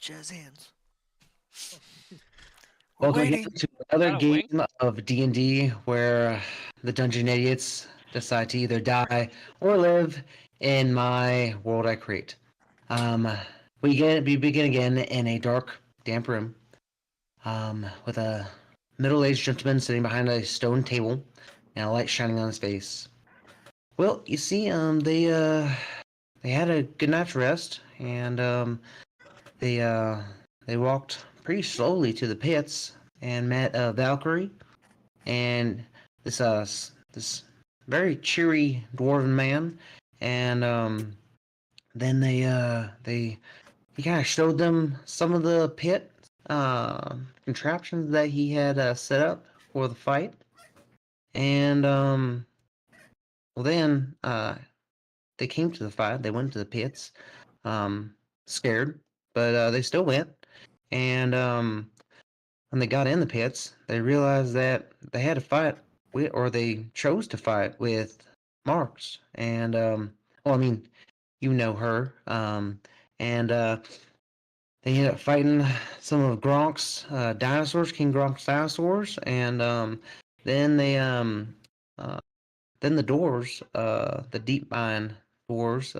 Jazz hands. We're Welcome again waiting. to another That a wink? game of D&D where the dungeon idiots decide to either die or live in my world I create. Um, we begin again in a dark, damp room with a middle-aged gentleman sitting behind a stone table and a light shining on his face. Well, you see, they had a good night's rest and they uh, they walked pretty slowly to the pits and met Valkyrie and this very cheery dwarven man, and then they he kind of showed them some of the pit contraptions that he had set up for the fight, and well then they came to the fight. They went to the pits, um, scared, but they still went, and when they got in the pits, they realized that they had to fight with, or they chose to fight with Marks. And, well, I mean, you know her. And they ended up fighting some of Gronk's dinosaurs, King Gronk's dinosaurs. And then uh, then the doors, the deep mine doors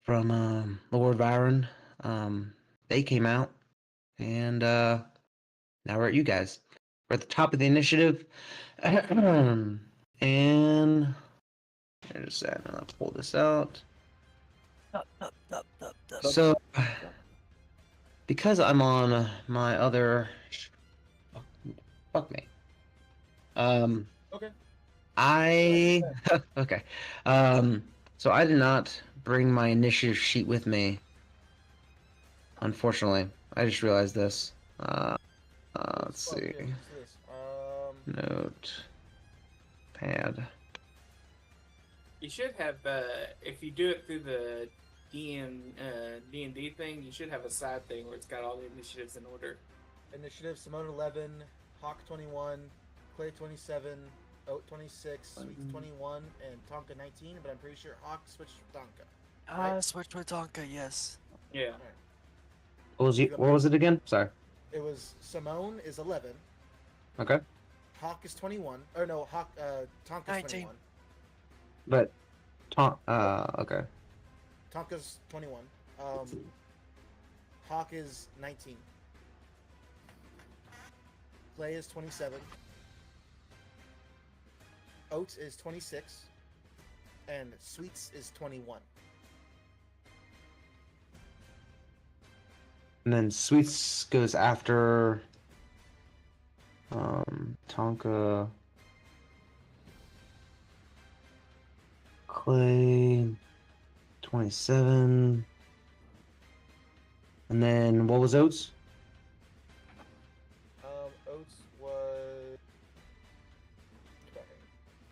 from Lord Byron, they came out. And now we're at you guys. We're at the top of the initiative. And there's that. I'll pull this out. Up, up, up, up, up. So, because I'm on my other. Fuck me. Um, Okay. I. Okay. So I did not bring my initiative sheet with me. Unfortunately, I just realized this. Let's see. Yeah, what's this? Note. Pad. You should have, if you do it through the D&D thing, you should have a side thing where it's got all the initiatives in order. Initiative: Simone 11, Hawk 21, Clay 27, Oat 26, Sweet 21, and Tonka 19. But I'm pretty sure Hawk switched to Tonka. Right? Switch with Tonka, yes. Yeah. What was it again? Sorry. It was Simone is 11, Okay. Hawk is 21, or no, Tonka's 19. 21. But okay. Tonka's 21. Hawk is 19. Clay is 27. Oats is 26. And Sweets is 21. And then Sweets goes after Tonka, Clay, 27. And then what was Oats? Oats was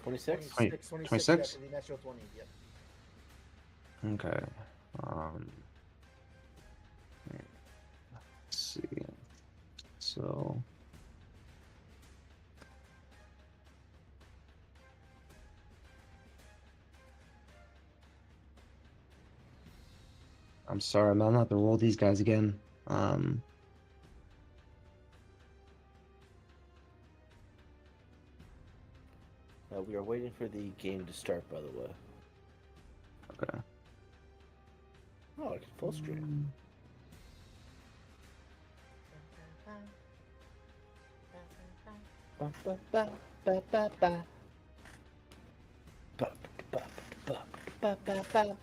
26? 26. 26? Yeah, for the natural 20. Yep. Okay. Let's see. So. I'm sorry, I'm not gonna roll these guys again. We are waiting for the game to start, by the way. Okay. Oh, I can full screen. Ba, ba, ba, ba, ba, ba. Ba, ba, ba, ba, ba, ba.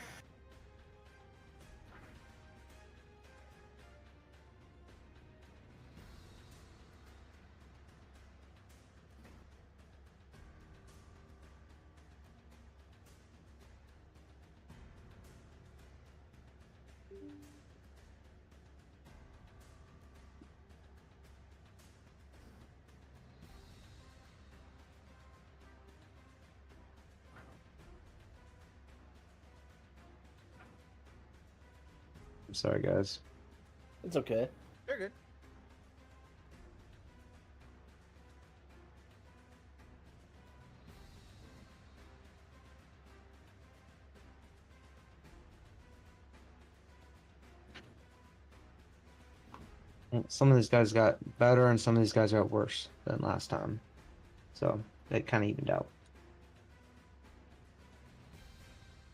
I'm sorry, guys. It's okay. You're good. Some of these guys got better, and some of these guys got worse than last time. So it kind of evened out.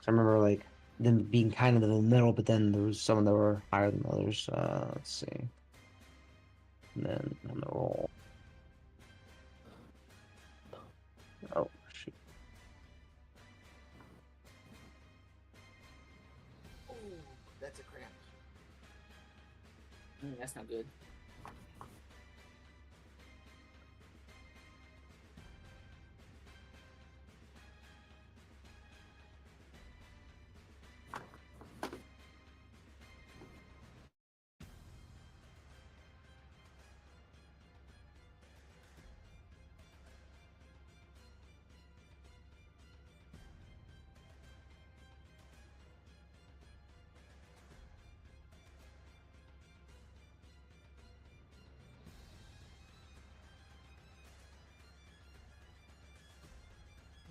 I remember like them being kind of in the middle, but then there was some that were higher than others. Let's see. And then on the roll. Oh shoot. Ooh, that's a cramp. That's not good.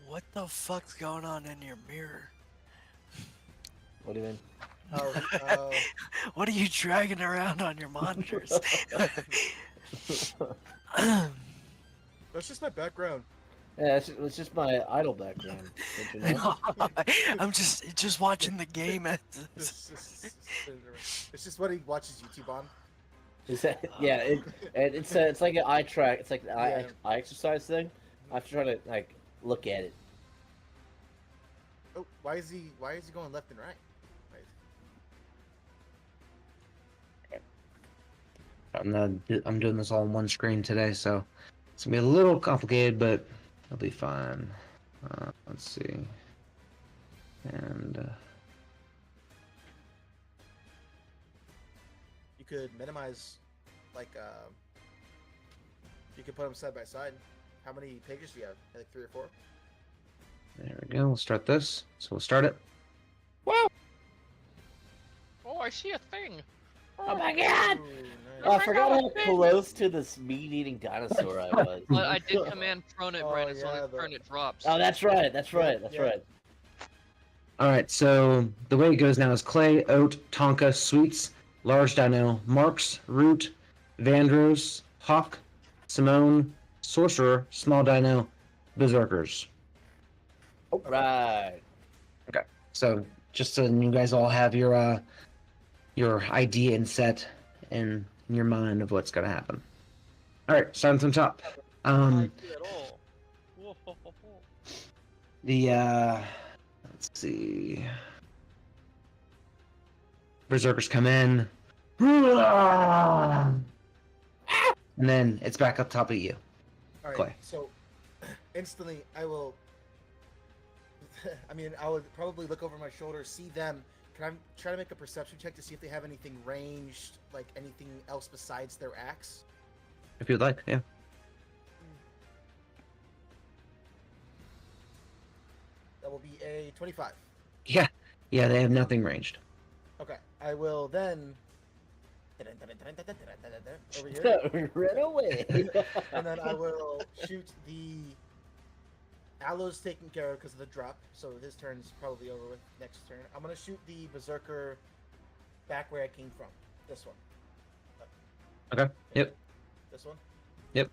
What the fuck's going on in your mirror? What do you mean? Oh, What are you dragging around on your monitors? that's just my background. Yeah, it's just my idle background. Don't you know? I'm just watching the game. It's just what he watches YouTube on. Is that yeah? It's like an eye track. It's like an eye, Yeah. eye exercise thing. I have to try to like look at it. Oh, why is he going left and right? I'm doing this all on one screen today, so it's gonna be a little complicated, but it'll be fine. Let's see. And You could minimize, like, you could put them side by side. How many pages do you have? Like 3 or 4? there we go. We'll start this. So we'll start it. Whoa! Oh, I see a thing. Oh my god! Ooh, nice. Oh, I forgot how close to this meat-eating dinosaur I was. But I did command prone it, Oh, Brandon, so yeah, only turn it drops. Oh, that's right. That's right. That's Yeah. right. All right. So the way it goes now is clay, oat, tonka, sweets, large dino, marks, root, vandros, hawk, Simone, sorcerer, small dino, berserkers. Right. So just so you guys all have your idea and set in your mind of what's gonna happen. All right, starting from top. I Um, see it all. Whoa, ho, ho, ho. the let's see, berserkers come in, and then it's back up top of you. All right. Clay. So instantly, I will. I mean, I would probably look over my shoulder, see them. Can I try to make a perception check to see if they have anything ranged, like anything else besides their axe? If you'd like, yeah. That will be a 25. Yeah, they have nothing ranged. Okay, I will then. Over here. Right away. And then I will shoot the Aloe's taken care of because of the drop, so his turn's probably over with next turn. I'm gonna shoot the Berserker back where I came from. This one. Okay. Yep. This one. Yep.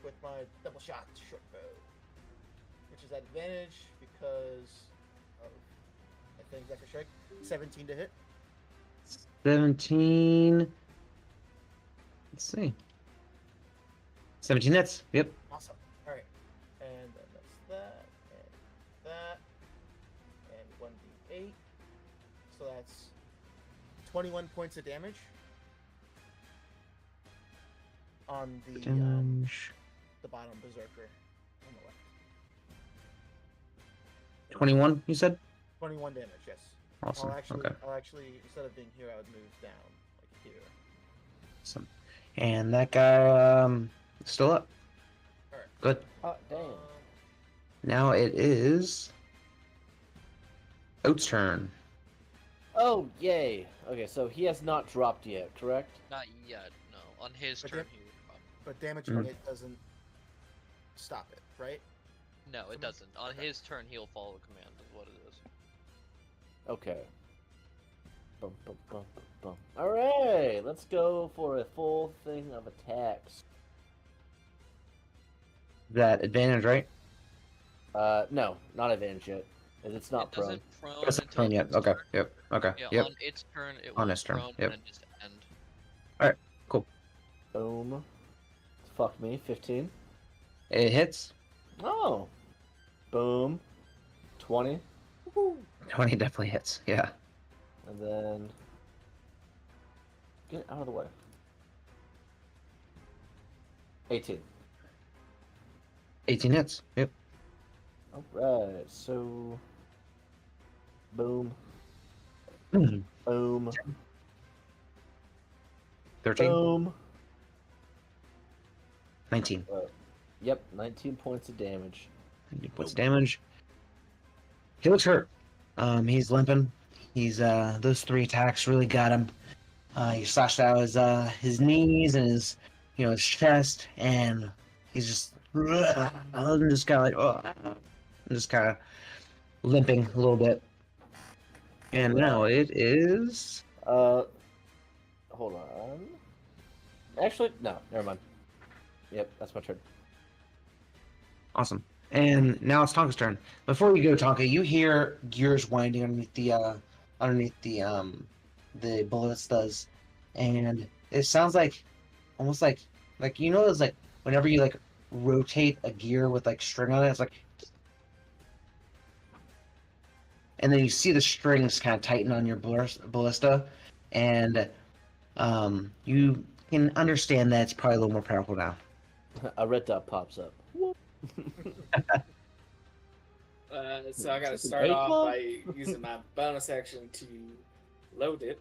With my double shot short bow, which is at advantage because of I think after strike 17 to hit. 17. Let's see. 17 hits. Yep. Awesome. All right, and then that's that, and 1d8. So that's 21 points of damage on the Damage. the bottom berserker on the left. 21, you said? 21 damage. Yes. Awesome. Okay. I'll actually instead of being here, I would move down like here. Awesome. And that guy is still up. All right. Good. Oh, damn. Now it is Oat's turn. Oh, yay. Okay, so he has not dropped yet, correct? Not yet, no. On his Okay. turn, he would drop. But damaging Mhm. it doesn't stop it, right? No, it doesn't. On his turn, he'll follow command, is what it is. Okay. Bum, bum, bum, bum, bum. All right, let's go for a full thing of attacks. That advantage, right? No, not advantage yet, as it's not It prone. doesn't prone That's not until prone yet. its Okay. turn. Yep. Okay. Yeah, Yep. on its turn it On will its turn, prone yep. and then just end. All right. Cool. Boom. Fuck me. 15. It hits. Oh. Boom. 20. 20 definitely hits. Yeah. And then get out of the way. 18. 18 hits. Yep. Alright, so boom. Mhm. Boom. 13. Boom. 19. Yep, 19 points of damage. 19 points of damage. He looks hurt. He's limping. He's those 3 attacks really got him. He slashed out his knees and his chest, and he's just just kind of like just kind of limping a little bit. And now it is Hold on. Actually, no, never mind. Yep, that's my turn. awesome. And now it's Tonka's turn. Before you go, Tonka, you hear gears winding underneath the ballistas, and it sounds like almost like those like whenever you like rotate a gear with like string on it, it's like, and then you see the strings kind of tighten on your ballista, and you can understand that it's probably a little more powerful now. A red dot pops up. So I gotta It's an start off A-club? by using my bonus action to load it.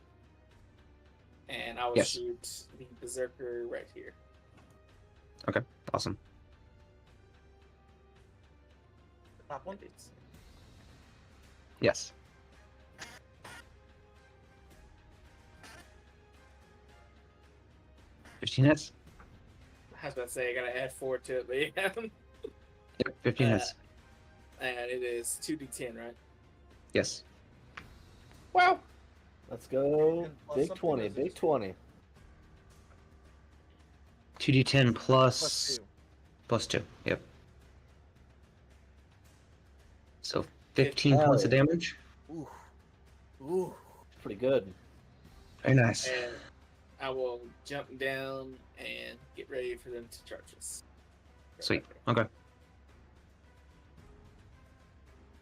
And I will Yes. shoot the Berserker right here. Awesome. Top one. And it's- Yes. $15 hits. I was about to say I gotta add 4 to it, but yeah. Yep, 15 hits. And it is 2d10, right? Yes. Wow. Let's go. And plus Big something, 20, or is it big just 20. 2d10 plus 2? plus 2. Yep. So 15 Hell points of yeah. damage. Ooh. Ooh. Pretty good. Very nice. And I will jump down and get ready for them to charge us. Sweet. Okay.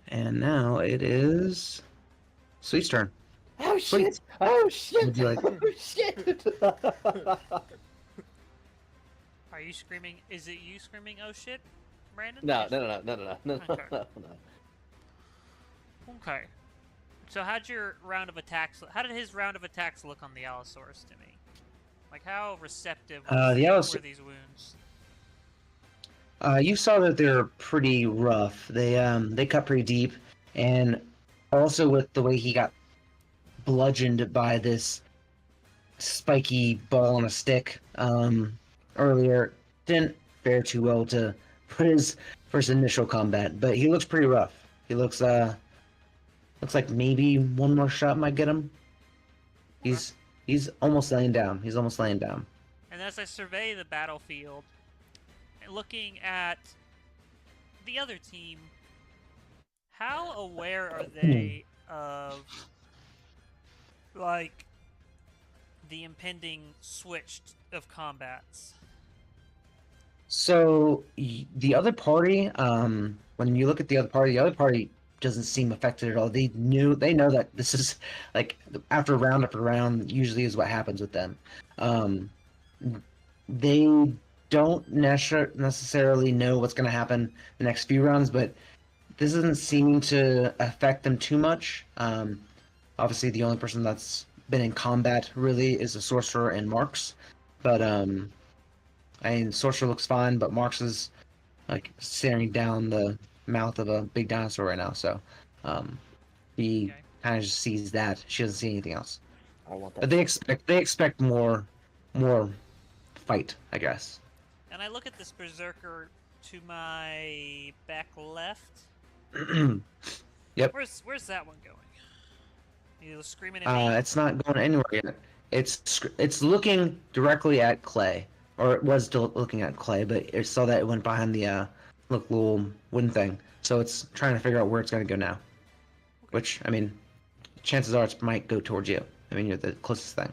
And now it is Sweet's turn. Oh Sweet. shit! Oh shit! Would you like- Oh shit! Are you screaming? Is it you screaming? Oh shit, Brandon? No, no. Okay. No. Okay. So how'd your round of attacks? How did his round of attacks look on the Allosaurus to me? Like how receptive The were these wounds? You saw that they're pretty rough. They cut pretty deep, and also with the way he got bludgeoned by this spiky ball on a stick earlier, didn't fare too well to put his first initial combat. But he looks pretty rough. He looks like maybe one more shot might get him. He's almost laying down. He's almost laying down. And as I survey the battlefield, and looking at the other team, how aware are they of like the impending switch of combats? So the other party, when you look at the other party doesn't seem affected at all. They know that this is like after round, usually is what happens with them. They don't necessarily know what's going to happen the next few rounds, but this doesn't seem to affect them too much. Obviously, the only person that's been in combat really is the sorcerer and Marks, but I mean, sorcerer looks fine, but Marks is like staring down the mouth of a big dinosaur right now, so he Okay. kind of just sees that. She doesn't see anything else. I want that. But they expect more fight, I guess. And I look at this berserker to my back left. Yep. Where's that one going? You screaming at me? It's not going anywhere yet. It's looking directly at Clay, or it was still looking at Clay, but it saw that it went behind the little wooden thing. So it's trying to figure out where it's going to go now. Which, I mean, chances are it might go towards you. I mean, you're the closest thing.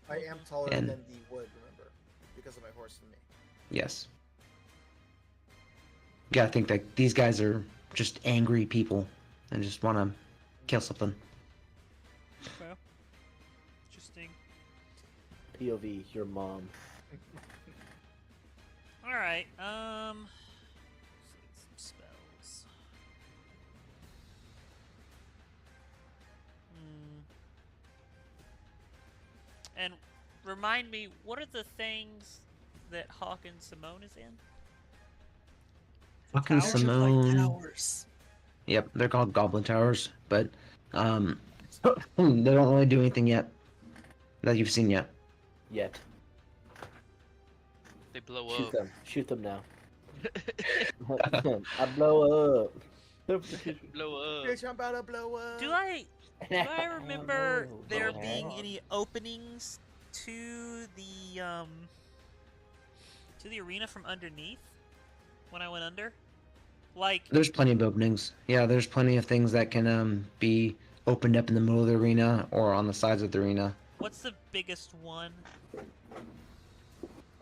I am taller And- than the wood, remember, because of my horse and me. Yes. You gotta think that these guys are just angry people and just want to kill something. Okay. Interesting. POV, your mom. All right. Some spells. And remind me, what are the things that Hawk and Simone is in? Fucking Towers? Simone. Towers. Yep, they're called Goblin Towers, but they don't really do anything yet that you've seen yet. Yet. They blow Shoot up. them. Shoot them now. I blow up. Blow up. Bitch, I'm about to blow up. Do I remember Oh, there no. being any openings to the arena from underneath when I went under? Like, There's plenty of openings. Yeah, there's plenty of things that can be opened up in the middle of the arena or on the sides of the arena. what's the biggest one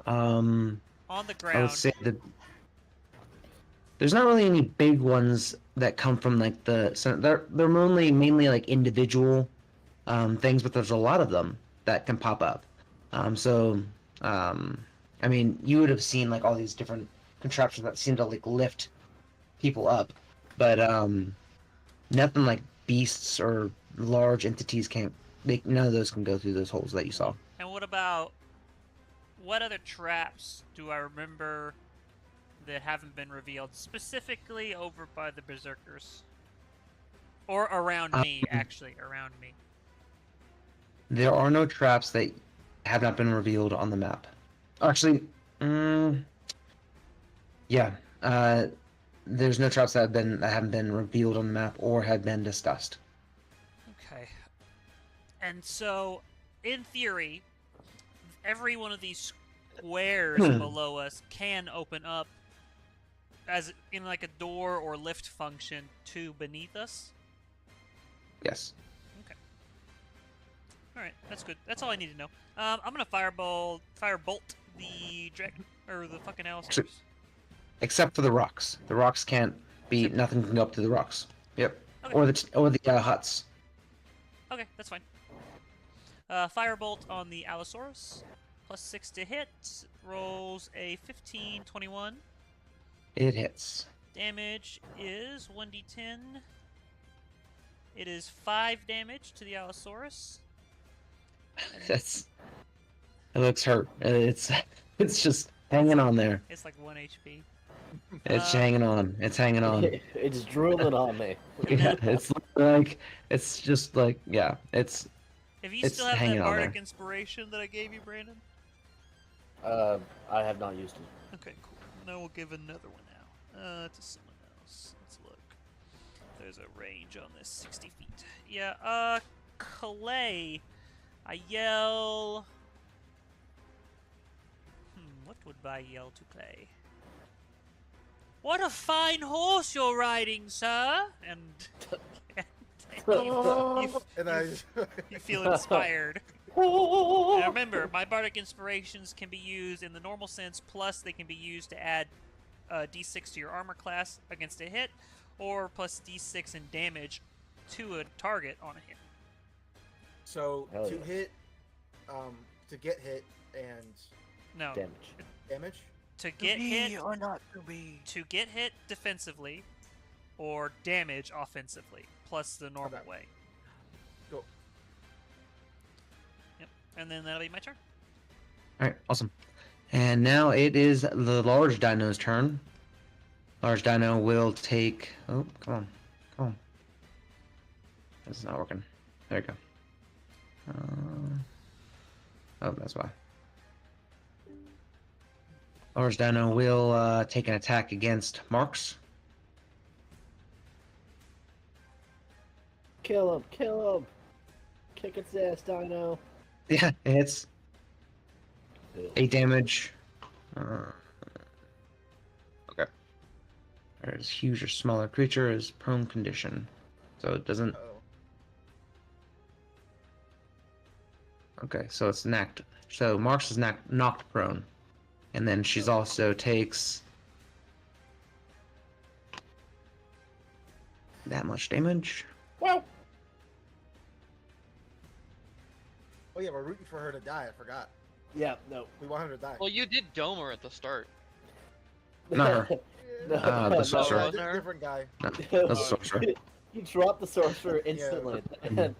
Um, on the I ground? would say that there's not really any big ones that come from like the center. They're mainly like individual things, but there's a lot of them that can pop up. I mean, you would have seen like all these different contraptions that seem to like lift people up, but nothing like beasts or large entities can't. None of those can go through those holes that you saw. And what other traps do I remember that haven't been revealed, specifically over by the Berserkers? Or around me, actually, around me. There are no traps that have not been revealed on the map. Actually, yeah. There's no traps that haven't been revealed on the map or have been discussed. Okay. And so, in theory, every one of these squares below us can open up as in like a door or lift function to beneath us. Yes. Alright, that's good. That's all I need to know. I'm gonna firebolt the dragon, or the fucking Allosaurus. Except for the rocks. The rocks can't be. Except- Nothing can go up to the rocks. Yep. Okay. Or the huts. Okay, that's fine. Firebolt on the Allosaurus. +6 to hit. Rolls a 15, 21. It hits. Damage is 1d10. It is 5 damage to the Allosaurus. It looks hurt. It's just hanging on there. It's like 1 HP. It's hanging on. It's hanging on. It's drooling on me. Yeah, it's just like yeah. It's If you It's still have that hanging on bardic there. inspiration that I gave you, Brandon. I have not used it. Okay, cool. Now we'll give another one out. To someone else. Let's look. There's a range on this, 60 feet. Yeah, Clay. I yell... what would I yell to Clay? What a fine horse you're riding, sir! And... And I you feel inspired. Now remember, my bardic inspirations can be used in the normal sense, plus they can be used to add d6 to your armor class against a hit, or plus d6 in damage to a target on a hit. So Hell to yeah. hit, to get hit and No, Damage. damage. to get to be hit, or not to be. to get hit defensively, or damage offensively, plus the normal Okay. way. Cool. Yep, and then that'll be my turn. all right. Awesome. And now it is the large dino's turn. Large dino will take. Oh, come on, come on. This is not working. There you go. Oh, that's why. Large dino will take an attack against Marks. Kill him! Kill him! Kick its ass, Dino. Yeah, it hits. Ew. 8 damage. Okay. There's huge or smaller creature is prone condition. So it doesn't. Oh. Okay, so it's knocked. So Marks is knocked prone. And then she's also takes that much damage. Well, Oh yeah, we're rooting for her to die. I forgot. yeah, no. We want her to die. Well, you did dome her at the start. Not her. No, The no, sorcerer. Yeah, Wasn't her? different guy. That's a sorcerer. You dropped the sorcerer instantly, and then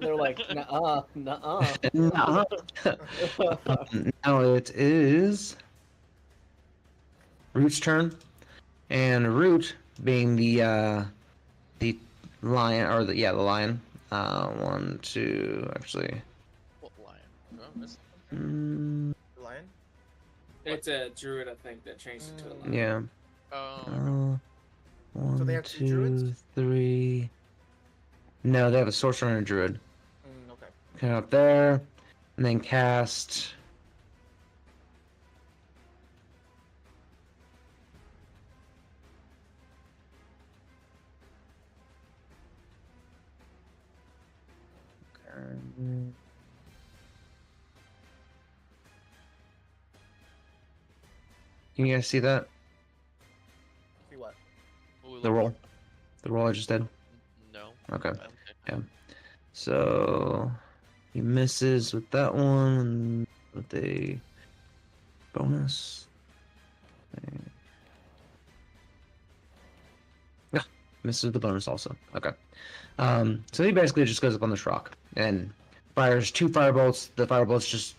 they're like, nuh-uh, nuh-uh. Nuh-uh. Now it is Root's turn, and Root, being the lion, or the lion. 1, 2, actually. What lion? Did I miss something? The lion. It's a druid, I think, that changed it to a lion. Yeah. Oh, So they 1, have two 2, druids? 3. No, they have a sorcerer and a druid. Okay. Come up there, and then cast. Can you guys see that? See what? Ooh, The roll? The roll I just did? No. Okay. Okay. Yeah. So he misses with that one with a bonus. Yeah, misses with the bonus also. Okay. So he basically just goes up on this rock and fires 2 firebolts. The firebolts just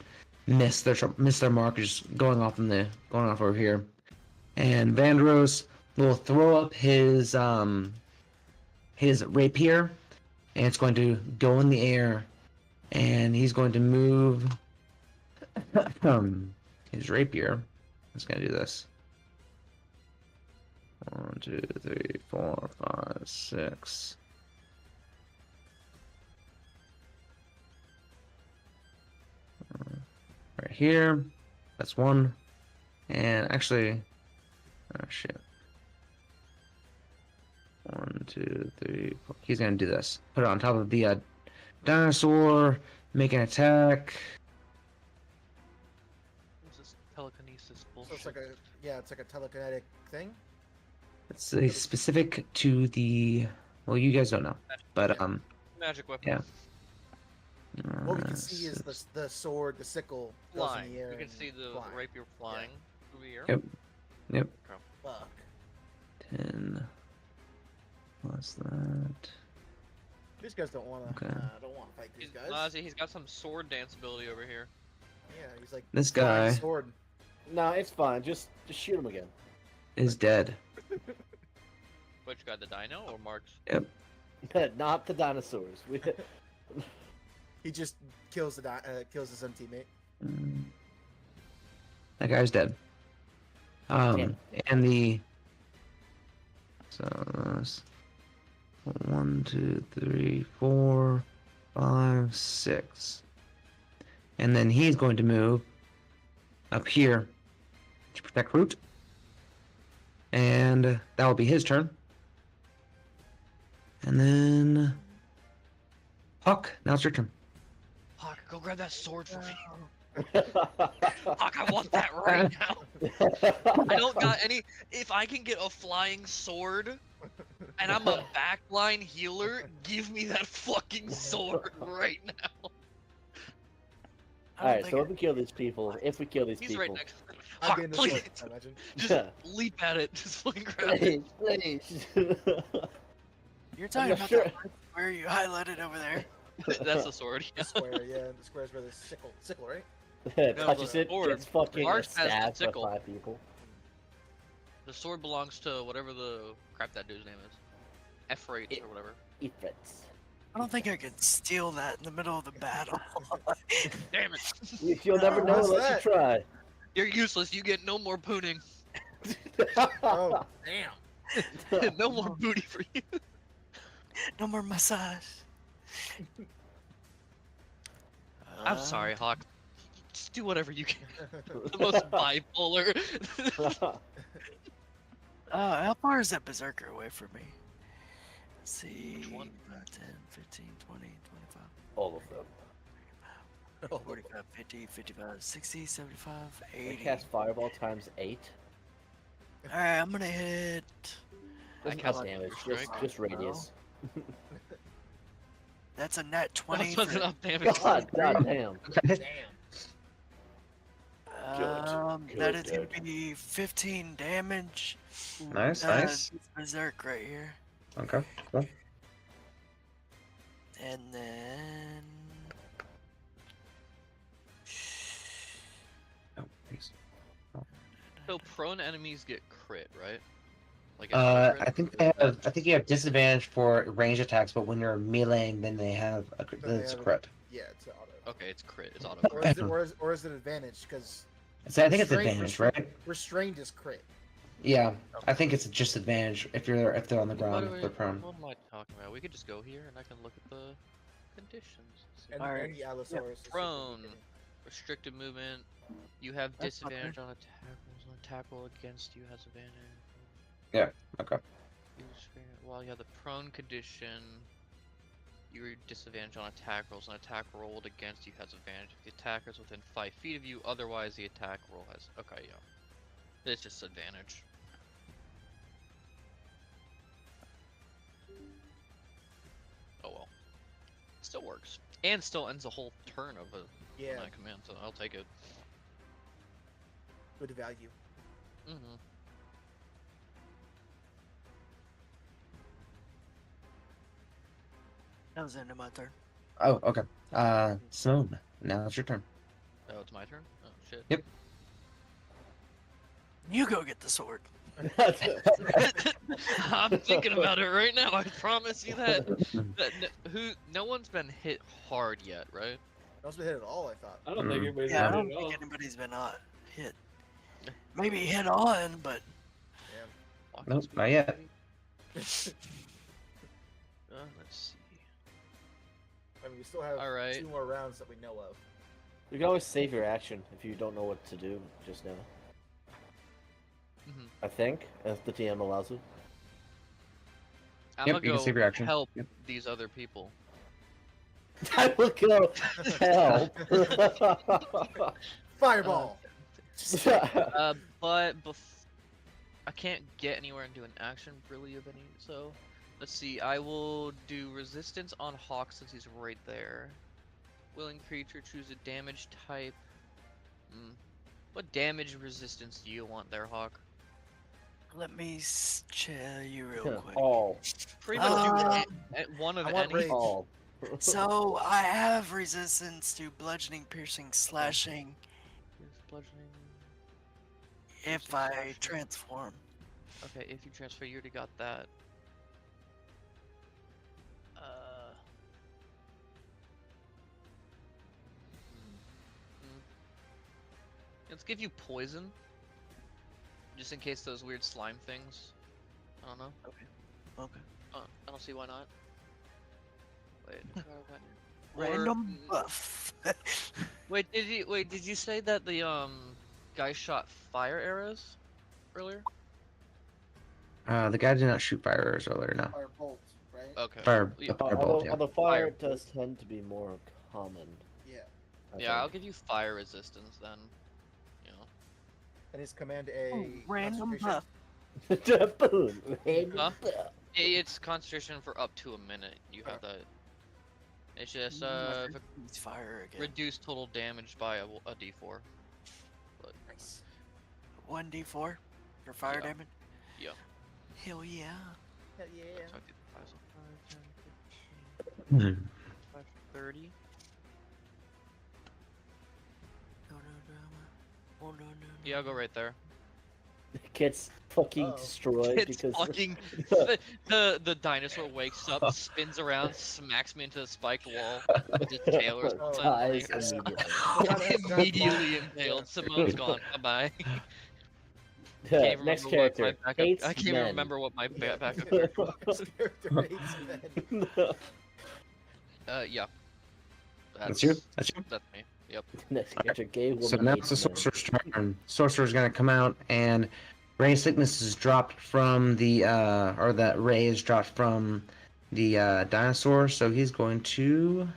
miss their mark, just going off over here. And Vandros will throw up his rapier, and it's going to go in the air, and he's going to move his rapier. It's going to do this. 1, 2, 3, 4, 5, 6. Right here. That's 1. And actually, oh shit. 1, 2, 3, 4. He's gonna do this. Put it on top of the dinosaur. Make an attack. What's this telekinesis So it's bullshit? it's like a telekinetic thing. It's a specific to the. Well, you guys don't know, but Magic weapon. yeah. What we can see is the sword, the sickle goes Flying. in the air. You can and see the flying. rapier flying through the air. Yep. Yep. Fuck. 10 plus that. These guys don't want to. Okay. Don't want to fight these guys. Honestly, he's got some sword dance ability over here. Yeah, he's like This flying guy sword. No, it's fine. Just shoot him again. is dead. Which guy, the dino or Marks? Not the dinosaurs. He just kills kills his own teammate. That guy's dead. Damn. And the. So that's 1, 2, 3, 4, 5, 6. And then he's going to move up here to protect Root. And that will be his turn. And then Hawk, now it's your turn. Hawk, go grab that sword for me. Hawk, I want that right now. I don't got any. If I can get a flying sword, and I'm a backline healer, give me that fucking sword right now. Alright, so if we kill these people, He's right next to me. I'd Hawk, be in this please, one, I imagine. just leap at it. Just fucking grab it. Please, please. You're talking not about sure. that where you highlighted over there. That's the sword. The square, yeah, the square's where the sickle, right? Touches the it, sword. gets fucking Marsh has the stabbed by sickle. 5 people. The sword belongs to whatever the crap that dude's name is. F-Rate or whatever. Effects. I don't think I could steal that in the middle of the battle. Damn it! You'll never know What's unless you try. You're useless. You get no more pooning. Oh, damn. No more booty for you. No more massage. I'm sorry, Hawk. Just do whatever you can. The most bipolar. How far is that berserker away from me? Let's see. Which one? 10, 15, 20, 25, All of them. 45, 50, 55, 60, 75, I 80. cast Fireball times 8. Alright, I'm gonna hit. Doesn't cast have damage, First just Strike. radius. That's a net 20. That's For, enough damage. God damn. Damn. that is Good. gonna be 15 damage. Nice, nice. This berserk right here. Okay, cool. And then. Oh, nice. So prone enemies get crit, right? Like I think they have. I think you have disadvantage for range attacks, but when you're meleeing, then they have a crit. Then they It's a have crit. Yeah, it's an auto. Okay, it's crit. It's auto Or crit. is it, or is it advantage? Because So I think it's advantage, right? restrained is crit. Yeah, I think it's just advantage if they're on the ground, if they're prone. What am I talking about? We could just go here and I can look at the conditions. And, Alright. and the Allosaurus. is Prone. super Restricted movement. You have That's not disadvantage on attacks. On tackle against you has advantage. Okay. While you have the prone condition, you're disadvantage on attack rolls. An attack rolled against you has advantage if the attacker is within 5 feet of you. Otherwise, the attack roll has. Okay, yeah. It's just advantage. Oh well. Still works. And still ends a whole turn of a Yeah, my command, so I'll take it. good value. Mm-hmm. That was the end of my turn. Oh, okay. Simone, now it's your turn. Oh, it's my turn? Oh, shit. Yep. You go get the sword. I'm thinking about it right now, I promise you that. No one's been hit hard yet, right? I was hit at all, I thought. I don't think anybody's Yeah, I had don't it at all. think anybody's been hit. Maybe hit on, but Nope, not yet. Let's see. I mean, we still have Alright. 2 more rounds that we know of. You can always save your action if you don't know what to do just now. Mhm. I think, if the TM allows you. I'm Yep, gonna you can go save your action. help Yep. these other people. I will go help. Fireball! But I can't get anywhere and do an action really of any, so let's see. I will do resistance on Hawk since he's right there. Willing creature, choose a damage type. What damage resistance do you want there, Hawk? let me tell you real quick. All. Pretty much do Uh, one of I want any. rage. All. So I have resistance to bludgeoning, piercing, slashing Bludgeoning. if I transform. Okay, if you transfer, you already got that. Let's give you poison. Just in case those weird slime things. I don't know. Okay. I don't see why not. Wait. Random buff. Wait, did you say that the guy shot fire arrows earlier? The guy did not shoot fire arrows earlier. No. Fire bolt, right? Okay. Fire. Yeah, The firebolt. Yeah. Although fire does tend to be more common. Yeah. yeah, I'll give you fire resistance then. You know. And his command A. Oh, random concentration. buff. Boom. Huh? It's concentration for up to a minute. You have that. It's just It's fire again. reduce total damage by a d4. Nice. 1d4 for fire Yeah. damage. Yeah. Hell yeah. Hell yeah. So I did 5, so 5, 10, 15, Hmm. 5, 30. No drama. Oh no no. Yeah, I'll go right there. Gets fucking Uh-oh. destroyed It's because fucking the dinosaur wakes up, spins around, smacks me into the spiked wall with his tail or something. dies Like, immediately. immediately impaled. Simone's gone. Bye bye. Yeah, next character. I Hates can't even men. remember what my backup character was. This character hates men. Yeah. That's you. That's you. That's me. Yep. Next character, gay woman. So now it's the sorcerer's turn. Sorcerer's gonna come out, and ray of sickness is dropped from the or that ray is dropped from the dinosaur. So he's going to.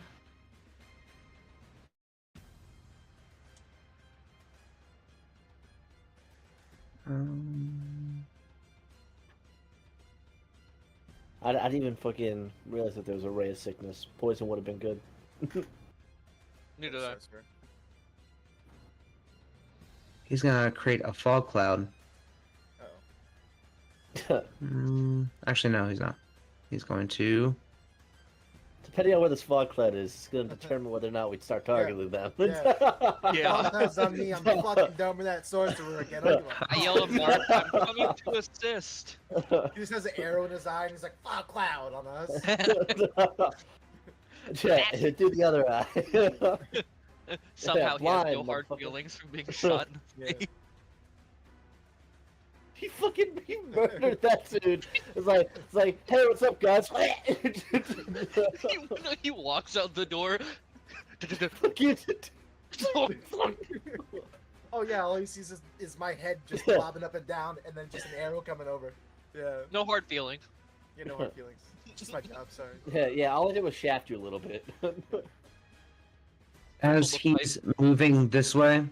I didn't even fucking realize that there was a ray of sickness. Poison would have been good. Neither did I. He's gonna create a fog cloud. Oh. Actually, no, he's not. He's going to. Depending on where this fog cloud is, it's going to determine whether or not we start targeting them. Yeah. Yeah. That's on me. I'm fucking done with that sorcerer again. I yell at Mark, I'm coming to assist. He just has an arrow in his eye, and he's like, "Fog cloud on us." Yeah, do the other eye. Somehow he has no Blind, hard motherfucker. feelings from being shot in the Yeah. face. He murdered that dude. It's like, hey, what's up, guys? He walks out the door. Fucking- Oh yeah, all he sees is my head just bobbing up and down, and then just an arrow coming over. Yeah, No hard feelings. you know hard feelings. Just my job, sorry. yeah, all I did was shaft you a little bit. As he's moving this way,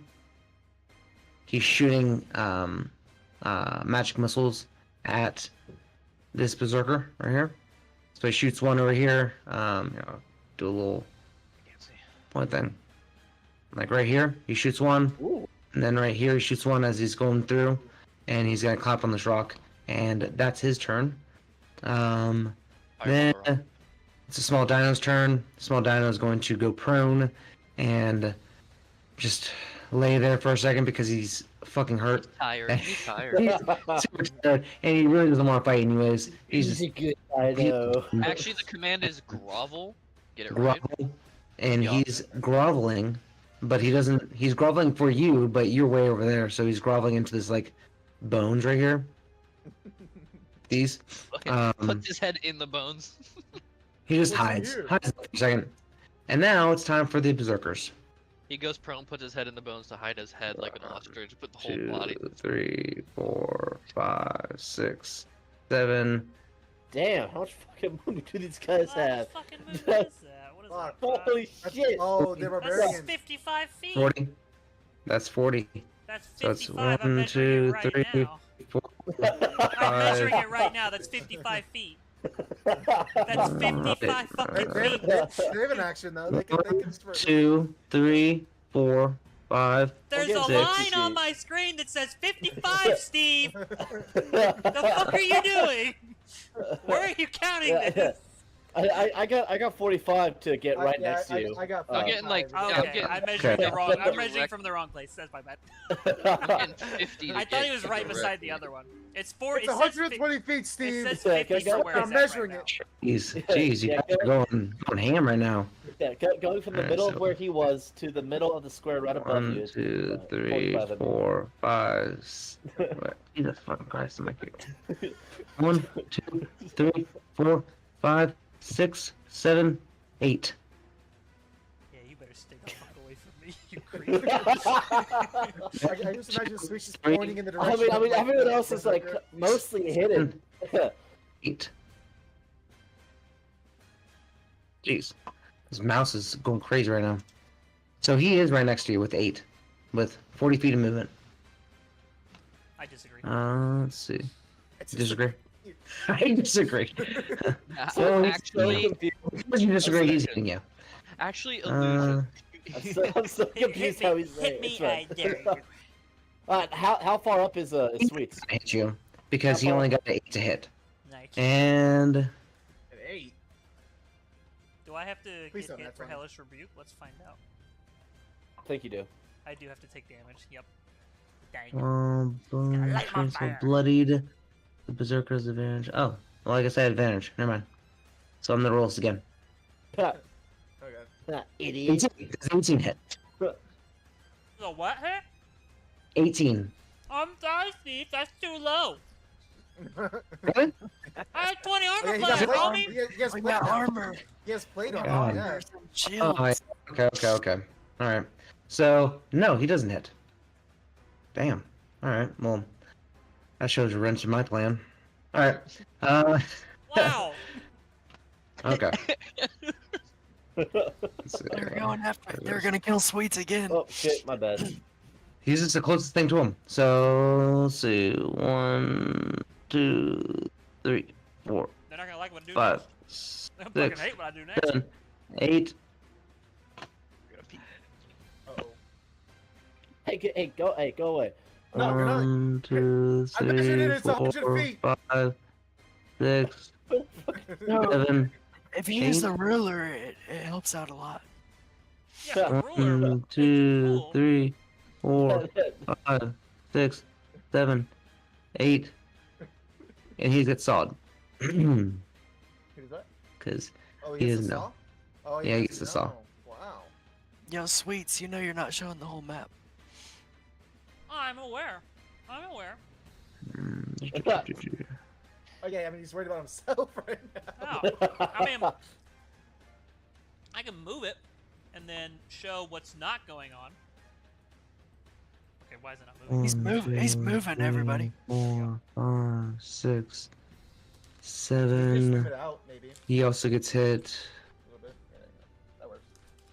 he's shooting magic missiles at this berserker right here. So he shoots one over here. Do a little point thing, like right here. He shoots one, Ooh. and then right here he shoots one as he's going through, and he's gonna clap on this rock, and that's his turn. Then it's a small dino's turn. Small dino is going to go prone and just lay there for a second because he's fucking hurt. Tired. He's tired. He's super tired, and he really doesn't want to fight anyways. He's just a good I know. Actually, the command is grovel. Get it right. grovel, and Yeah. he's groveling, but he doesn't. He's groveling for you, but you're way over there, so he's groveling into this like bones right here. These. Puts his head in the bones. He just What's hides here? for a second, and now it's time for the berserkers. He goes prone, puts his head in the bones to hide his head like an ostrich, put the whole 2, body. 3, 4, 5, 6, 7. Damn, how much fucking money do these guys What have? fucking movie is that? What is Fuck. that? Holy That's- shit! Oh, they're That's barbarians. 55 feet. 40. That's 40. That's So it's 55. I'm 1, measuring 2, it right 3, now. 4. I'm measuring Five. it right now. That's 55 feet. That's 55 fucking feet. They're in action though. They can 1, 2, 3, 4, 5. There's get a six. line on my screen that says 55, Steve. The fuck are you doing? Where are you counting this? I got 45 to get right Yeah, next to you. I got. I'm getting, like, five. Yeah, I'm Okay, getting- I'm measuring Okay. the wrong. I'm Direct- measuring from the wrong place. That's my bad. I'm getting 50 to I thought get he was right direct beside the here. other one. It's 4. It's It says 120 feet, It Steve. says Yeah, 50 go- for where I'm it's at measuring right it. now. Jeez, you Yeah, guys are going ham right now. Yeah, going from the Alright, middle so- of where he was to the middle of the square right above you. 1, is, 2, 3, 45 of them. 4, 5. Jesus fucking Christ, I'm like 1, 2, 3, 4, 5, 6, 7, 8. Yeah, you better stay the fuck away from me, you creep. I just imagine Switch is pointing in the I direction. mean, of, like, everyone the else is like berserker. mostly hidden. 8. Jeez. This mouse is going crazy right now. So he is right next to you with 8. With 40 feet of movement. I disagree. Let's see. It's You just- disagree? I disagree. So he's- actually, Because you disagree, he's hitting you. actually, Uh, illusion. I'm so confused how he's hit me, it's fine. I dare you. How far up is Sweets? I hit you. Because he How far? only got 8 to hit. Nice. And An 8. Do I have to Please get don't, hit that's for fine. Hellish Rebuke? Let's find out. I think you do. I do have to take damage. Yep. Dang. boom, light my so fire. bloodied. The berserker's advantage. Oh, well, I guess I had advantage. Never mind. So I'm the rolls again. Okay. Idiot. 18. Does 18 hit? The what hit? 18. I'm sorry, Steve. That's too low. Really? I had 20 armor Yeah, he class, got plate. homie. He has I plate got now. armor. He has plate on. God. Yeah. Shield. Oh, I Okay. All right. So no, he doesn't hit. Damn. All right. Well, that shows a wrench in my plan. All right. Wow. Okay. Let's see. They're going after. They're gonna kill Sweets again. Oh shit, my bad. He's just the closest thing to him. So let's see. 1, 2, 3, 4, They're not gonna like what I do 5, next. They're fucking 6, hate what I do next. 7, 8. Uh-oh. Hey, go away. No, you're not. 1, 2, I'm measuring it, 3, it's 100 4, feet. 5, 6, No, 7, if you use Eight. the ruler, it helps out a lot. Yeah, the ruler. 1, makes it 2, cool. 3, 4, 5, 6, 7, 8, and he gets sawed. Who does that? Because Oh, He he gets doesn't the know. saw? Oh, Yeah, he gets gets the saw. know. Wow. Yo, Sweets, you know you're not showing the whole map. I'm aware. I'm aware. Okay, I mean, he's worried about himself right now. Oh, I mean, I can move it and then show what's not going on. Okay, why is it not moving? He's moving, everybody. 4, 5, 6, Just 7. move it out, maybe. He also gets hit. A little bit. Yeah, that works.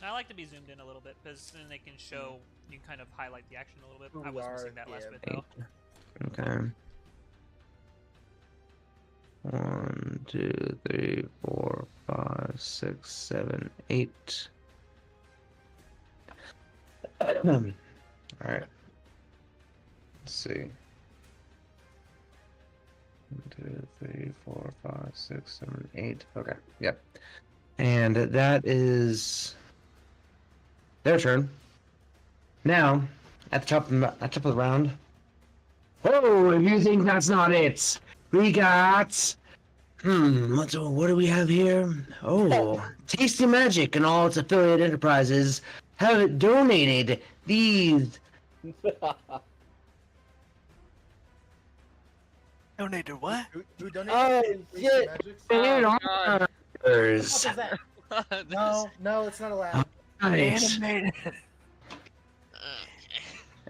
I like to be zoomed in a little bit because then they can show, you can kind of highlight the action a little bit. Who I we was are, missing that last yeah. bit though. Okay. 1, 2, 3, 4, 5, 6, 7, 8. All right. Let's see. 1, 2, 3, 4, 5, 6, 7, 8. Okay. Yep. And that is their turn. Now, at the top of the round. Oh, if you think that's not it, we got. What do we have here? Oh, Tasty Magic and all its affiliate enterprises have donated these. Donated what? Who donated? Oh, Tasty shit. Magics? Oh, God. Embers. What was that? This No, it's not allowed. Nice. Animated.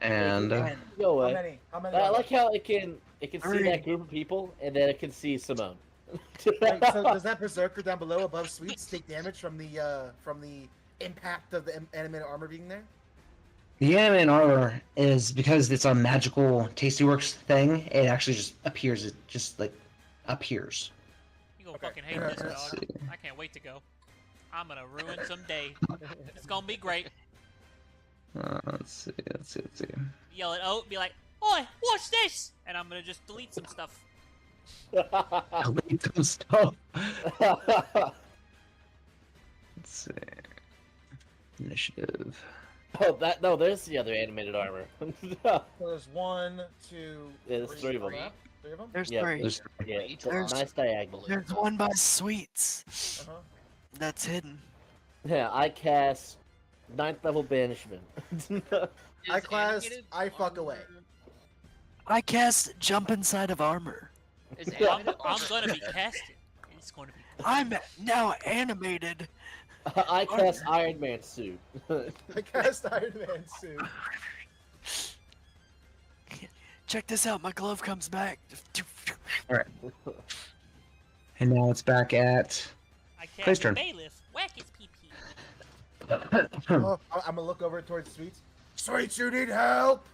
And Go How away. many? How many? I like how it can see Three. that group of people and then it can see Simone. Wait, so does that berserker down below above Sweets take damage from the impact of the animated armor being there? the animate armor is because it's a magical Tasty Works thing. It actually just appears. It just like appears. You gonna Okay. fucking hate this, Let's dog. see. I can't wait to go. I'm gonna ruin some day. It's gonna be great. Let's see. Yell at Oat, be like, "Oi, watch this!" And I'm gonna just delete some stuff. Delete some stuff. Let's see. Initiative. No, there's the other animated armor. So there's 1, 2, Yeah, there's three of them. Three of them? There's Yeah, three. There's Yeah, it's There's- nice diagonal. There's one by Sweets. Uh-huh. That's hidden. Yeah, I cast 9th level banishment. I class, I fuck away. I cast jump inside of armor. Is Yeah. animated I'm armor- gonna be casted. It's gonna be. I'm now animated. I cast Iron Man suit. I cast Iron Man suit. Check this out. My glove comes back. And now it's back at. I Clay's cast turn. bailiff. Whack his PP. Oh, I'm gonna look over towards Sweets. Sweets, you need help.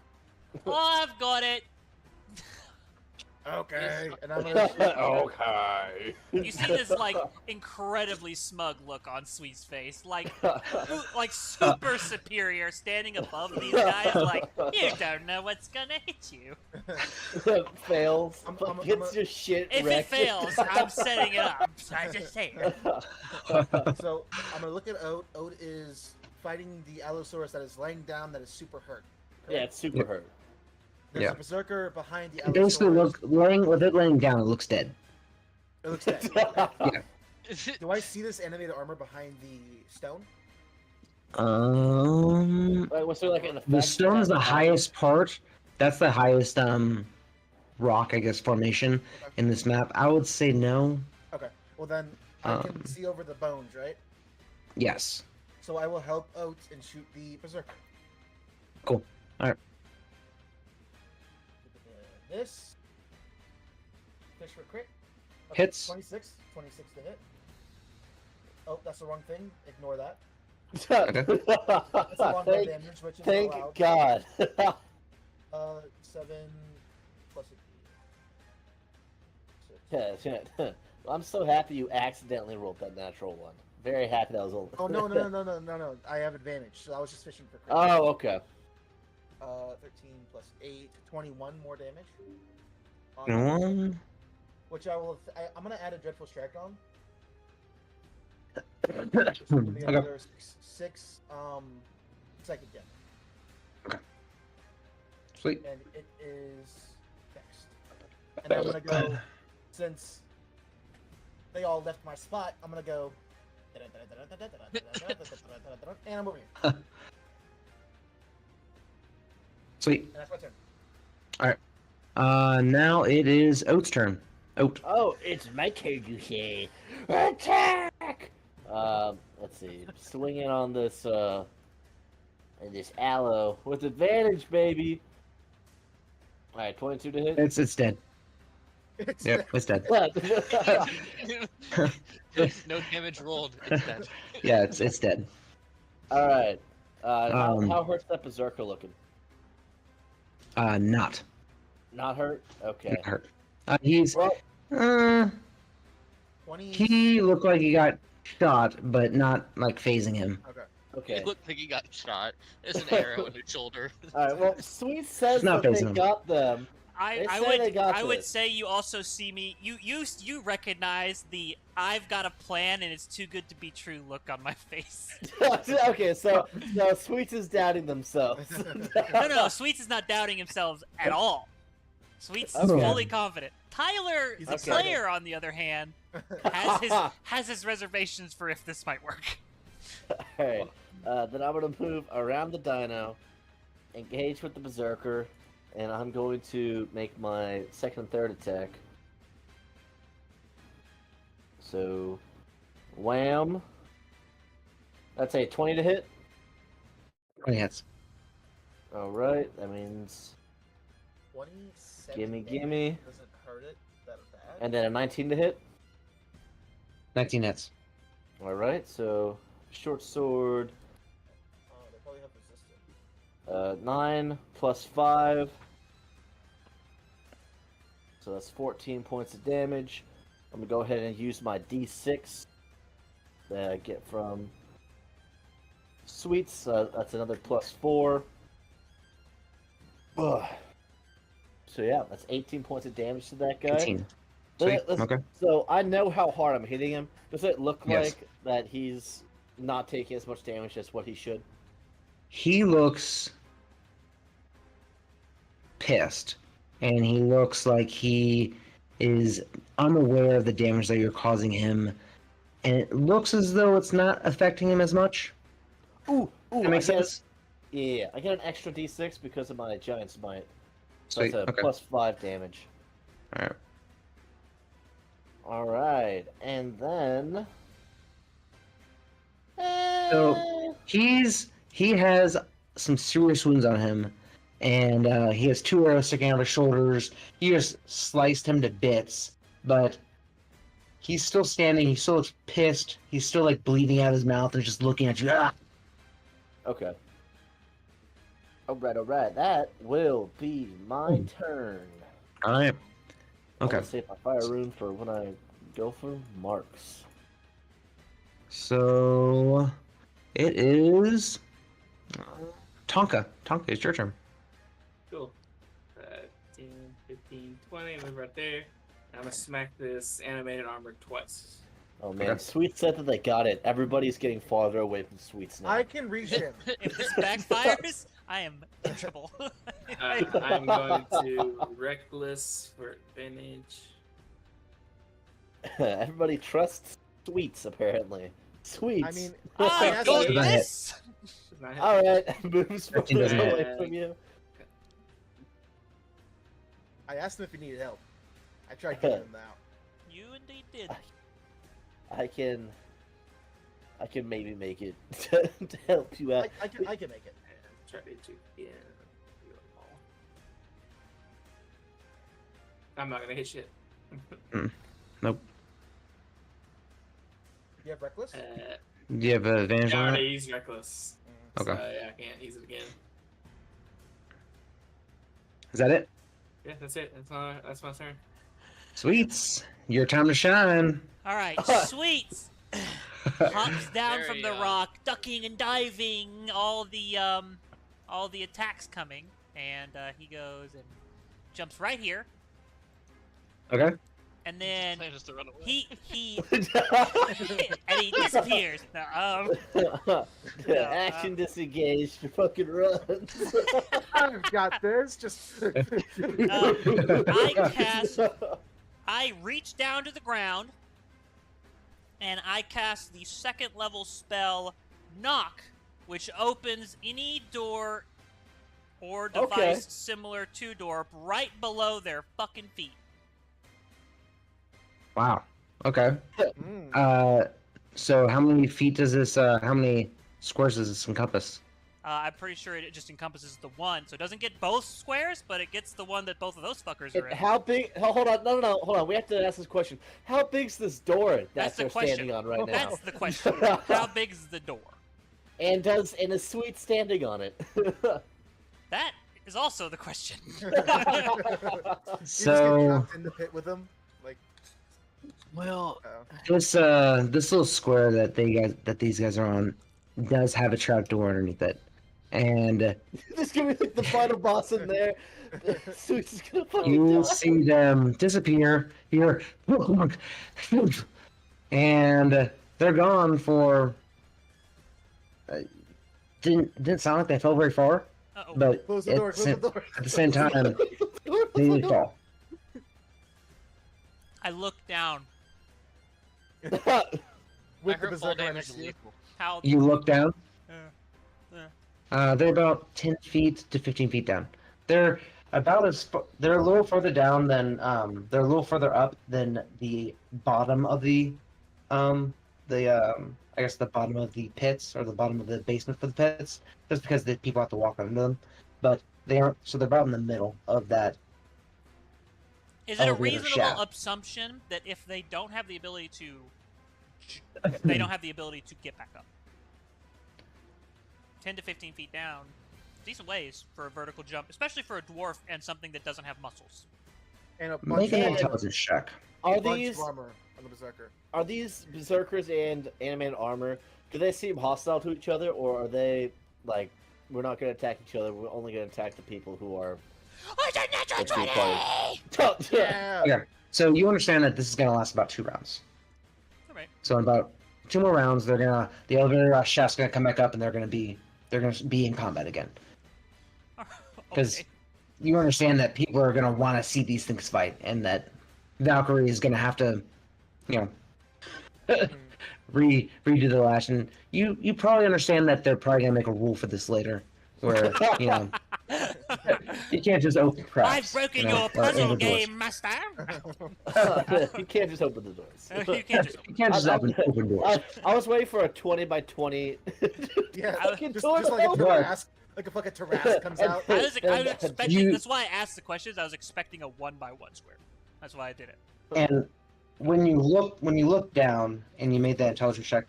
Oh, I've got it. Okay, and I'm gonna. Okay. You see this like incredibly smug look on Sweet's face, like super superior, standing above these guys, like you don't know what's gonna hit you. Fails. I'm Gets your shit If it wrecked. fails, I'm setting it up. I just say it. So I'm gonna look at Oat. Oat is fighting the Allosaurus that is laying down, that is super hurt. Yeah, it's super hurt. There's Yeah. a berserker behind the It basically Allosaurus. with it laying down, it looks dead. It looks dead. Is it? Do I see this animated armor behind the stone? Like, was there like an effect? The stone is the highest part. That's the highest rock, I guess, formation in this map. I would say no. Okay. Well then, I can Um, see over the bones, right? Yes. So I will help Oats and shoot the berserker. Cool. All right. This. Fish for crit. Hits. 26. 26 to hit. Oh, that's the wrong thing. Ignore that. Okay. That's a lot more thank, damage, which is thank allowed. God. 7 plus I'm so happy you accidentally rolled that natural one. Very happy that was only. Oh no! I have advantage, so I was just fishing for crit. Oh, okay. 13 plus 8, 21 more damage. One. Which I'm gonna add a dreadful strike on. Okay. Another six psychic damage. Sweet. And it is next. And I'm gonna go, since they all left my spot, I'm gonna go. And I'm over here. Sweet. And that's my turn. Now it is Oat's turn. Oat. Oh, it's my turn, you say. Attack! Let's see. Swinging on this, this aloe with advantage, baby. Alright, 22 to hit. It's dead. Yep, it's dead. No damage rolled. It's dead. Yeah, it's dead. Alright. How hurt's that berserker looking? Not. Not hurt? Okay. Not hurt. He's. Well, 20. He looked like he got shot, but not like phasing him. Okay. okay. It looked like he got shot. There's an arrow in his shoulder. Alright, well, Sweet says It's not that they facing him. got them. They say they got I would this. say you also see me. You recognize the "I've got a plan and it's too good to be true" look on my face. Okay, so Sweets is doubting themselves. No, Sweets is not doubting himself at all. Sweets is Okay. fully confident. Tyler, He's the excited. player, on the other hand, has his reservations for if this might work. Alright, then I'm gonna move around the dino, engage with the berserker, and I'm going to make my second and third attack. So, wham. That's a 20 to hit. 20 hits. Alright, that means. 27 Gimme, damage gimme. Doesn't hurt it that bad. And then a 19 to hit. 19 hits. Alright, so short sword. Oh, they probably have resistance. 9 plus 5. So that's 14 points of damage. I'm gonna go ahead and use my D6 that I get from Sweets. That's another plus 4. Ugh. So yeah, that's 18 points of damage to that guy. 18. So, Sweet. let's- Okay. so I know how hard I'm hitting him. Does it look Yes. like that he's not taking as much damage as what he should? He looks pissed, and he looks like he is unaware of the damage that you're causing him, and it looks as though it's not affecting him as much. Ooh, That makes I get- sense. Yeah, I get an extra D6 because of my giant smite. So Sweet. that's a Okay. plus 5 damage. All right. Alright, and then... So he has some serious wounds on him, and he has 2 arrows sticking out of his shoulders. He just sliced him to bits, but he's still standing. He still looks pissed. He's still like bleeding out his mouth and just looking at you. Ah! Okay. Alright, that will be my turn. All right. I'm Okay. gonna save my fire rune for when I go for marks. So it is Tonka. Tonka, it's your turn. Cool. 10, 15, 20. Move right there. I'm gonna smack this animated armor twice. Oh man, Okay. Sweet said that they got it. Everybody's getting farther away from Sweets now. I can reach him. If this backfires, I am in trouble. I'm going to reckless for advantage. Everybody trusts Sweets, apparently. Sweets. I mean, I asked got him- Doesn't hit. this. Should not hit. Alright, moves 13 doesn't further hit. away from you. I asked him if he needed help. I tried getting him out. You indeed did. I can I can maybe make it to help you out. I can make it. And try to yeah. I'm not gonna hit shit. Nope. You have reckless? Do you have advantage I on already that? used reckless. Okay. So, yeah, I can't use it again. Is that it? Yeah, that's it. That's my turn. Sweets, your time to shine. All right, Sweets hops down There from you the go. rock, ducking and diving, all the attacks coming, and he goes and jumps right here, Okay. and then Plan is to run away. he and he disappears. No, Action disengaged. Fucking run. I've got this. Just. I reach down to the ground, and I cast the second level spell, Knock, which opens any door or device Okay. similar to door right below their fucking feet. Wow. Okay. Mm. So how many feet does this? How many squares does this encompass? I'm pretty sure it just encompasses the one, so it doesn't get both squares, but it gets the one that both of those fuckers are in. How big? Hold on, no, hold on. We have to ask this question. How big's this door That's the they're question. standing on right now? That's the question. How big is the door? And is Sweet standing on it? That is also the question. You just get So trapped in the pit with them. Like, Well, this little square that these guys are on does have a trap door underneath it, and This gonna be like the final boss in there. Sweet's just gonna fucking you die. see them disappear here, and they're gone for. Didn't sound like they fell very far, Uh-oh. but close the door. Close the door. at the same time they did fall. I look down. With I the heard fall berserker right damage next is to you. equal. How? You look down. Uh, They're about 10 feet to 15 feet down. They're they're a little further down than they're a little further up than the bottom of I guess the bottom of the pits or the bottom of the basement for the pits, just because the people have to walk under them. But they aren't, so they're about in the middle of that. Is it a elevator reasonable shaft. assumption that if they don't have the ability to, they don't have the ability to get back up? 10 to 15 feet down, decent ways for a vertical jump, especially for a dwarf and something that doesn't have muscles. And a Make bunch an of intelligence check. Are bunch these of armor on the berserker. berserkers and animated armor? Do they seem hostile to each other, or are they like, we're not going to attack each other? We're only going to attack the people who are. It's a natural the two 20! parties. Yeah. Okay, so you understand that this is going to last about 2 rounds. All right. So in about 2 more rounds, the elevator shaft's gonna come back up, and they're gonna be in combat again. Because Okay. you understand that people are gonna want to see these things fight, and that Valkyrie is gonna have to, redo the lash. And you probably understand that they're probably gonna make a rule for this later, where you can't just open cracks. I've broken you know, your or puzzle open doors. game, master. You can't just open the doors. You can't just. You can't just open doors. I was waiting for a 20 by 20. Yeah. Fucking Just door like a open. Tarrasque. Like a fucking Tarrasque comes out. I was expecting. You- That's why I asked the questions. I was expecting a 1 by 1 square. That's why I did it. And when you look down and you made that intelligence check,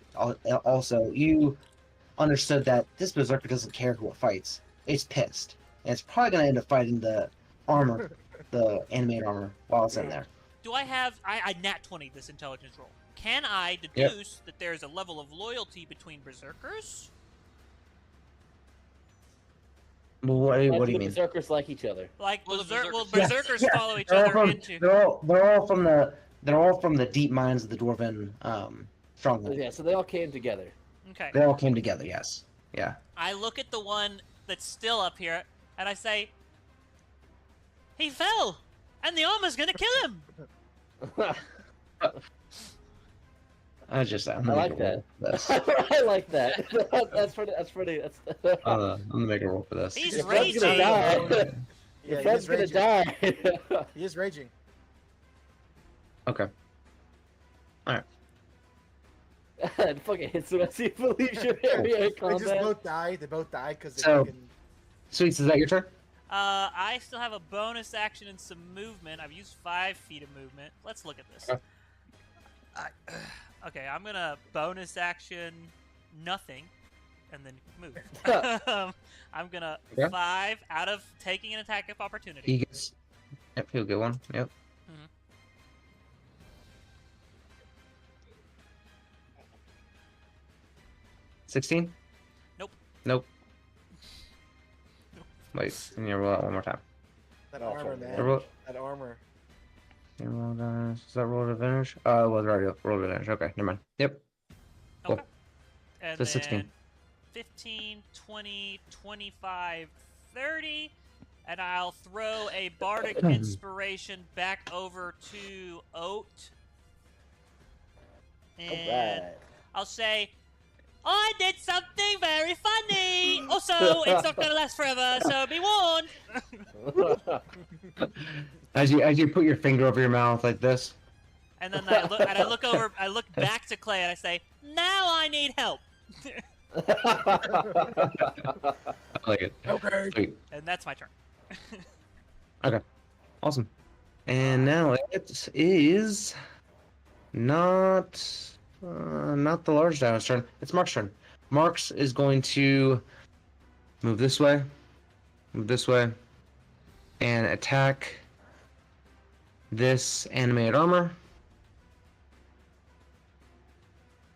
also you understood that this berserker doesn't care who it fights. It's pissed, and it's probably gonna end up fighting the armor, the animated armor, while it's in there. Do I have? I nat 20 this intelligence roll. Can I deduce that there is a level of loyalty between berserkers? Well, what do The you mean? berserkers like each other. Like, Well, the will berserkers- berserkers Yeah, follow each They're all other from into? they're all from the deep mines of the dwarven stronghold. Yeah, so they all came together. Okay. They all came together. Yes. Yeah. I look at the one that's still up here, and I say, "He fell, and the armor's gonna kill him." I'm I like gonna make a roll for this. I like that. That's pretty. I'm gonna make a roll for this. He's Your friend's gonna raging. die. Yeah, Your he friend's is gonna raging. die. He is raging. Okay. and fucking hits him as he leaves your area of They just combat. both die. They both die because they So- fucking. Sweets, is that your turn? I still have a bonus action and some movement. I've used 5 feet of movement. Let's look at this. Okay. Okay, I'm gonna bonus action nothing, and then move. I'm gonna Okay. 5 out of taking an attack of opportunity. He gets. Yep, he'll get one. Yep. Mhm. 16? Nope. Nope. Wait, can you roll that one more time? That Oh, armor, sorry. man. Roll, That armor. can you roll damage? Is that roll advantage? Oh, it was already roll advantage. Okay, never mind. Yep. Cool. Okay. And So 16. then 15, 20, 25, 30, and I'll throw a bardic inspiration back over to Oat. And Alright. I'll say, I did something very funny! Also, it's not gonna last forever, so be warned! As you put your finger over your mouth like this. And then I look over, I look back to Clay and I say, now I need help! I like it. Okay. Sweet. And that's my turn. Awesome. And now it is not the large dino's turn. It's Mark's turn. Mark's is going to move this way, and attack this animated armor.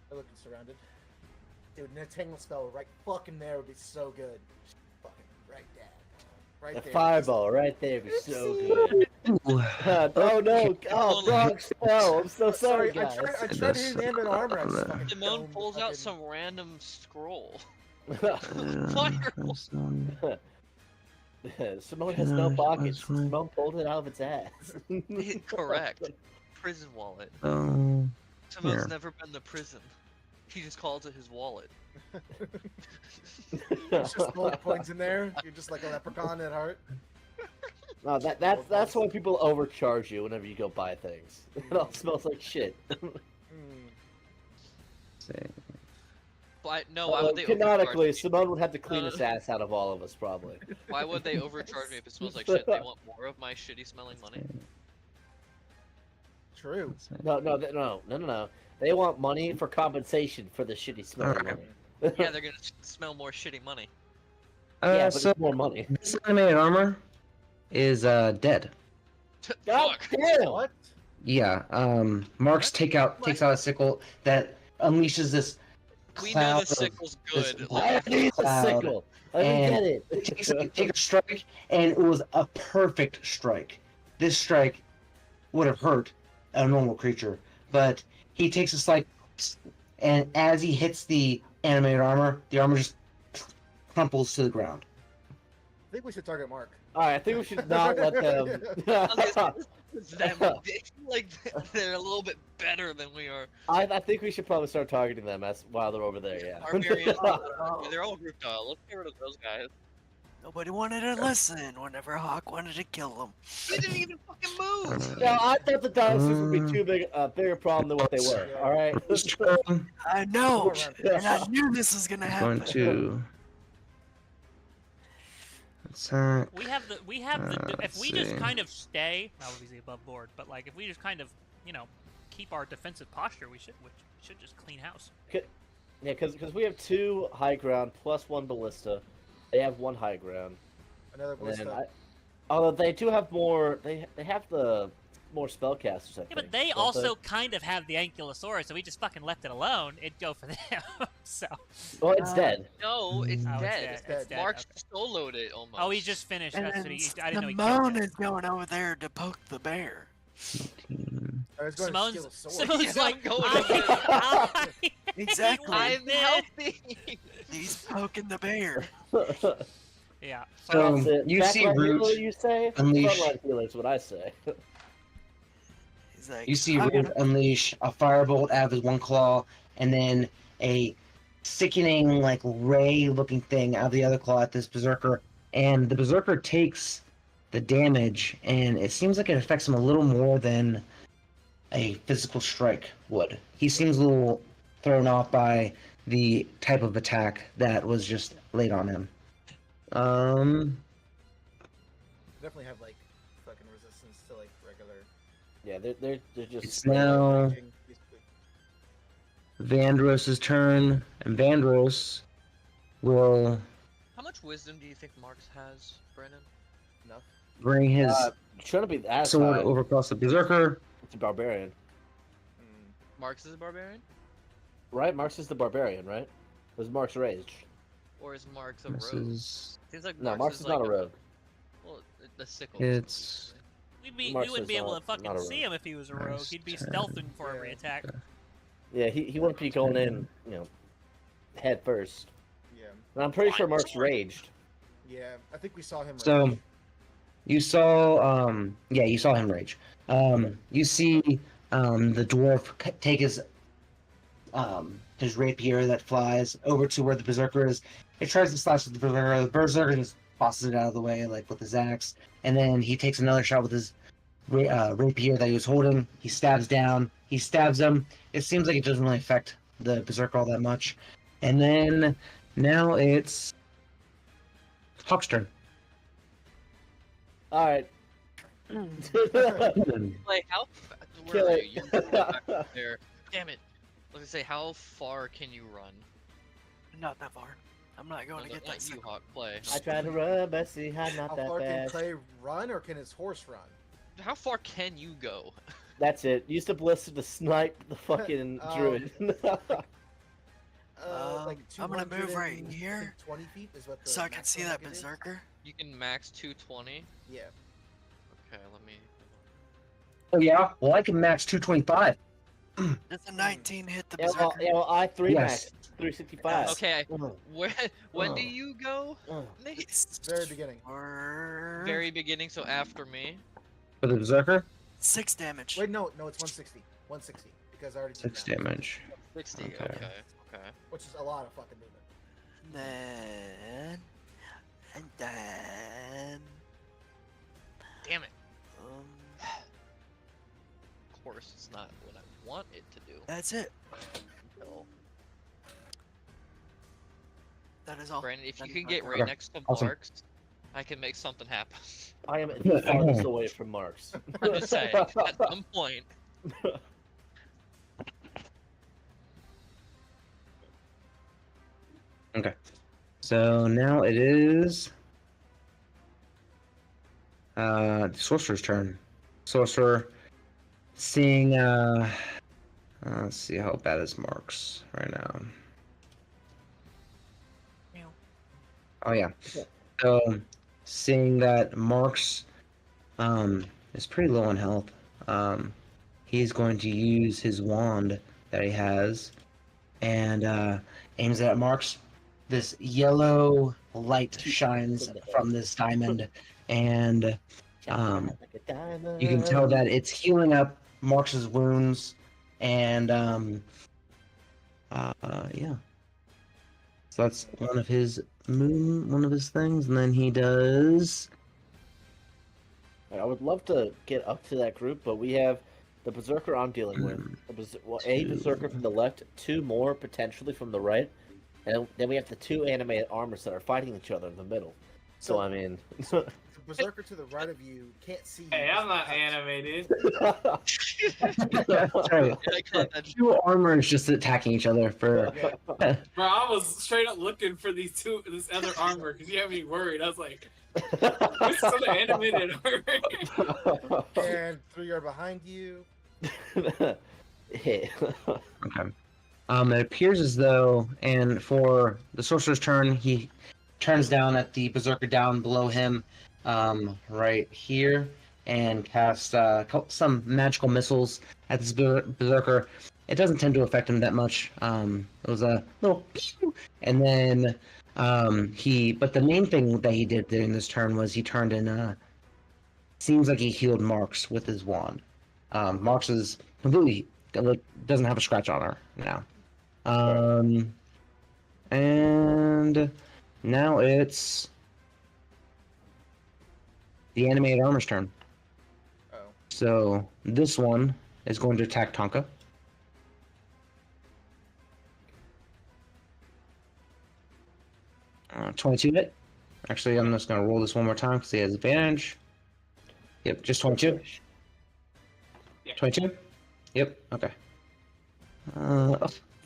They're looking surrounded. Dude, an entangle spell right fucking there would be so good. Just fucking right there. Right The there. fireball right there would be so good. Ooh. Oh no! Oh, wrong spell! I'm so sorry, Sorry, guys. I tried to hit an ambient armor. I just fucking Simone domed pulls out fucking- some random scroll. Fire. Simone has no pockets. Simone pulled it out of its ass. Correct. Prison wallet. Oh. Simone's Here. never been to prison. He just calls it his wallet. It's just bullet points in there. You're just like a leprechaun at heart. No, that's why people overcharge you whenever you go buy things. It all smells like shit. Why? No, why would they Canonically, overcharge me? Simone would have to clean his ass out of all of us, probably. Why would they overcharge me if it smells like shit? They want more of my shitty smelling money. True. No. They want money for compensation for the shitty smelling Alright. money. Yeah, they're gonna smell more shitty money. Yeah, but So it's more money. this animated armor is dead. God Fuck. damn! What? Yeah. Mark's takes out a sickle that unleashes this We know cloud the of- sickle's this good. I Like, need the cloud. sickle. I And get It it. takes a strike, and it was a perfect strike. This strike would have hurt a normal creature, but he takes a slight, and as he hits the animated armor, the armor just crumples to the ground. I think we should target Mark. Alright, I think we should not let them. like they're a little bit better than we are. I think we should probably start targeting them while they're over there. Yeah. Barbarians, they're all grouped out. Let's get rid of those guys. Nobody wanted to listen whenever Hawk wanted to kill them. They didn't even fucking move. No, I thought the dinosaurs would be too big, bigger problem than what they were. All right. I know, Go and I knew this was gonna happen. Going to attack. We have the if let's we just see. kind of stay, obviously above board, but like if we just kind of, keep our defensive posture, we should just clean house. Yeah, because we have 2 high ground plus 1 ballista. They have 1 high ground. Another And then ballista. although they do have more, they have the more spellcasters. I think. Yeah, but they don't also kind of have the Ankylosaurus, so we just fucking left it alone. It'd go for them. So. Well, it's dead. No, it's Oh, dead. It's dead. Mark Okay. soloed it almost. Oh, he just finished. And That's then what I didn't know he Simone killed it. is going over there to poke the bear. 18. I was going to steal a sword. Simone's Yeah, like, I'm going over there. I Exactly. I'm helping. He's poking the bear. Yeah. So That's it. you see Backlight healer, Root you say? unleash- Frontline healer is what I say. He's like, You see I'm Root gonna- unleash a firebolt out of his one claw, and then a sickening, like ray-looking thing out of the other claw at this berserker, and the berserker takes the damage, and it seems like it affects him a little more than a physical strike would. He seems a little thrown off by the type of attack that was just laid on him. Definitely have like fucking resistance to like regular. Yeah, they're just. It's now raging, basically. Vandross's turn, and Vandross will How much wisdom do you think Marx has, Brandon? Enough. bring his Shouldn't be that sword high. over across the Berserker. It's a barbarian, Marx is a barbarian? right? Marx is the barbarian, right? Was Marx raised? Or is Marx a This rogue? is Seems like No, Marx is like not a rogue. Well, the sickle. It's We Marx wouldn't is be able not- to fucking not a see rogue. him if he was a rogue. Marx He'd be turn. stealthing for every Yeah. attack. Yeah, he wouldn't be going in, head first. Yeah. And I'm pretty sure Fine. Marx raged. Yeah. I think we saw him. so. rage. You saw, you saw him rage. You see, the dwarf take his rapier that flies over to where the berserker is. It tries to slash at the berserker. The berserker just tosses it out of the way, like with his axe, and then he takes another shot with his rapier that he was holding. He stabs down. He stabs him. It seems like it doesn't really affect the berserker all that much. And then now it's Hawk's turn. All right. Like how? Kill Where are it. you? You back there. Damn it! Let me say, how far can you run? Not that far. I'm not going to get that. Not you, second. Hawk. Play. I tried to run, but see, I'm not How that far can fast. Clay run, or can his horse run? How far can you go? That's it. Use the ballista to snipe the fucking druid. Like I'm gonna move right 200 and, I here, think 20 feet is what the so I can see maximum that height is. berserker. You can max 220. Yeah. Okay, let me. Oh yeah. Well, I can max 225. Does a 19 hit the Yeah, berserker? I 3 Yes. max 365. Okay, Mm, when do Oh. you go? mm. Nate? It's Very beginning. Very beginning, so after me. For the berserker, 6 damage. Wait, no, it's 160. 160 because I already did 6 that, damage. 60. Okay. Okay. Okay. which is a lot of fucking movement. And then, Damn it. um, Of course, it's not what I want it to do. that's it. No. That is all. Brandon, if you That's can my get turn. right Okay, next to awesome. Marks, I can make something happen. I am the farthest away from Marx. I'm just saying, at some point. Okay. So now it is the sorcerer's turn. Sorcerer seeing let's see how bad is Mark's right now. Meow. Oh yeah. So seeing that Mark's is pretty low on health, he's going to use his wand that he has and aims it at Mark's. This yellow light shines from this diamond, and you can tell that it's healing up Marx's wounds, and yeah. So that's one of his things, and then he does. I would love to get up to that group, but we have the berserker I'm dealing with. A berserker from the left, 2 more potentially from the right, and then we have the 2 animated armors that are fighting each other in the middle. So I mean, The berserker to the right of you can't see you. Hey, I'm not animated. Sorry, I caught that. 2 armors just attacking each other for. Yeah. Bro, I was straight up looking for this other armor because you had me worried. I was like, "What's some animated armor?" And 3 are behind you. Hey. Okay. It appears as though, and for the sorcerer's turn, he turns down at the berserker down below him, right here, and casts some magical missiles at this berserker. It doesn't tend to affect him that much. It was a little pew, and then but the main thing that he did during this turn was he turned in. Seems like he healed Marks with his wand. Marks is completely doesn't have a scratch on her now. And now it's the animated armor's turn. Oh. So this one is going to attack Tonka. 22 hit. Actually, I'm just gonna roll this one more time because he has advantage. Yep, just 22. Yeah. 22. Yep. Okay.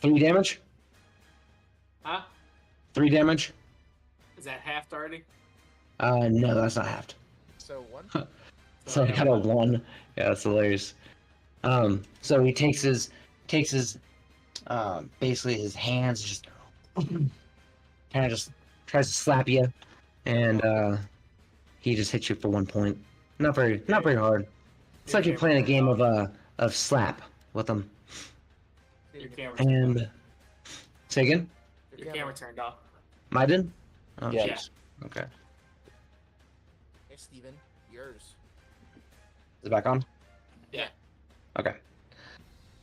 3 damage. Huh? 3 damage. Is that half already? No, that's not halved. So 1. So I got a 1. Yeah, that's hilarious. So he takes his basically his hands just kind of just tries to slap you, and he just hits you for 1 point. Not very hard. It's like you're playing a game of slap with him. Your camera's And say again. Your camera turned off. Mine did? Oh, Yeah. jeez. Okay. Hey, Steven, yours. Is it back on? Yeah. Okay.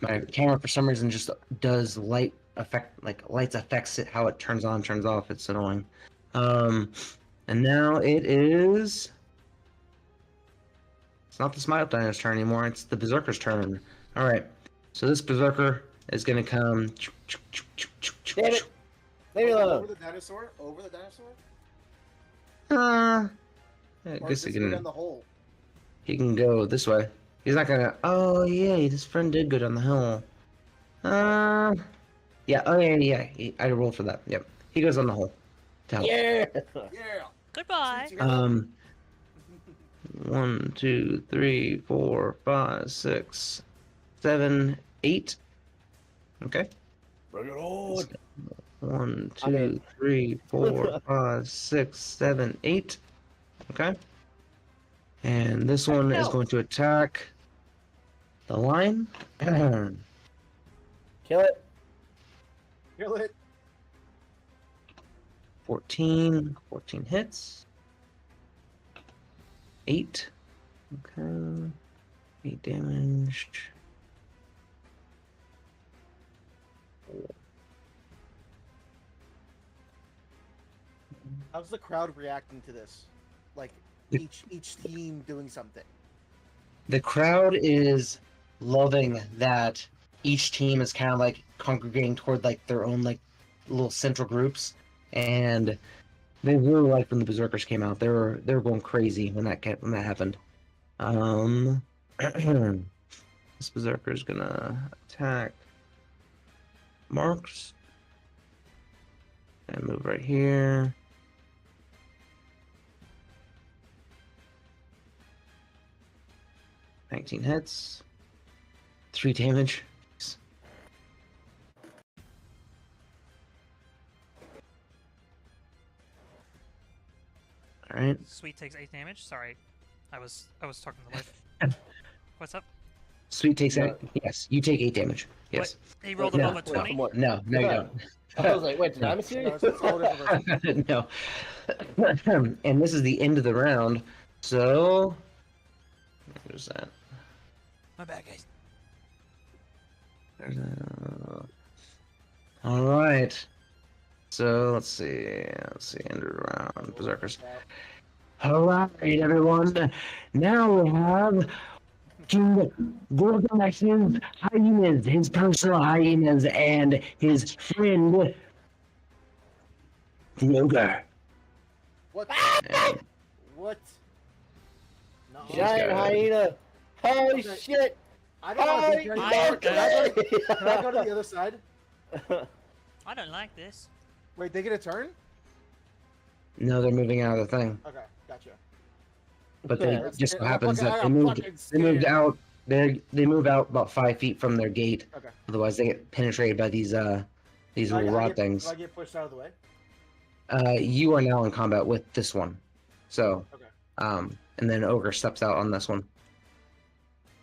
My camera for some reason just does lights affects it how it turns on, turns off. It's annoying. And now it is. It's not the Smile Diner's turn anymore. It's the Berserker's turn. All right. So this Berserker is gonna come. Damn it! Leave me Over alone. the dinosaur? Over the dinosaur? I Or guess just he go can. down the hole? He can go this way. He's not gonna. Oh yeah, his friend did go down the hill. Yeah. Oh yeah. I rolled for that. Yep. He goes on the hole. To help. Yeah. Yeah. Goodbye. See you together. 1, 2, 3, 4, 5, 6, 7, 8. Okay. Bring it on. 1, I mean- 2, 3, 4, 5, 6, 7, 8. Okay. And this one is going to attack the line. Kill it. Kill it. 14 hits. 8. Okay. 8 damage. How's the crowd reacting to this? Like The- each team doing something. The crowd is loving that each team is kind of like congregating toward like their own like little central groups, and they really liked when the Berserkers came out. They were going crazy when that happened. This Berserker is gonna attack Marks and move right here. $19 hits. 3 damage. All right. Sweet takes 8 damage. Sorry, I was talking to the wife. What's up? Sweet takes 8. Yes, you take 8 damage. Yes. He rolled No, above a no. 20. Come on. No, you don't. I was like, wait, did I miss No, you? it's a whole different version. No. And this is the end of the round, so there's that. My bad, guys. There's that. All right. So let's see. End of the round. Berserkers. All right, everyone. Now we have King Gorgonex's hyenas, his personal hyenas, and his friend, the ogre. What? And What? No. Giant hyena. Holy Okay. shit. I don't know. Holy Can monkey! I go to the other side? I don't like this. Wait, they get a turn? no, they're moving out of the thing. Okay, gotcha. But they That's just so good. happens that I'm fucking they moved scared. out. They move out about 5 feet from their gate. Okay. Otherwise, they get penetrated by these Do little rod things. Do I get pushed out of the way? You are now in combat with this one, so Okay. and then ogre steps out on this one.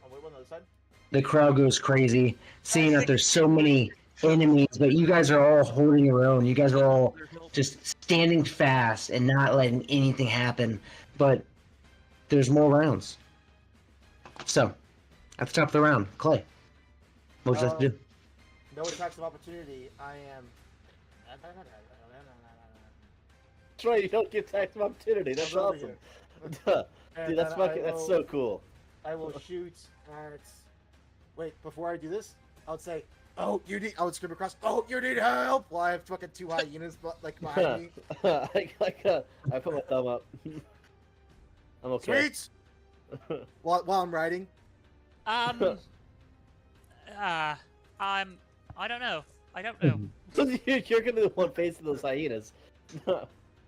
I'll wait on the other side. The crowd goes crazy, seeing that there's so many enemies, but you guys are all holding your own. You guys are all just standing fast and not letting anything happen. But there's more rounds. So, at the top of the round, Clay, what would you like to do? No attacks of opportunity. I am. That's right, you don't get tax of opportunity. That's Over awesome. here. Dude, that's And fucking, I that's will- so cool. I will shoot at. Wait, before I do this, I would say, "Oh, you need." I would scream across, "Oh, you need help!" While I have fucking 2 hyenas, like behind me. I put my thumb up. I'm okay. Sweets. While I'm riding. Um. I don't know. I don't know. You're gonna be the one facing those hyenas.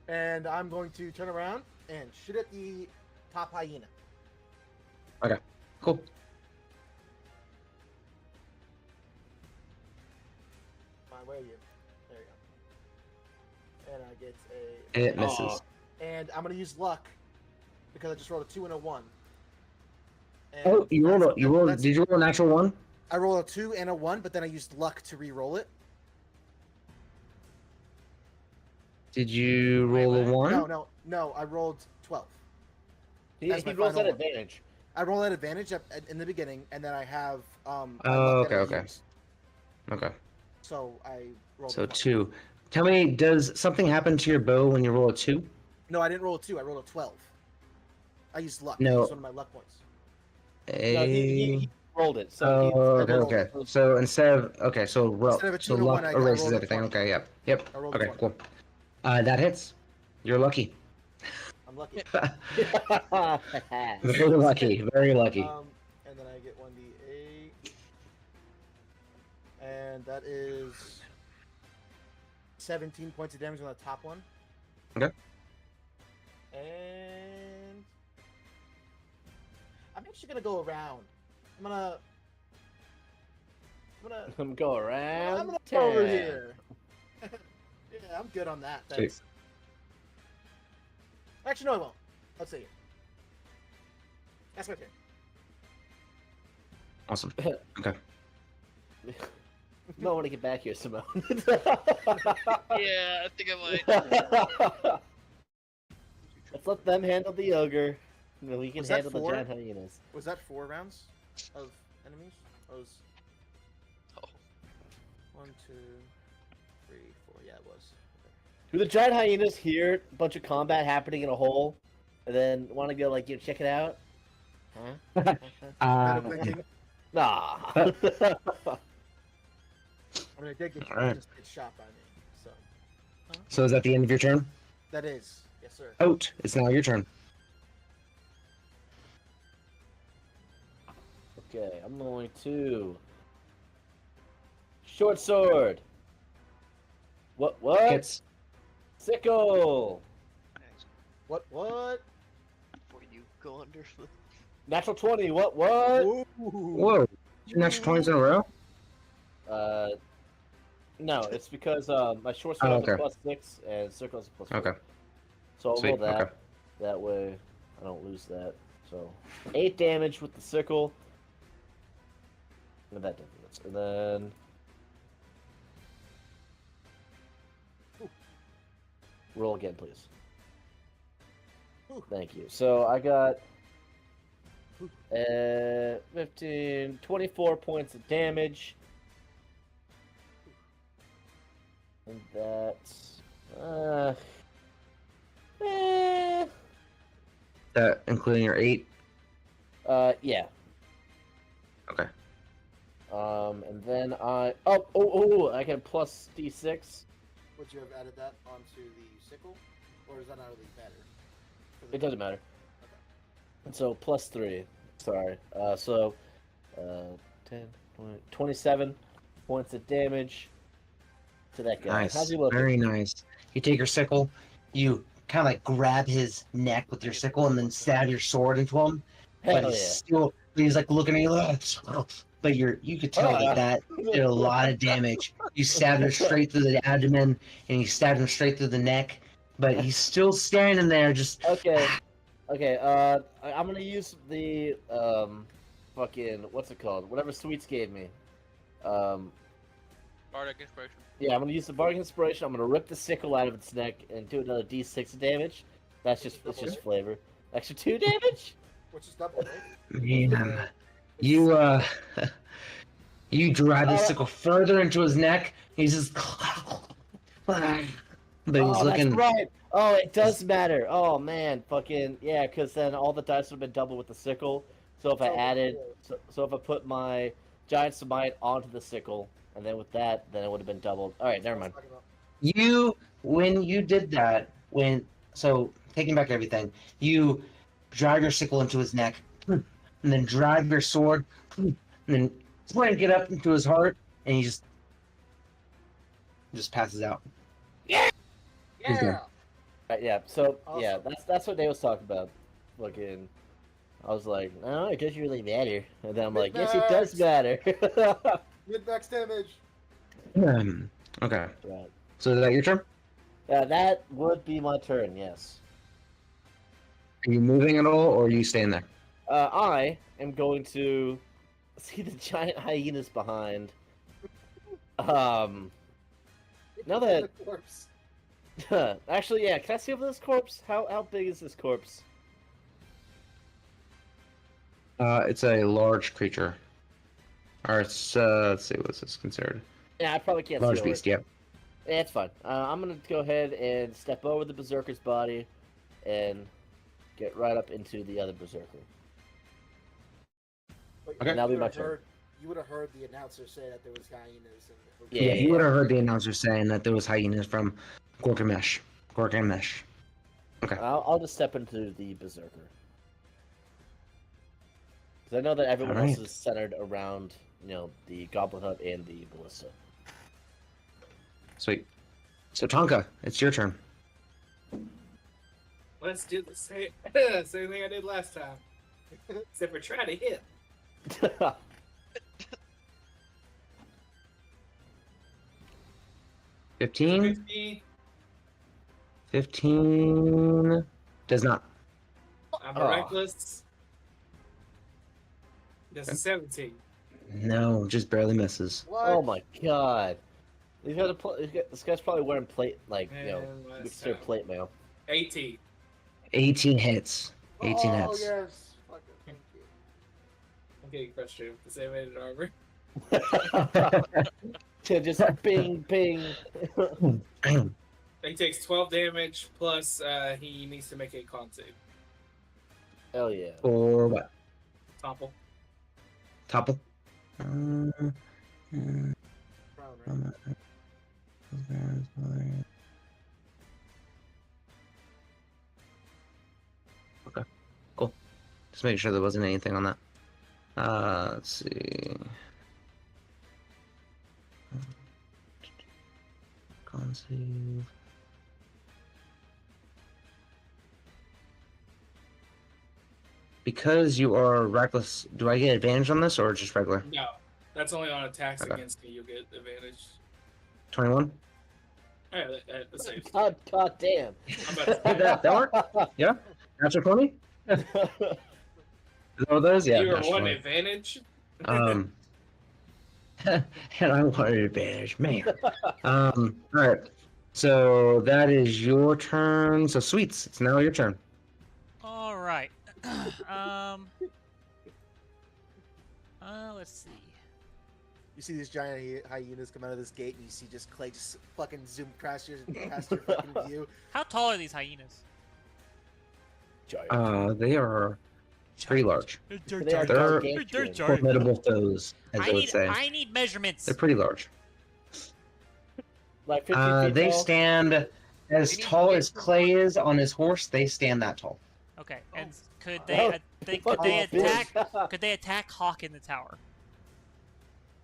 And I'm going to turn around and shoot at the top hyena. Cool. Where are you? There you go. And I get a. It misses. And I'm gonna use luck because I just rolled a 2 and a 1. And Oh, you rolled. that's- Did you roll a natural one? I rolled a 2 and a 1, but then I used luck to re-roll it. Did you roll a one? No. I rolled 12. He That's my rolls at final one. advantage. I roll at advantage in the beginning, and then I have my Oh, luck that I okay. used. Okay. So I rolled. So a 1. 2. Tell me, does something happen to your bow when you roll a 2? No, I didn't roll a 2. I rolled a 12. I used luck. No. I used one of my luck points. No, he rolled it. So Oh, he, okay. So instead of so Instead of a 2 and a luck 1, I erases rolled a everything. 20. Okay, yep. I rolled a Okay, 20. cool. That hits. You're lucky. I'm lucky. Very lucky. Very lucky. And then I get 1d8, and that is 17 points of damage on the top one. Okay. And I'm actually gonna go around. I'm gonna I'm go around. I'm gonna go over here. Yeah, I'm good on that. Thanks. Actually, no, I won't. Let's see. That's my turn. Awesome. Okay. You might want to get back here, Simone. Yeah, I think I might. Let's let them handle the ogre. And then we can Was that handle the 4? giant hyenas. Was that 4 rounds of enemies? That was Oh. 1, 2, 3, 4. Yeah, it was. Do the giant hyenas hear a bunch of combat happening in a hole, and then want to go like, check it out? Huh? Kind of thinking. Nah. I mean, I did get Alright. just get shot by me. So So is that the end of your turn? that is, yes, sir. Out. It's now your turn. Okay, I'm going to short sword. What? Hits. Sickle. What? Before you go under the... Natural 20. What? Ooh. Whoa. 2 natural 20s in a row? No, it's because my short sword okay. is a +6 and circle is a +4. Okay. So I'll Sweet, roll that. okay. That way I don't lose that. So 8 damage with the sickle. And that difference. And then roll again, please. Thank you. So I got 15, 24 points of damage. And that's That including your 8? yeah. Okay. And then I I get plus D6. Would you have added that onto the sickle, or is that not really better? It doesn't matter. Okay. And so +3. Sorry. 10, 20, 27 points of damage to that guy. Nice. How's he looking? Very nice. You take your sickle, you kind of like grab his neck with your sickle and then stab your sword into him. Hell But he's like looking at you, but you could tell that did a lot of damage. You stabbed him straight through the abdomen and you stabbed him straight through the neck, but he's still standing there just Okay. I'm gonna use the fucking what's it called? Whatever Sweets gave me. Bardic Inspiration. Yeah, I'm gonna use the bargain inspiration. I'm gonna rip the sickle out of its neck and do another D6 of damage. It's just flavor. Extra 2 damage. Which is double, right? man. You you drive the sickle further into his neck. He's just but he's looking That's right. Oh, it does matter. Oh man, fucking yeah, because then all the dice would have been double with the sickle. So if I added, so if I put my giant smite onto the sickle, and then with that, then it would have been doubled. All right, never mind. When you did that, so taking back everything, you drive your sickle into his neck, and then drive your sword, and then slam it up into his heart, and he just passes out. He's dead. Right, yeah. So yeah, Awesome. that's what Dave was talking about. Fucking, I was like, no, it doesn't really matter, and then I'm like, yes, it does matter. Mid-max damage. Okay, Right. so is that your turn? Yeah, that would be my turn. Yes. Are you moving at all, or are you staying there? I am going to see the giant hyenas behind. Now that Corpse. actually, yeah, can I see over this corpse? How big is this corpse? It's a large creature. Or it's let's see, what's this considered? Yeah, I probably can't Large see over beast, it. yeah. Yeah, it's fine. I'm gonna go ahead and step over the berserker's body, and get right up into the other berserker. Okay. That'll be You my would've turn. heard- You would have heard the announcer say that there was hyenas. And Yeah, You would have heard the announcer saying that there was hyenas from Gorgamesh. Gorgamesh. Okay. I'll just step into the berserker. Because I know that everyone else Alright. is centered around, the goblin hut and the ballista. Sweet. So Tonka, it's your turn. Let's do the same, same thing I did last time. Except for trying to hit. 15? 15. 15 does not. I'm Oh. reckless. That's a 17. No, just barely misses. What? Oh my god. This guy's probably wearing plate, And last considered time. plate mail. 18. 18 hits. 18 Oh, hits. yes. Fucking thank you. I'm getting frustrated with this animated armor. Just ping, ping. Bam. He takes 12 damage, plus he needs to make a con save. Hell yeah. Or what? Topple. Topple? Crown, right? Okay, cool. Just making sure there wasn't anything on that. Let's see. Con save. Because you are reckless, do I get advantage on this or just regular? No. That's only on attacks Okay. against me, you'll get advantage. 21? Oh, yeah, that saves. God damn. I'm about to say that work? Yeah? Natural 20? Is that what that is? Yeah. you are natural one 20. advantage. And I want an advantage, man. Alright. So that is your turn. So Sweets, it's now your turn. All right. Let's see. You see these giant hyenas come out of this gate, and you see just Clay just fucking zoom past your fucking view. How tall are these hyenas? Giant. They are pretty large. They're They are They're- gargantuan. Formidable foes, as I would say. I need measurements. They're pretty large. Like 50 feet They tall? stand as They need tall to as get- Clay is on his horse. They stand that tall. Okay, and could Oh, could fucking they attack? bitch. Could they attack Hawk in the tower?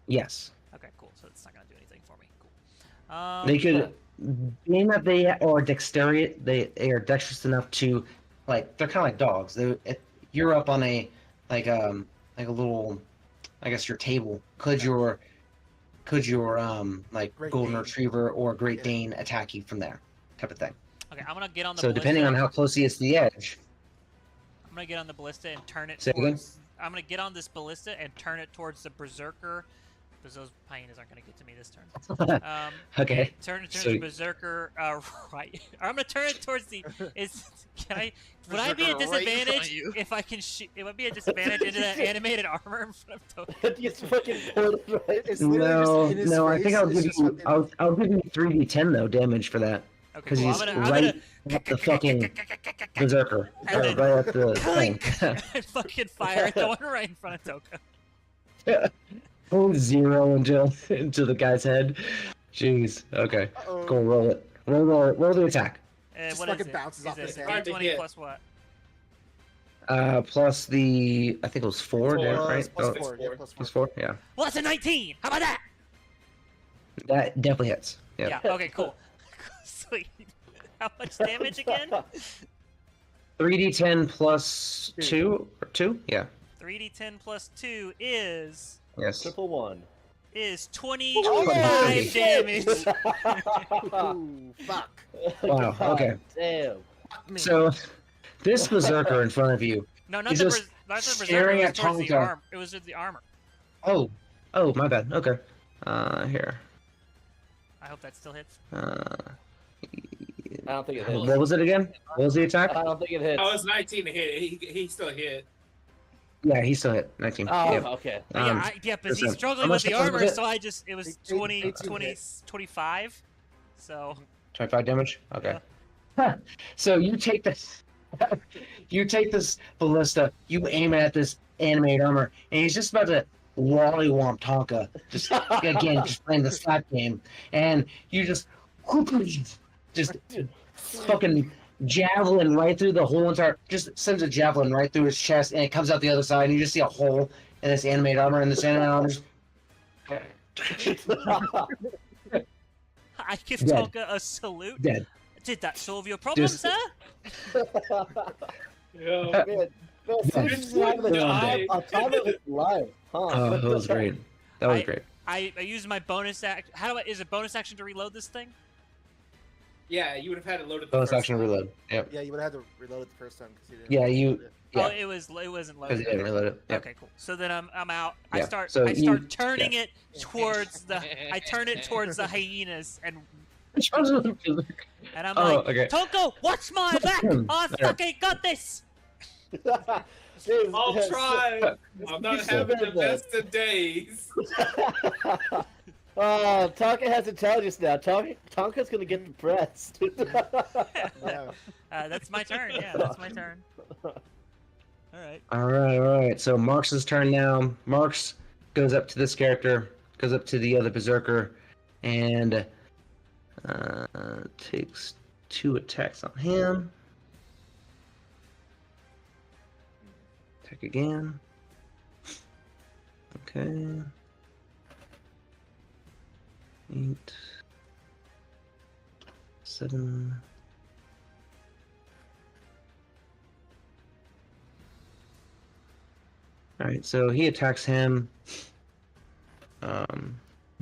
Yes, Okay, cool. So it's not gonna do anything for me. Cool. they could. Being that they are dexterous, they are dexterous enough to, like, they're kind of like dogs. If you're up on a like a little, I guess your table. Could your like Great golden Dane. retriever or Great Yeah. Dane attack you from there, type of thing. Okay, I'm gonna get on the. So depending on ballista. how close he is to the edge, I'm gonna get on the ballista and turn it Say again? towards. I'm gonna get on this ballista and turn it towards the berserker, because those hyenas aren't gonna get to me this turn. okay. Turn it towards So- the berserker. Right. I'm gonna turn it towards the. Can I? Would I be at Berserker right in front of disadvantage you. if I can shoot? It would be a disadvantage into that animated armor in front of Token. It's fucking pulled right. It's literally No, just in his no, I face, think I'll it's give just you. fucking- I'll give you 3d10 though damage for that, Okay, because cool. he's I'm right at the fucking berserker, And or then right at the thing. I fucking fire at the one right in front of Toka. 0 into the guy's head. Jeez. Okay. Uh-oh. Go roll it. Roll the attack. Just What fucking is it? bounces Is off it his head. Hard to 20 hit. plus what? Plus the I think it was 4, Four. right? Plus Oh, 4. Yeah, four. plus 4. plus 4. Yeah. Well, that's a 19. How about that? That definitely hits. Yeah. Yeah. Okay. Cool. Sweet. How much damage again? 3d10 plus 2 or 2? Yeah. 3d10 plus 2 is Yes. Triple one. 25 Okay. damage. Ooh, fuck. Wow, God okay. Damn. Fuck me. So this berserker in front of you. No, not He's the, just not the berserker. staring It was at towards the Tonka. arm. It was with the armor. Oh, my bad. Okay. Here. I hope that still hits. I don't think it hits. What was it again? What was the attack? I don't think it hits. Oh, it's 19 to hit. He still hit. Yeah, he still hit 19. Oh, Yeah. okay. Um, Yeah, but listen, he's struggling how with much the was armor, it? so it was 20, 18 20, hit. 25. So 25 damage. Okay. So you take this. You take this ballista. You aim it at this animated armor, and he's just about to wallywomp Tonka. Just again, just playing the slap game, and you just fucking javelin right through the whole entire. Just sends a javelin right through his chest, and it comes out the other side, and you just see a hole in this animated armor, and this animated armor. I give Dead. Tonka a salute. Dead. Did that solve your problem, Just- sir? Yeah. Man, Simpsons is having a time of his life, huh? Oh, that was great. That was great. I used my bonus act. Is it bonus action to reload this thing? Yeah, you would have had it loaded. Bonus the first action time. reload. Yep. Yeah, you would have had to reload it the first time because you didn't. Yeah, you. Oh, Yeah. it wasn't Because loaded. he didn't reload it. Yep. Okay, cool. So then I'm out. Yeah, I start so you- turning it towards the. I turn it towards the hyenas and I'm Oh, like, okay. Tonko, watch my back! I fucking got this! I'll try. I'm not having the best of days. Oh, Tonka has intelligence now. Tonka's gonna get depressed. Yeah. That's my turn. Yeah, that's my turn. All right. All right. So Mark's turn now. Mark's goes up to this character, goes up to the other berserker, and takes 2 attacks on him. Attack again. Okay. 8, 7. All right, so he attacks him,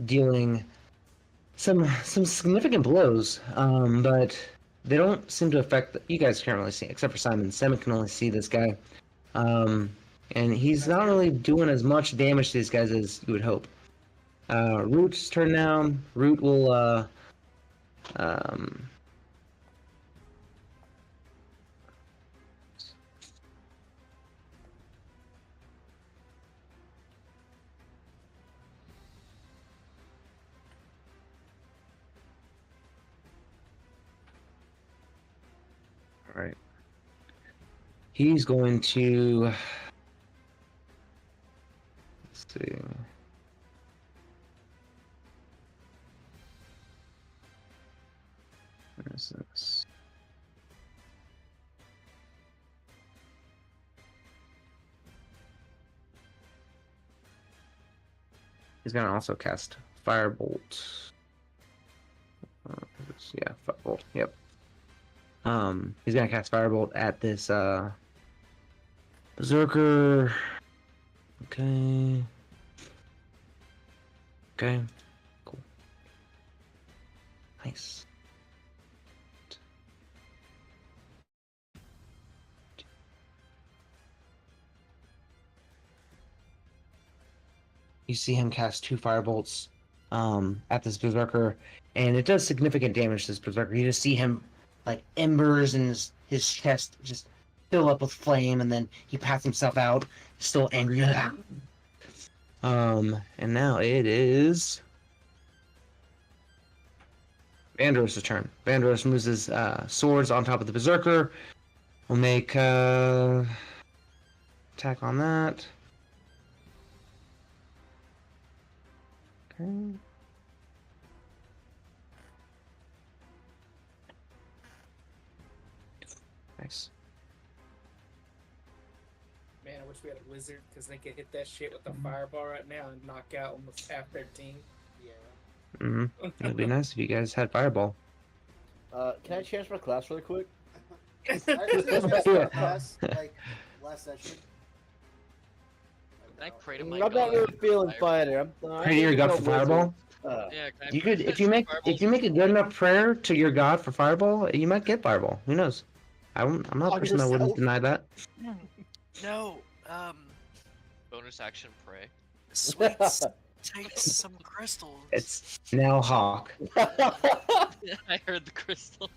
dealing some significant blows, but they don't seem to affect. You guys can't really see, except for Simon. Simon can only see this guy, and he's not really doing as much damage to these guys as you would hope. Root's turn now. Root will all right. He's going to. Let's see. Where is this? He's gonna also cast Firebolt. Yeah, Firebolt. Yep. He's gonna cast Firebolt at this Berserker. Okay. Okay. Cool. Nice. You see him cast 2 Firebolts at this Berserker, and it does significant damage to this Berserker. You just see him, like, embers in his chest just fill up with flame, and then he pats himself out, still angry. And now it is Vandros' turn. Vandros moves his swords on top of the Berserker. We'll make attack on that. Nice. Man, I wish we had a wizard because they could hit that shit with a fireball right now and knock out almost half their team. Yeah. Mm-hmm. It'd be nice if you guys had fireball. Can I change my class really quick? I changed my class like last session. Can I pray to I'm my not god? really feeling Fire- fighter. Pray to your god for fireball. Yeah, can I You pray could, to if you make a good enough prayer to your god for fireball, you might get fireball. Who knows? I'm not a On person that wouldn't yourself? deny that. No, bonus action pray? Sweets takes some crystals. It's now Hawk. I heard the crystal.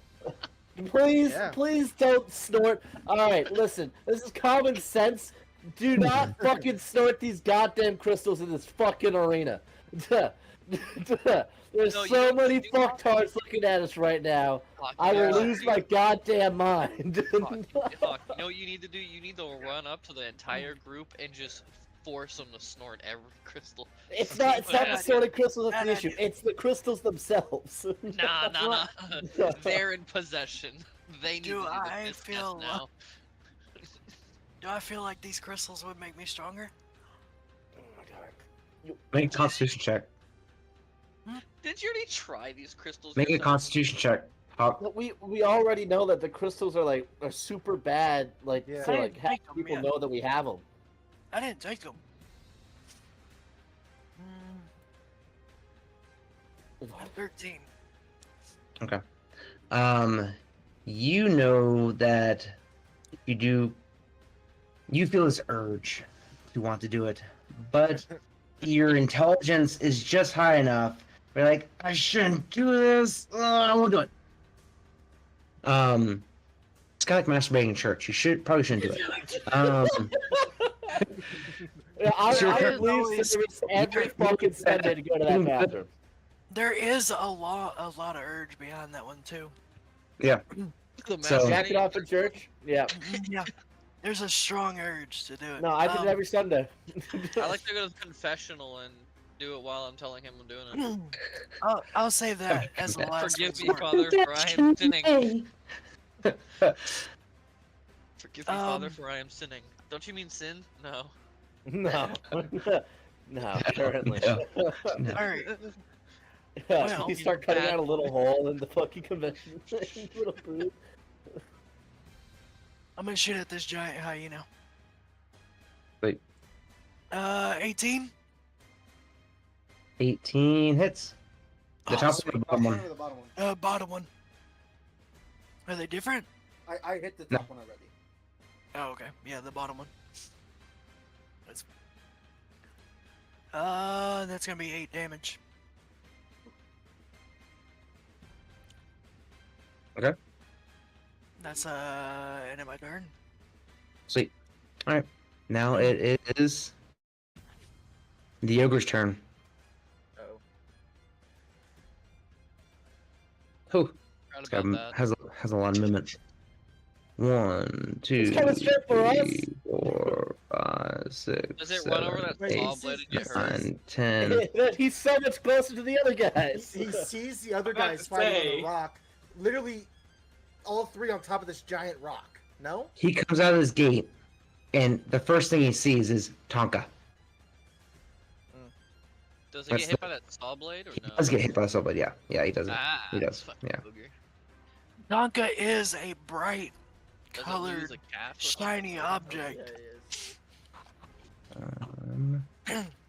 Please, Yeah. please don't snort. All right, listen. This is common sense. Do not fucking snort these goddamn crystals in this fucking arena. There's No, so you- many you- fucktards looking at us right now. Hawk, I you will know- lose my goddamn mind. Hawk, you know what you need to do? You need to run up to the entire group and just force them to snort every crystal. It's not the sort of crystals that's the Bad issue. idea. It's the crystals themselves. Nah. They're in possession. They need Do to do the I piss test feel now. Do I feel like these crystals would make me stronger? Make a constitution check. Did you already try these crystals? Make a yourself? constitution check. Hawk. But we already know that the crystals are super bad. Like Yeah. so I like didn't half take 'em people yet. know that we have them. I didn't take them. 13. Okay. You know that you feel this urge to want to do it, but your intelligence is just high enough. You're like, I shouldn't do this. I won't do it. It's kind of like masturbating in church. You probably shouldn't do it. Yeah, I Sure. leave service every fucking Sunday to go to that bathroom. There is a lot of urge behind that one too. Yeah. The So- Jack it off in church? Yeah. Yeah, there's a strong urge to do it. No, I did it every Sunday. I like to go to the confessional and do it while I'm telling him I'm doing it. I'll save that as a last Forgive me, resort. Father, for I am sinning. Forgive me, Father, Um, for I am sinning. Don't you mean sin? No. No. No, currently. No. All right. Yeah, you start cutting bad out a little hole in the fucking convention. Little booth. I'm gonna shoot at this giant hyena. Wait. 18. 18 hits. The Oh, top sweet. one or the bottom one? Or the bottom one. Bottom one. Are they different? I hit the No. top one already. Oh, okay. Yeah, the bottom one. That's gonna be 8 damage. Okay. That's end of my turn. Sweet. All right. Now it is the ogre's turn. Oh. Oh, Proud it's got, about that. has a lot of movement. 1, 2, coming straight for us. 3, 4, 5, 6, Does it run over that 7, saw blade and get hurt? 9, 10. He's so much closer to the other guys. He sees the other about guys to fighting on say. the rock. Literally, all three on top of this giant rock. No? He comes out of his gate, and the first thing he sees is Tonka. Does it That's get hit by that saw blade or He no? does get hit by the saw blade, yeah. Yeah, he does. Ah, He does, fucking yeah. booger. Donka is a bright, Does it lose colored, a calf or something? shiny object.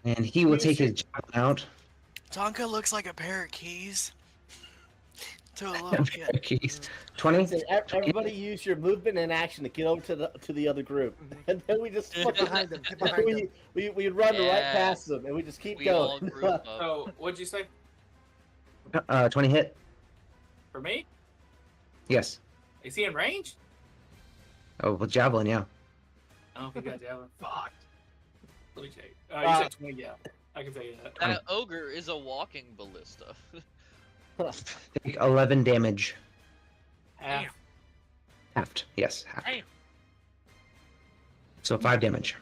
And he will take his javelin out. Tonka looks like a pair of keys to a little kid. Keys. 20. Listen, everybody use your movement and action to get over to the other group, and then we just fucking Behind him. Get behind him. we run right Yeah. past them, and we just keep We all going. group up. So, what'd you say? 20 hit. For me? Yes. Is he in range? Oh, with javelin, yeah. I don't think I javelin. Fuck. Let me check. You said 20, yeah. I can tell you that. That ogre is a walking ballista. Take 11 damage. Half. Halved. Yes, halved. Damn. So 5 damage.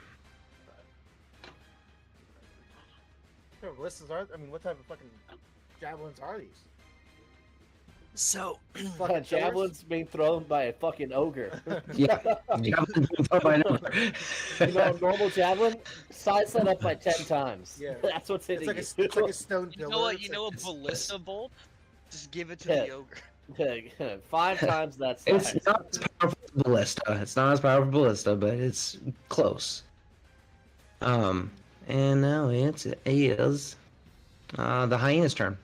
What kind of ballistas are? I mean, what type of fucking javelins are these? So, Fucking Javelins being thrown by a fucking ogre. Yeah. I know. You know, a normal javelin, size that up by 10 times. Yeah. That's what's hitting It's like a stone You pillar. know what? It's You like- know a it's- ballista bolt? Just give it to Yeah. the ogre. you. 5 times that size. It's not as powerful as ballista. It's not as powerful as ballista, but it's close. And now it is the hyena's turn.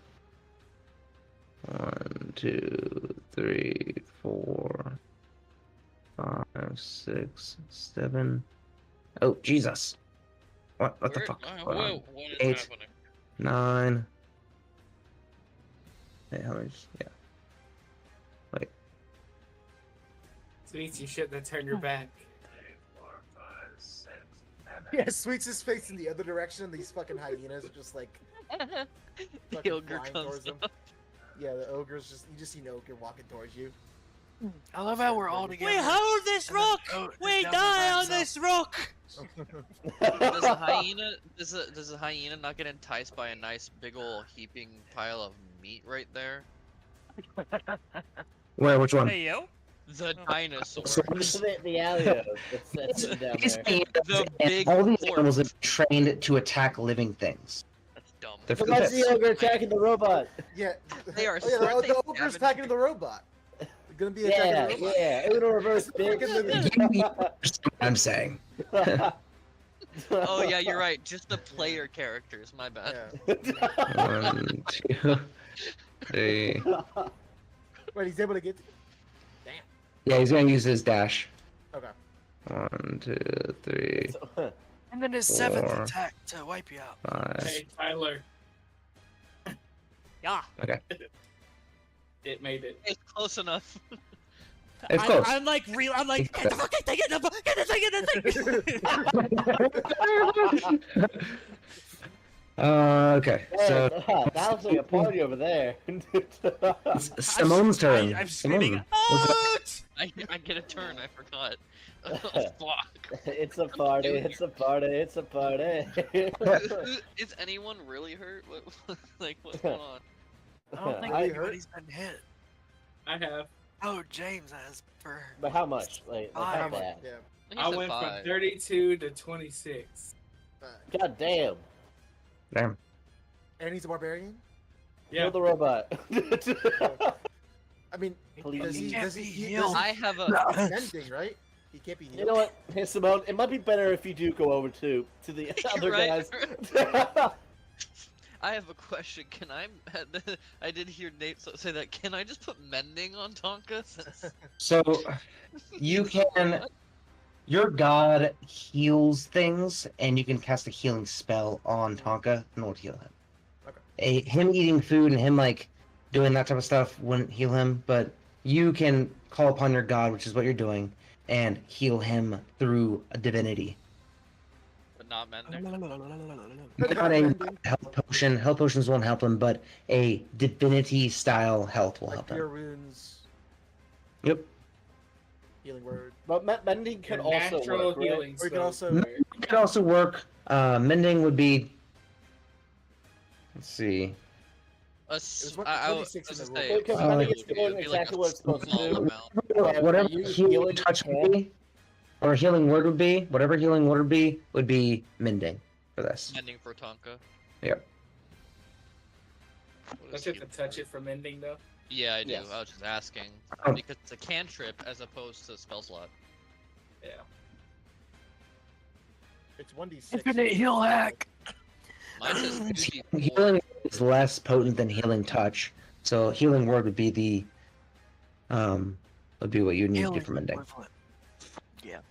1, 2, 3, 4, 5, 6, 7. Oh Jesus! What the Where- fuck? oh, Hold on. whoa, what is 8. happening? 9. Wait, how much? Yeah. Sweets, you shouldn't turn your back. 3, 4, 5, 6, 7. Yeah, Sweets is facing the other direction. And these fucking hyenas are just like The fucking ogre flying comes towards them. Yeah, the ogre's just you just see an ogre walking towards you. I love how we're all together. We hold this and then rock! Goat is We down there by die on himself. this rock! Does a hyena does a hyena not get enticed by a nice big ol' heaping pile of meat right there? Where? Which one? Hey, yo. The dinosaur. So- the alley that's sitting down These there. hyenas The and big all these fork. animals are trained to attack living things. That's dumb. They're So that's the flips. ogre attacking the robot. Yeah. They are Oh, yeah, smart, the they ogre's haven't- attacking the robot. They're gonna be attacking Yeah, the robot. yeah. Uno reverse, bitch. You understand what I'm saying. Oh yeah, you're right. Just the player characters. My bad. Yeah. 1, 2, 3. Wait, he's able to get. Yeah, he's gonna use his dash. Okay. 1, 2, 3, And then his 7th 4. attack to wipe you out. 5. Hey, Tyler, Yeah. it made it. It's close enough. It's close. I'm like real. I'm like, get the fucking thing, get the thing, get the thing. Okay, so that was like a party over there. Simone's turn. I'm screaming, Simone, out! I get a turn. I forgot. Oh, fuck. It's a party. It's a party. It's a party. Is anyone really hurt? Like what's going on? I don't think I- anybody's been hit. I have. Oh, James has for. But how much? Like Five. how bad? Yeah. He I said went 5. from 32 to 26. God damn. damn. And he's a barbarian. Yeah. Kill the robot. I mean, Please. does he? Can't Does be he? healed. I have a. He's mending, right? He can't be healed. You know what? Hey Simone, it might be better if you do go over to the other Right? guys. I have a question. Can I? I did hear Nate say that. Can I just put mending on Tonka? So you can. Your god heals things, and you can cast a healing spell on Tonka, and it will heal him. Okay. Him eating food and him like doing that type of stuff wouldn't heal him, but you can call upon your god, which is what you're doing, and heal him through a divinity. But not mending. Not a health potion. Health potions won't help him, but a divinity style health will Like help cure him. wounds, Yep. healing word. But mending could Your also natural work, right? healing Or you can spells. also- It could also work. Mending would be. Let's see. was what- I 26 was in gonna the say, rule. Because Oh, mending yeah. is doing exactly what it's supposed to small do. amount. Whatever you healing healing touch can- would be, or healing word would be, whatever healing word would be mending for this. Mending for Tonka. Yep. What Don't is you he- have to touch it from ending though? Yeah, I do. Yes. I was just asking Oh. because it's a cantrip as opposed to a spell slot. Yeah. It's 1d6. Infinite heal hack. Mine says 2d4. Healing is less potent than healing touch, so healing word would be the would be what you need to do Healing for mending. equivalent. Yeah. Okay.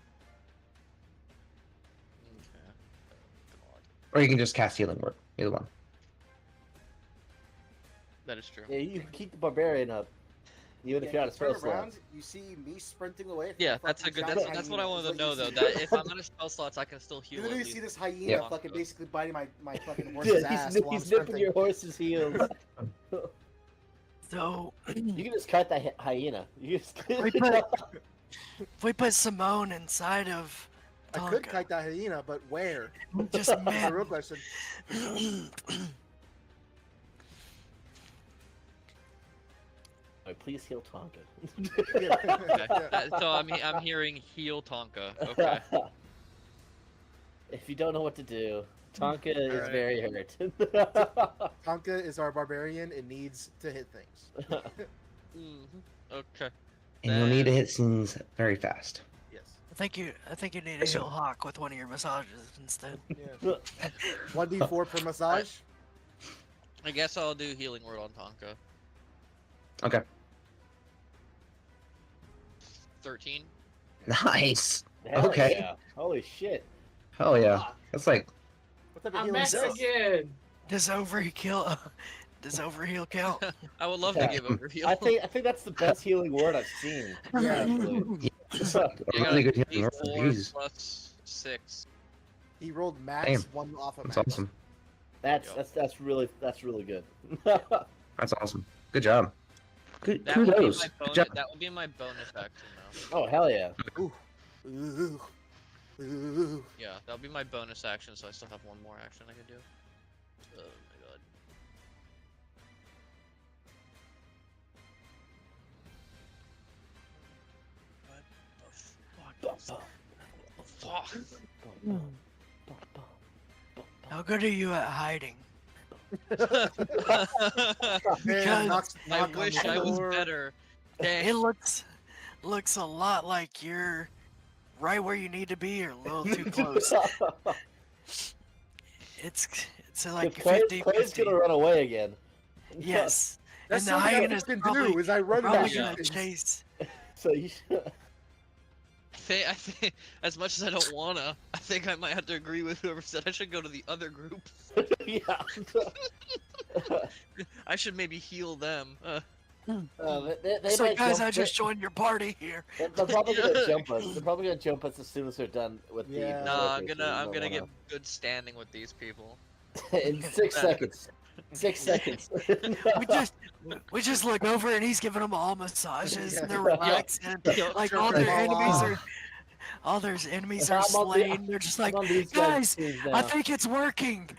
God. Or you can just cast healing word. Either one. That is true. Yeah, you can keep the barbarian up, even if you're out of spell turn slot. around, you see me sprinting away. From Yeah, the that's a fucking good. giant That's what I hyena, wanted is to know what though. you That see. if I'm out of spell slots, I can still heal. You at literally see least. this hyena Yeah. fucking basically biting my fucking horse's ass Dude, while I'm he's nipping sprinting. your horse's heels. So You can just cut that hyena. You just We put- if we put Simone inside of I could Tonka. kite that hyena, but where? Just That's the man. real question. Alright, please heal Tonka. Yeah. Okay. Yeah. So I'm hearing heal Tonka. Okay. If you don't know what to do, Tonka is Alright. very hurt. Tonka is our barbarian. It needs to hit things. Okay. And you'll need to Then- hit things very fast. Yes. I think you need to heal Hawk with one of your massages instead. Yeah. 1d4 per massage. I guess I'll do healing word on Tonka. Okay. 13. Nice. Hell Okay. yeah. Holy shit. Oh yeah. That's like What type of I'm healing back is this? again. Does overheal count? I would love Yeah. to give overheal. I think that's the best healing word I've seen. Yeah. Actually. I got really a good healing word. D4 Jeez. plus 6. He rolled max, Damn. one off of That's max. awesome. That's really good. That's awesome. Good job. Good That would be kudos. my Good bonus. job. That would be my bonus action though. Oh hell yeah. Ooh. Ooh. Ooh. Yeah, that would be my bonus action. So I still have one more action I can do. Oh my god. What the fuck? How good are you at hiding? Man, Because I knock on wish the I was door. better. it Dang. looks a lot like you're right where you need to be or a little too close. It's like Clay's 50-50. gonna run away again. Yes. That's And the something I hyena's can probably, do. Is I run probably into gonna things. chase. So you should... I think, as much as I don't wanna, I think I might have to agree with whoever said I should go to the other group. yeah. I should maybe heal them. They So might guys, jump, I just joined your party here. they're probably gonna jump us. They're probably gonna jump us as soon as they're done with Yeah. the. No, I'm berserkers, gonna so I'm you gonna don't get good standing with these people. wanna- in 6 seconds. 6 seconds. We just look over and he's giving them all massages and they're Yeah. relaxing. Yo, Like Sure, all right. their enemies Voila. are all their enemies I'm are on the- slain. They're just like, I'm on these guys, teams I now. think it's working.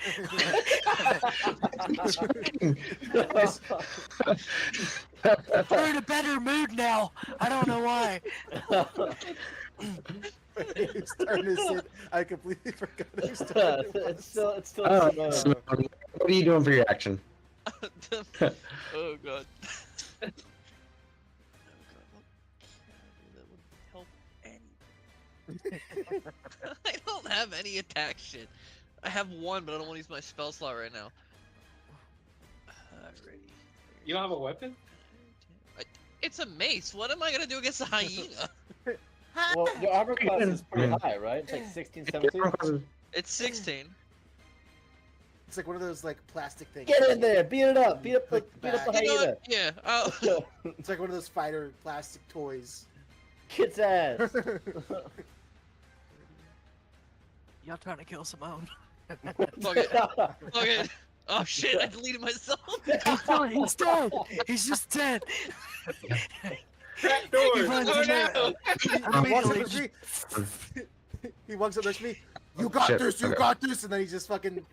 We're in a better mood now. I don't know why. His turn is it. I completely forgot whose turn it it's was. still Oh, Simone. so what are you doing for your action? Oh god. I don't have any attack shit. I have one, but I don't want to use my spell slot right now. Alrighty. You don't have a weapon? It's a mace. What am I gonna do against a hyena? Well, your armor class is pretty high, right? It's like 16, 17. It's 16. It's like one of those like plastic things. Get in there, beat it up, beat up the Back. hyena. You know what? Yeah. It's like one of those fighter plastic toys. Kids ass. Y'all trying to kill Simone? Fuck it. Fuck it. Oh shit! I deleted myself. He's dead. He's just dead. Trap He doors! runs Oh in there. no! He walks up Immediately next to me. He walks up next to me. You got Shit, this. You okay. got this. And then he just fucking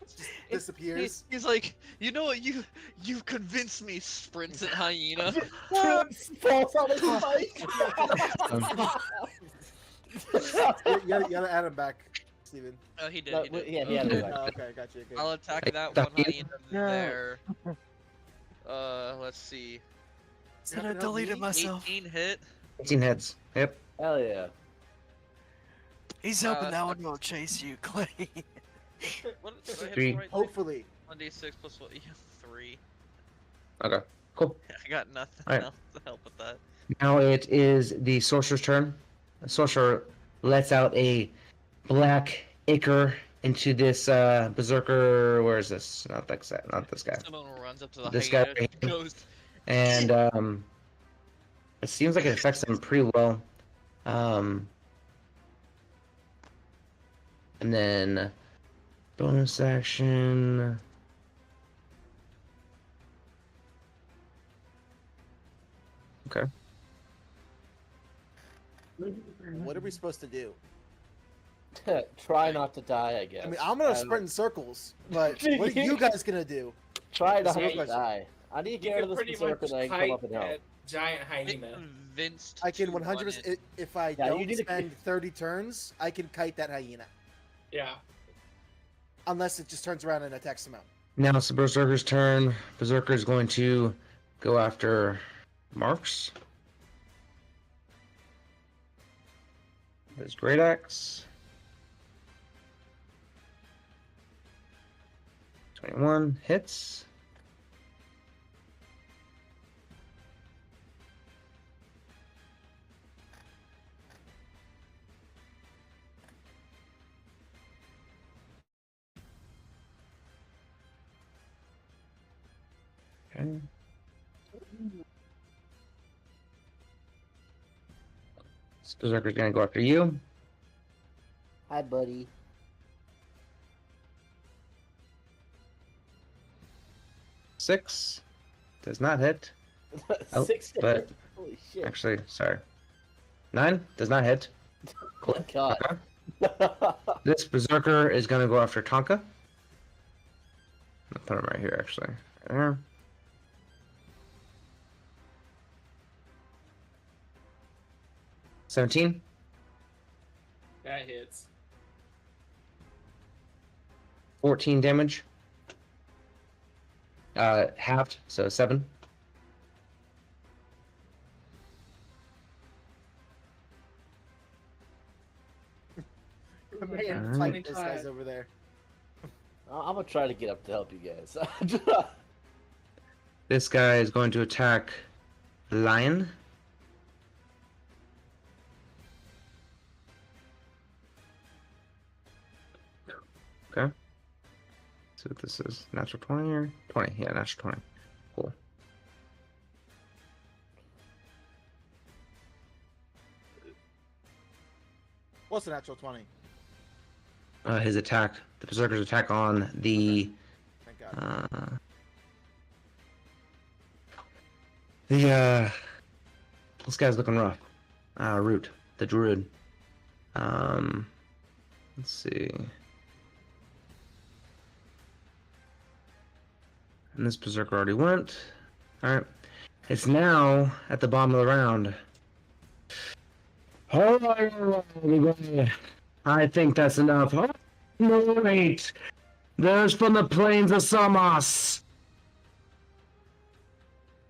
just disappears. He's like, you know what? You've convinced me. Sprints at hyena. Falls on his bike. You gotta add him back, Steven. Oh, he did. No, He did. yeah, he had it Oh, back. okay, gotcha. Okay. I'll attack Hey, that that one you- hyena No. there. Let's see. Said I Help me. deleted myself. 18 hit. 18 heads. Yep. Hell yeah. He's hoping Uh, that one will chase you, Clay. What did I hit Three. for right Hopefully. 1d6 plus what? Yeah, 3. Okay. Cool. I got nothing Alright. else to help with that. Now it is the sorcerer's turn. The sorcerer lets out a black ichor into this berserker. Where is this? Not that guy. Not this guy. Someone runs up to the This hyena guy- and goes, And it seems like it affects them pretty well. And then bonus action. Okay. What are we supposed to do? Try not to die, I guess. I mean, I'm gonna sprint in circles, but what are you guys gonna do? Try not Yeah, to you- die. I need to You get rid can of pretty this much berserker and I can come up and kite help. that giant Get hyena. convinced. I can to 100%. run it. If I Yeah, you don't need to- spend 30 turns, I can kite that hyena, Yeah. unless it just turns around and attacks him out. Now it's the Berserker's turn. Berserker is going to go after Marks. His great axe. 21 hits. Okay. This Berserker's gonna go after you. Hi, buddy. Six. Does not hit. Oh, 6 but- Holy shit. Actually, sorry. 9 does not hit. Oh my god. Okay. This Berserker is gonna go after Tonka. I'll put him right here, actually. Right there. $17. That hits. 14 damage. Halved, so 7. Man, Alright. fight this guy's over there. I'm gonna try to get up to help you guys. This guy is going to attack the lion. Okay. So this is natural 20 or 20? Yeah, natural 20. Cool. What's a natural 20? His attack, the Berserker's attack on the Thank God. This guy's looking rough. Root, the druid. Let's see. And this Berserker already went. Alright. It's now at the bottom of the round. Oh, I think that's enough. Oh, no, wait. There's from the plains of Samos.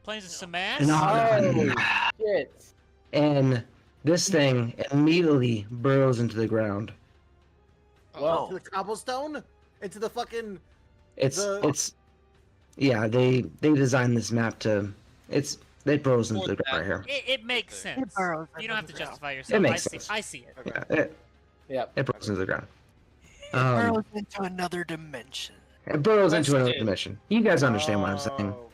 Plains of Samash? An Argon. Shit. And this thing immediately burrows into the ground. Well, To the cobblestone? Into the fucking... Yeah, they designed this map to, it burrows into the ground right here. It makes sense. burrows You don't have to into the justify yourself. It makes I see, sense. I see it. Okay. Yeah, Yep. it burrows into the ground. It burrows into another dimension. It burrows into another Question. dimension. You guys understand what I'm saying. Oh.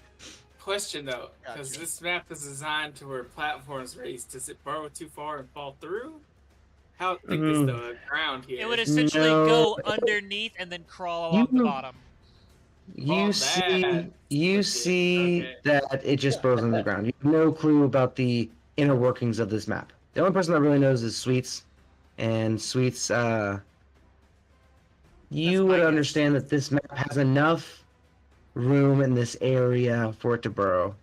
Question though, because Gotcha. this map is designed to where platforms race. Does it burrow too far and fall through? How thick is the ground here? It would essentially No. go underneath and then crawl along the You- bottom. You Oh, see, that. you Okay, see okay. that it just burrows into the ground. You have no clue about the inner workings of this map. The only person that really knows is Sweets, and Sweets, That's you my would guess. understand that this map has enough room in this area for it to burrow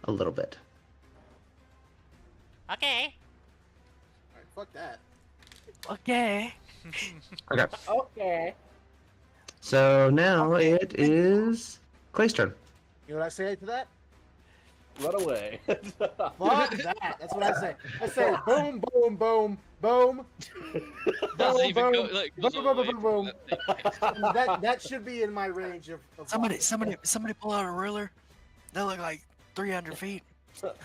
a little bit. Okay. Alright, fuck that. Okay. Okay, Okay. so now it is Clay's turn. You know what I say to that? Run away. Fuck that. That's what I say. I say boom, boom, boom, boom. Doesn't Boom, even go boom, like boom, goes boom, away boom, from boom. that thing. That should be in my range of Somebody pull out a ruler. They look like 300 feet.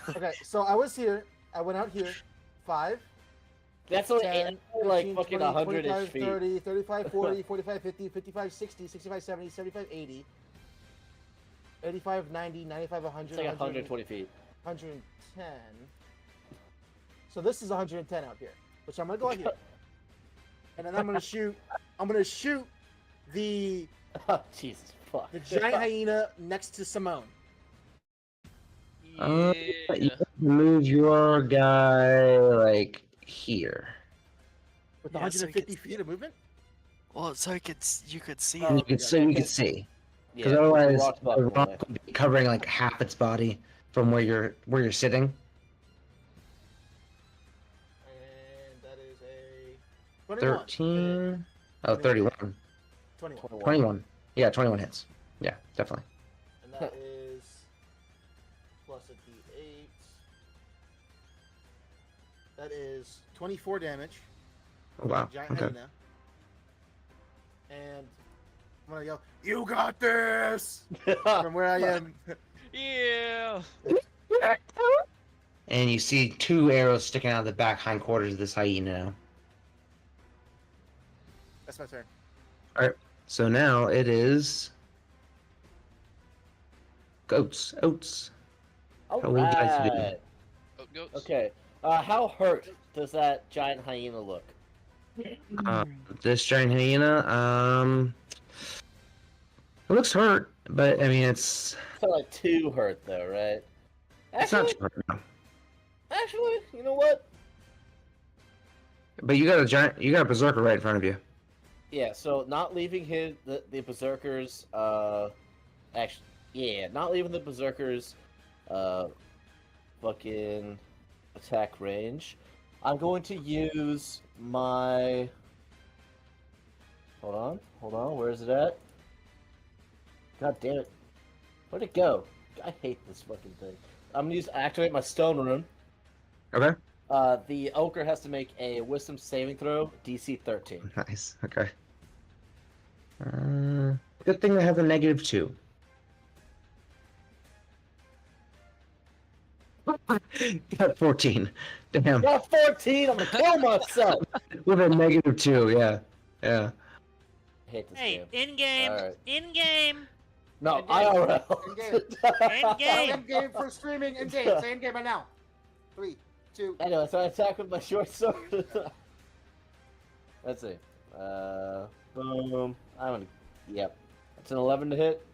Okay, so I was here. I went out here. 5, That's only 10, like 15, fucking 20, 100 25, feet. 30, 35, 40, 45, 50, 55, 60, 65, 70, 75, 80, 85, 90, 95, 100, It's like 120 feet. 110. So this is 110 out here, which I'm gonna go out here, and then I'm gonna shoot. I'm gonna shoot the Oh, Jesus fuck. giant hyena next to Simone. You Yeah. move your guy like here. With Yeah, so 150 feet of movement? Well, so you could see Oh, it. You could, so you could see. Because Yeah, otherwise, the rock's the blocking the way. rock would be covering like half its body from where you're sitting. And that is a 21. 13. Oh, 21. 31. 21. 21. Yeah, 21 hits. Yeah, definitely. And that is plus a d8. That is 24 damage. Oh, wow. Giant Okay. hyena. And I'm gonna yell, "You got this!" from where I am. Yeah. And you see 2 arrows sticking out of the back hindquarters of this hyena now. That's my turn. So now it is goats. Oats. All How would you like to do? right. Oh, goats. Okay. How hurt does that giant hyena look? This giant hyena, it looks hurt, but I mean it's It's not like too hurt though, right? not Actually, too hurt now. you know what? But you got a berserker right in front of you. Yeah, so not leaving the berserkers, actually, yeah, not leaving the berserkers, fucking attack range. I'm going to use my. Hold on, where is it at? God damn it. Where'd it go? I hate this fucking thing. I'm gonna activate my stone rune. Okay. The ogre has to make a wisdom saving throw, DC 13. Nice. Okay. Good thing they have a -2. Got 14. Damn. Got 14, I'm gonna kill myself! With a -2, yeah. Yeah. I hate this Hey, game. in game, Alright. in game, No, In-game. IRL. in game. In game for streaming. In game. Say in game right now. 3, 2. Anyway, so I attack with my short sword. Let's see. Boom. I'm gonna. Yep. It's an 11 to hit.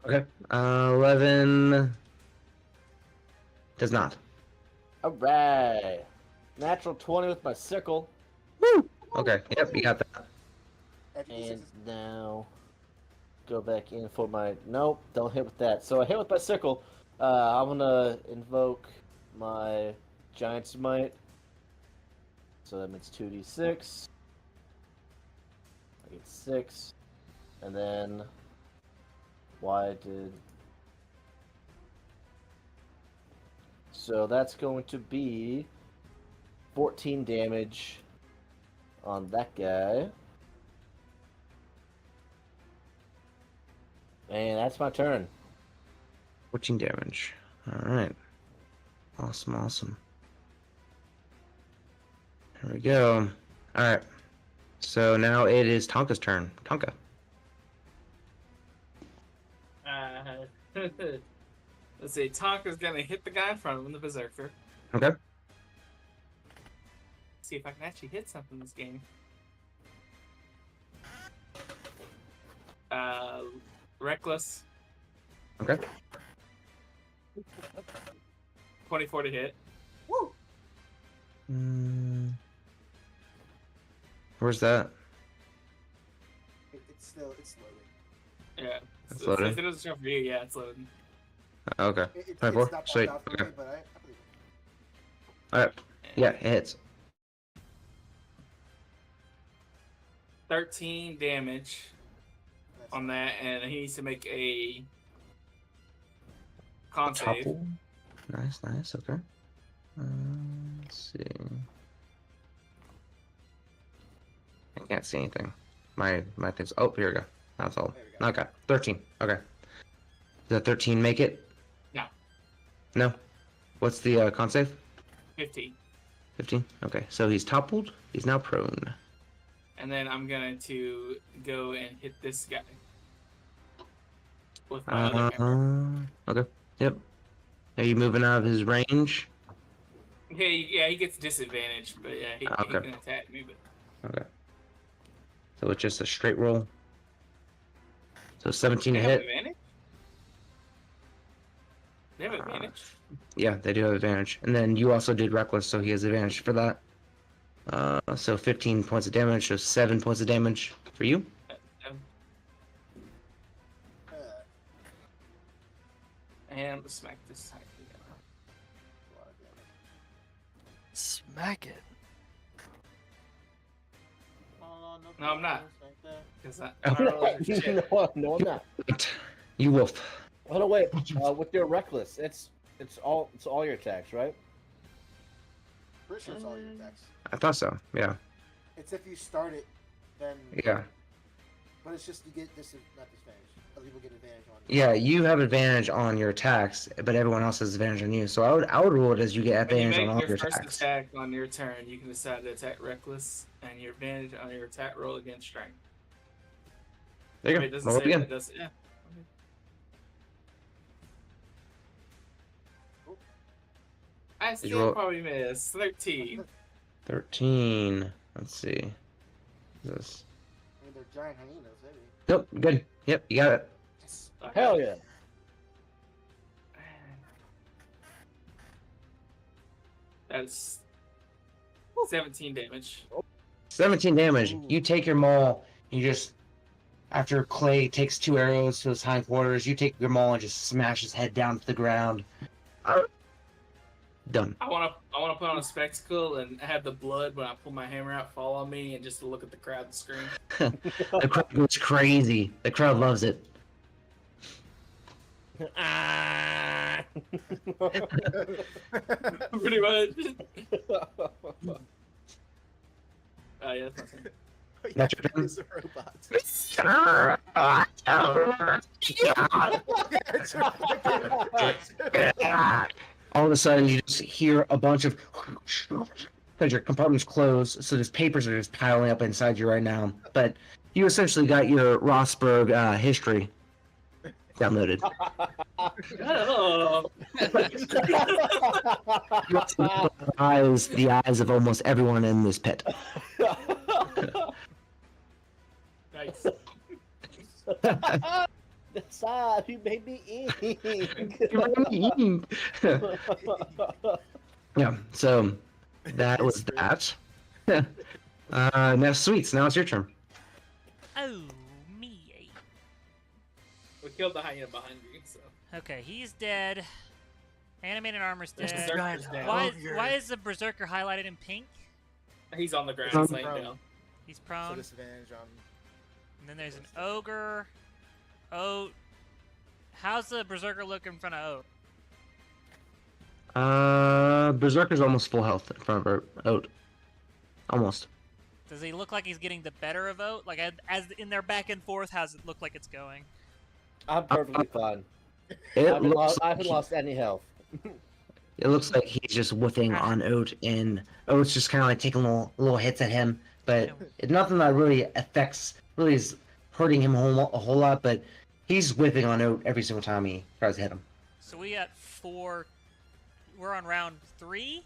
Okay. 11 does not. Alright. Natural 20 with my sickle. Okay. Yep, you got that. And now go back in for my. Nope, don't hit with that. So I hit with my sickle. I'm gonna invoke my giant's might. So that means 2d6. I get 6. And then why did. So that's going to be 14 damage on that guy. And that's my turn. 14 damage. Alright. Awesome. Here we go. Alright. So now it is Tonka's turn. Tonka. Let's see. Tonka's gonna hit the guy in front of him, the berserker. Okay. See if I can actually hit something this game. Reckless. Okay. 24 to hit. Woo! Where's that? It's loading. Yeah. It's So loading? if it doesn't show for you, yeah, it's loading. Okay. It's 24? not popped Sweet. out for Okay. me, but I believe it. Alright. Yeah, it hits. 13 damage That's on that, and he needs to make a con save. Topple. Nice. Okay. Let's see. I can't see anything. My thing's. Oh, here we go. That's all. There we go. Okay. 13. Okay. Does that 13 make it? No. No. What's the con save? 15. 15. Okay. So he's toppled. He's now prone. And then I'm going to go and hit this guy. With my other hammer. Okay. Yep. Are you moving out of his range? Yeah, he gets disadvantage, but yeah, he Okay. can attack me. But Okay. So it's just a straight roll. So 17 to they have hit. advantage? They have advantage? Yeah, they do have advantage. And then you also did reckless, so he has advantage for that. So 15 points of damage, so 7 points of damage for you. And let's smack this time again. Smack it. No, I'm not. Cause I Oh. don't know shit. No, I'm not. You wolf. Oh no, wait. With your reckless, it's all your attacks, right? Pretty sure it's all your attacks. I thought so. Yeah. It's if you start it, then. Yeah. But it's just you get not disadvantage. Other people get advantage on. Yeah, you have advantage on your attacks, but everyone else has advantage on you. So I would rule it as you get When you advantage on make all your your first attacks. attack on your turn, you can decide to attack reckless, and your advantage on your attack roll against strength. There you Wait, it go. doesn't Roll say again. that, does it? Yeah. I you still roll- probably miss. 13. 13. Let's see. This. I mean, they're giant hyenas, maybe. Nope. Good. Yep. You got it. Yes. Hell yeah. That's 17 damage. 17 damage. Ooh. You take your maul. You just, after Clay takes 2 arrows to his hindquarters, you take your maul and just smash his head down to the ground. Done. I wanna put on a spectacle and have the blood when I pull my hammer out fall on me and just to look at the crowd and scream. The crowd goes crazy. The crowd loves it. Ah. Pretty much. Yeah, that's my turn. That's your turn? It's a robot. All of a sudden, you just hear a bunch of because your compartment's closed, so there's papers are just piling up inside you right now. But you essentially got your Rossberg history downloaded. Oh. The eyes of almost everyone in this pit. Nice. Stop! You made me eat. Yeah, so that was that. Now, Sweets, now it's your turn. Oh, me. We killed the hyena behind you, so. Okay, he's dead. Animated armor's There's dead. Berserker's down. Why is the berserker highlighted in pink? He's on the ground, Prone. he's laying down. He's So prone. disadvantage on. And then there's an ogre. Oh, how's the berserker look in front of Oat? Berserker's almost full health in front of Oat. Almost. Does he look like he's getting the better of Oat? Like as in their back and forth, how's it look like it's going? I'm perfectly fine. It I haven't looks lost any health. It looks like he's just whiffing on Oat, and Oat's just kind of like taking little hits at him, but it's nothing that really really is hurting him a whole lot, but he's whiffing on Oat every single time he tries to hit him. So we got 4. We're on round 3.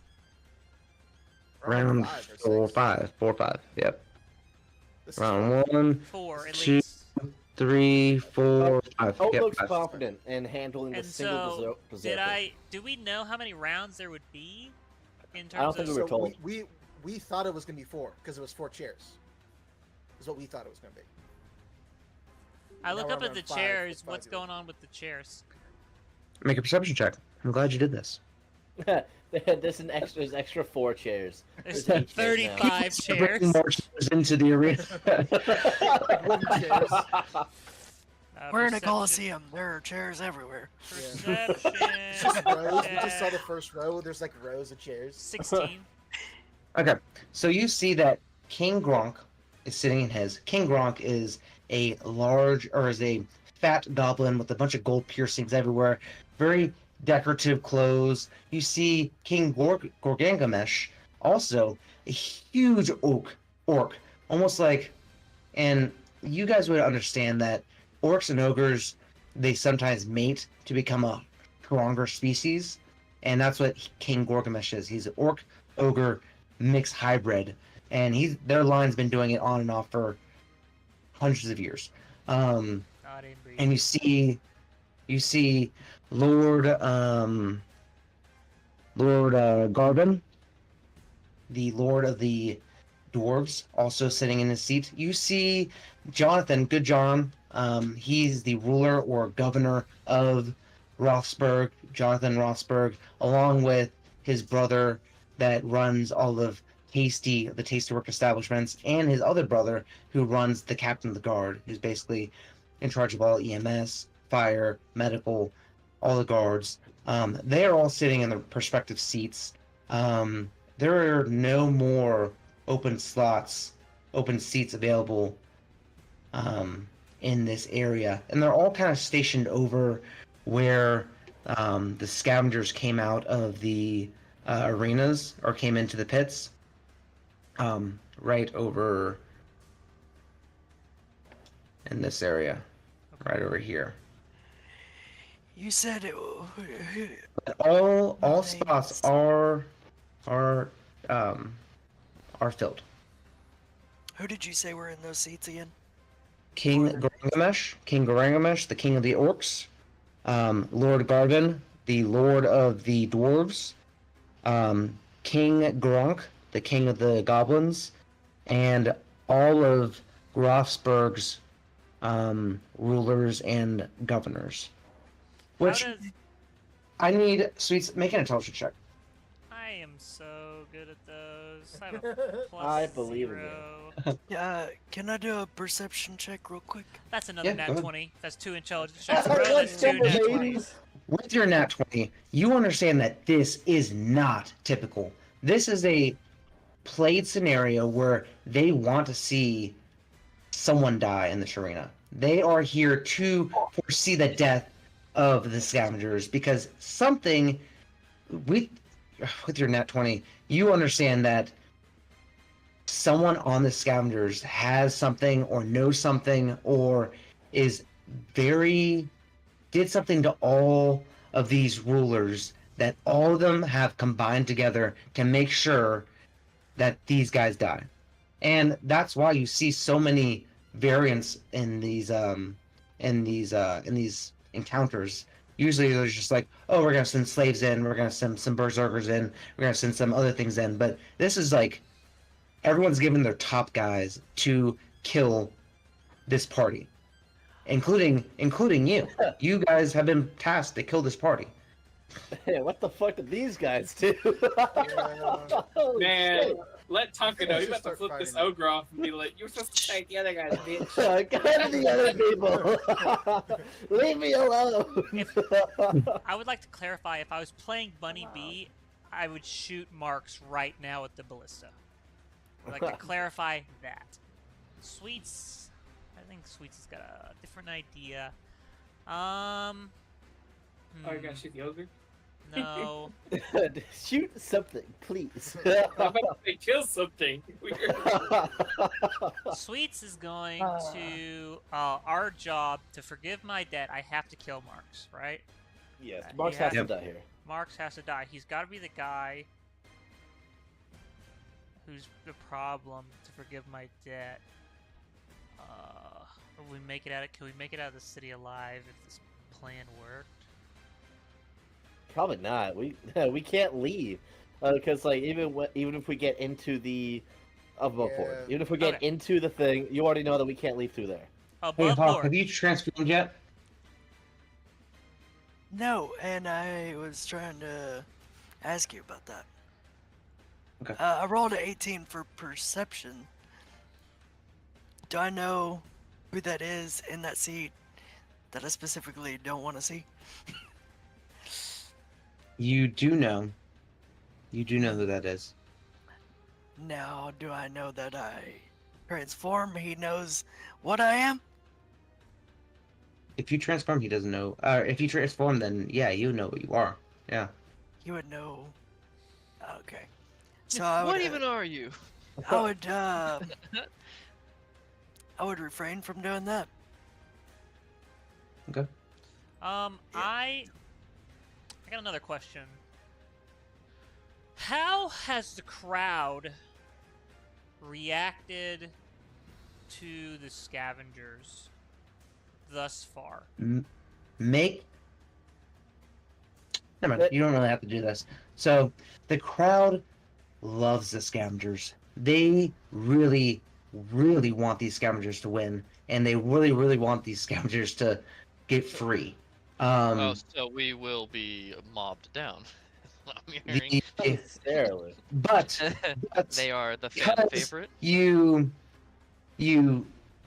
Round 4 or 5. 4 or 5, yep. This is Round 1, 4 at Two. least. 3, 4, 5. Oat Yep, looks 5. confident in handling And the single so, berserker. do we know how many rounds there would be in terms I don't think of we were So told. we thought it was gonna be 4 because it was 4 chairs. Is what we thought it was gonna be. I look Now up we're at the on 5, chairs. 5 What's zero. going on with the chairs? Make a perception check. I'm glad you did this. There's extra 4 chairs. There's There's 8 chairs now. 35 chairs. Bringing more chairs into the arena. Like wooden chairs. We're in a Perception. coliseum. There are chairs everywhere. Perception. It's just rows. We just saw the check. first row. There's like rows of chairs. 16. Okay, so you see that King Gronk is sitting in his. King Gronk is a fat goblin with a bunch of gold piercings everywhere, very decorative clothes. You see King Gorgangamesh, also a huge orc, almost like, and you guys would understand that orcs and ogres, they sometimes mate to become a stronger species, and that's what King Gorgamesh is. He's an orc ogre mixed hybrid, and their line's been doing it on and off for hundreds of years. Not inbreed. And you see Lord Garvin, the Lord of the dwarves also sitting in his seat. You see Jonathan, good John. He's the ruler or governor of Rothsburg, Jonathan Rothsburg, along with his brother that runs all of the Tasty Work establishments, and his other brother who runs the captain of the guard, who's basically in charge of all EMS, fire, medical, all the guards. They are all sitting in their respective seats. There are no more open slots, open seats available in this area, and they're all kind of stationed over where the scavengers came out of the arenas or came into the pits. Right over in this area, right over here. You said it. But all Nice. spots are filled. Who did you say were in those seats again? King Garangamesh, the king of the orcs, Lord Garvin, the lord of the dwarves, King Gronk, the king of the goblins, and all of Grofsburg's rulers and governors. Which How does I need Sweets, make an intelligence check. I am so good at those. I have a plus I believe in you. 0. Yeah, can I do a perception check real quick? That's another Yeah, go nat ahead. 20. That's 2 intelligence checks in a row. That's Let's 2 go, nat baby. 20s. With your nat 20, you understand that this is not typical. This is a played scenario where they want to see someone die in this arena. They are here to foresee the death of the scavengers because something with your nat 20, you understand that someone on the scavengers has something or knows something or is did something to all of these rulers that all of them have combined together to make sure that these guys die. And that's why you see so many variants in these encounters. Usually there's just like, oh, we're gonna send slaves in, we're gonna send some berserkers in, we're gonna send some other things in. But this is like everyone's given their top guys to kill this party, including you. You guys have been tasked to kill this party. Hey, what the fuck did these guys do? Yeah. Holy Man, shit. let Tonka know. Let's You just about to start flip this fighting. ogre off and be like, "You're supposed to take the other guys, bitch." Go to the other people. Leave me alone. I would like to clarify, if I was playing Bunny B, I would shoot Marks right now with the ballista. I'd like to clarify that. Sweets, I think Sweets has got a different idea. Oh, you gotta shoot the ogre? No. Shoot something, please. I'm about to say kill something. Weird. Sweets is going to our job to forgive my debt. I have to kill Marks, right? Yes, Marks Yeah. has to die here. Marks has to die. He's got to be the guy who's the problem to forgive my debt. Will we make it out of? Can we make it out of the city alive if this plan worked? Probably not. We can't leave because like even if we get into the above board, Yeah. even if we get Okay. into the thing, you already know that we can't leave through there. Hey, Above Hawk, board. have you transformed yet? No, and I was trying to ask you about that. Okay. I rolled an 18 for perception. Do I know who that is in that seat that I specifically don't want to see? You do know. You do know who that is. Now, do I know that I transform? He knows what I am? If you transform, he doesn't know. If you transform, then yeah, you know what you are. Yeah. He would know. Okay. So I would, What even are you? I would, I would refrain from doing that. Okay. I got another question. How has the crowd reacted to the scavengers thus far? Make. Never mind. You don't really have to do this. So the crowd loves the scavengers. they really, really want these scavengers to win, and they really, really want these scavengers to get free. Oh, so we will be mobbed down. I'm hearing. the, Not necessarily. but They are the fan because favorite. you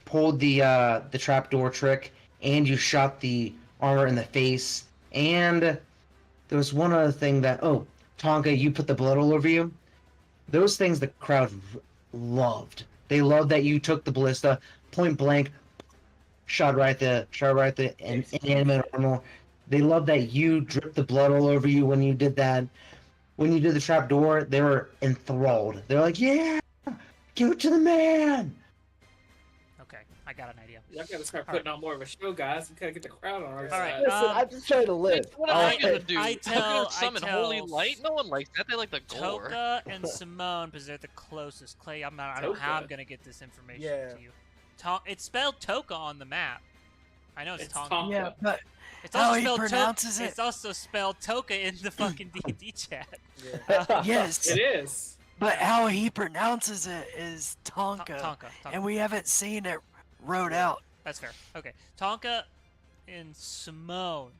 pulled the trapdoor trick, and you shot the armor in the face, and there was one other thing that Tonka, you put the blood all over you. Those things the crowd loved. They loved that you took the ballista point blank, shot right at the inanimate armor. They loved that you dripped the blood all over you when you did that. When you did the trap door, they were enthralled. They're like, "Yeah, give it to the man." Okay, I got an idea. Y'all gotta start All putting on more of a show, guys. We gotta get the crowd on our All side. right, Listen, I'm just trying to live. What am I Alright. gonna do? I I'm tell- gonna summon I holy tell- light. No one likes that. They like the gore. Toka and Simone, because they're the closest. Clay, I don't know how I'm Toka? gonna get this information Yeah. to you. It's spelled Toka on the map. I know it's, It's Tonka. Tonka. Yeah, but It's how also he spelled pronounces it. It's also spelled Toka in the fucking D&D chat. Yeah. yes, It is. but how he pronounces it is Tonka, Tonka. and we haven't seen it wrote out. That's fair. Okay. Tonka and Simone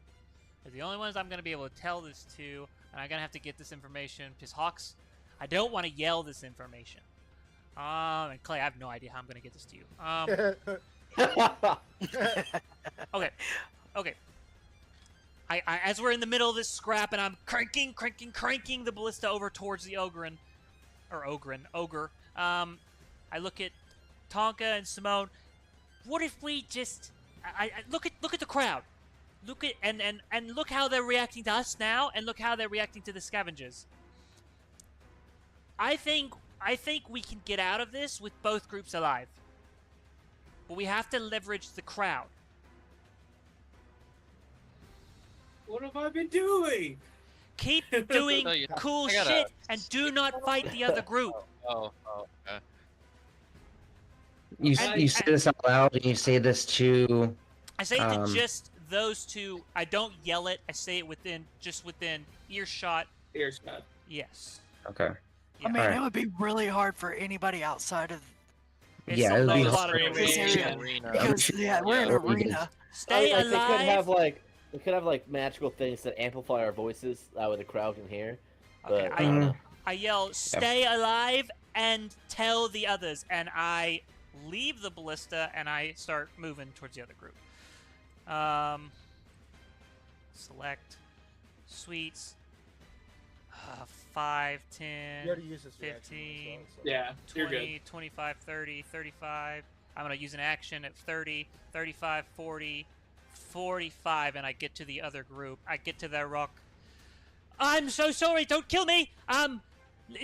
are the only ones I'm going to be able to tell this to, and I'm going to have to get this information because Hawks, I don't want to yell this information. And Clay, I have no idea how I'm going to get this to you. Okay. I as we're in the middle of this scrap, and I'm cranking the ballista over towards the ogre. I look at Tonka and Simone. What if we just I look at the crowd. Look at and look how they're reacting to us now, and look how they're reacting to the scavengers. I think we can get out of this with both groups alive. But we have to leverage the crowd. What have I been doing? Keep doing No, you- cool I gotta- shit and do not fight the other group. Oh, okay. You say this out loud, and you say this to I say it to Um, just those two. I don't yell it. I say it within earshot. Earshot. Yes. okay. I mean, Alright. it would be really hard for anybody outside of It's Yeah, a it would be lot of hard. This area. Arena. because yeah, we're in Yeah. an arena. Stay Like, they could have alive. like magical things that amplify our voices that way the crowd can hear. Okay, But I, Mhm. I yell, "Stay alive!" and tell the others, and I leave the ballista and I start moving towards the other group. Select sweets. 5, 10, You already used this reaction 15, as well, so. Yeah, you're 20, good. 25, 30, 35. I'm going to use an action at 30, 35, 40, 45, and I get to the other group. I get to their rock. I'm so sorry, don't kill me!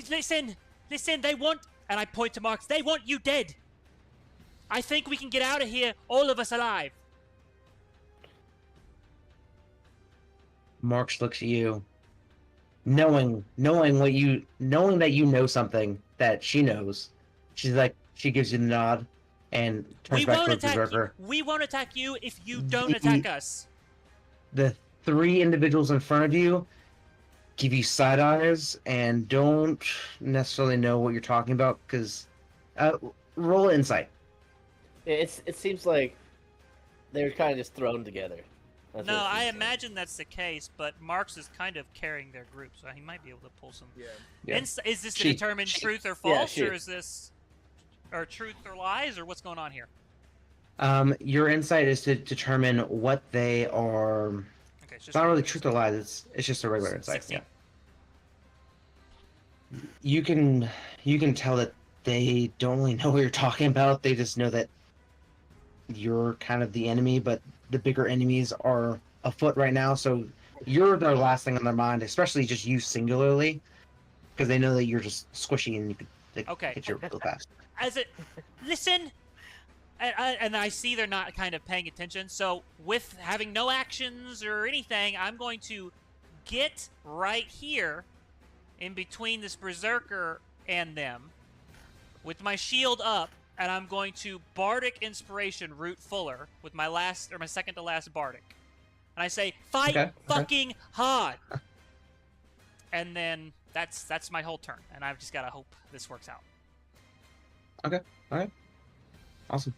Listen, they want, and I point to Marks, they want you dead! I think we can get out of here, all of us alive. Marks looks at you, knowing that you know something that she knows. She gives you the nod and turns We back won't towards attack you. Berserker. We won't attack you if you don't attack us. The 3 individuals in front of you give you side eyes and don't necessarily know what you're talking about because roll insight. it seems like they're kind of just thrown together. That's No, what it I seems like. imagine that's the case, but Marks is kind of carrying their group, so he might be able to pull some. Yeah. Yeah. Is this to She- determine she- truth or yeah, false, she- or is this, or truth or lies, or what's going on here? Your insight is to determine what they are. Okay, it's It's just not really regular truth or lies. It's just a regular insight. 16. Yeah. You can tell that they don't really know what you're talking about. They just know that you're kind of the enemy, but the bigger enemies are afoot right now. So you're their last thing on their mind, especially just you singularly, because they know that you're just squishy and you could Okay. hit you real fast. Listen, and I see they're not kind of paying attention. So with having no actions or anything, I'm going to get right here, in between this berserker and them, with my shield up, and I'm going to Bardic Inspiration Root Fuller with my second to last Bardic. And I say, fight Okay, okay. fucking hard! And then that's my whole turn, and I've just gotta hope this works out. Okay. All right. Awesome.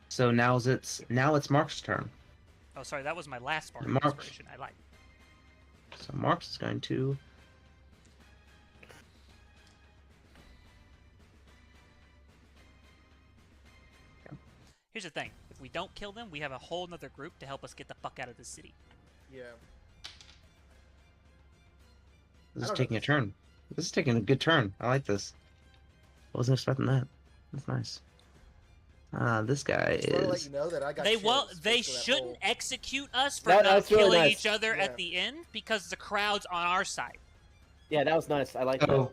So now it's Mark's turn. Oh, sorry, that was my last bardic Mark. inspiration. I lied. So Mark's is going to. Here's the thing: if we don't kill them, we have a whole nother group to help us get the fuck out of this city. Yeah. This is don't know taking a this. turn. This is taking a good turn. I like this. Wasn't expecting that. That's nice. This guy Just want to let is. you know that I got They chills they thanks to that shouldn't hole. execute us for That not was really killing nice. each other Yeah. at the end because the crowd's on our side. Yeah, that was nice. I like that. So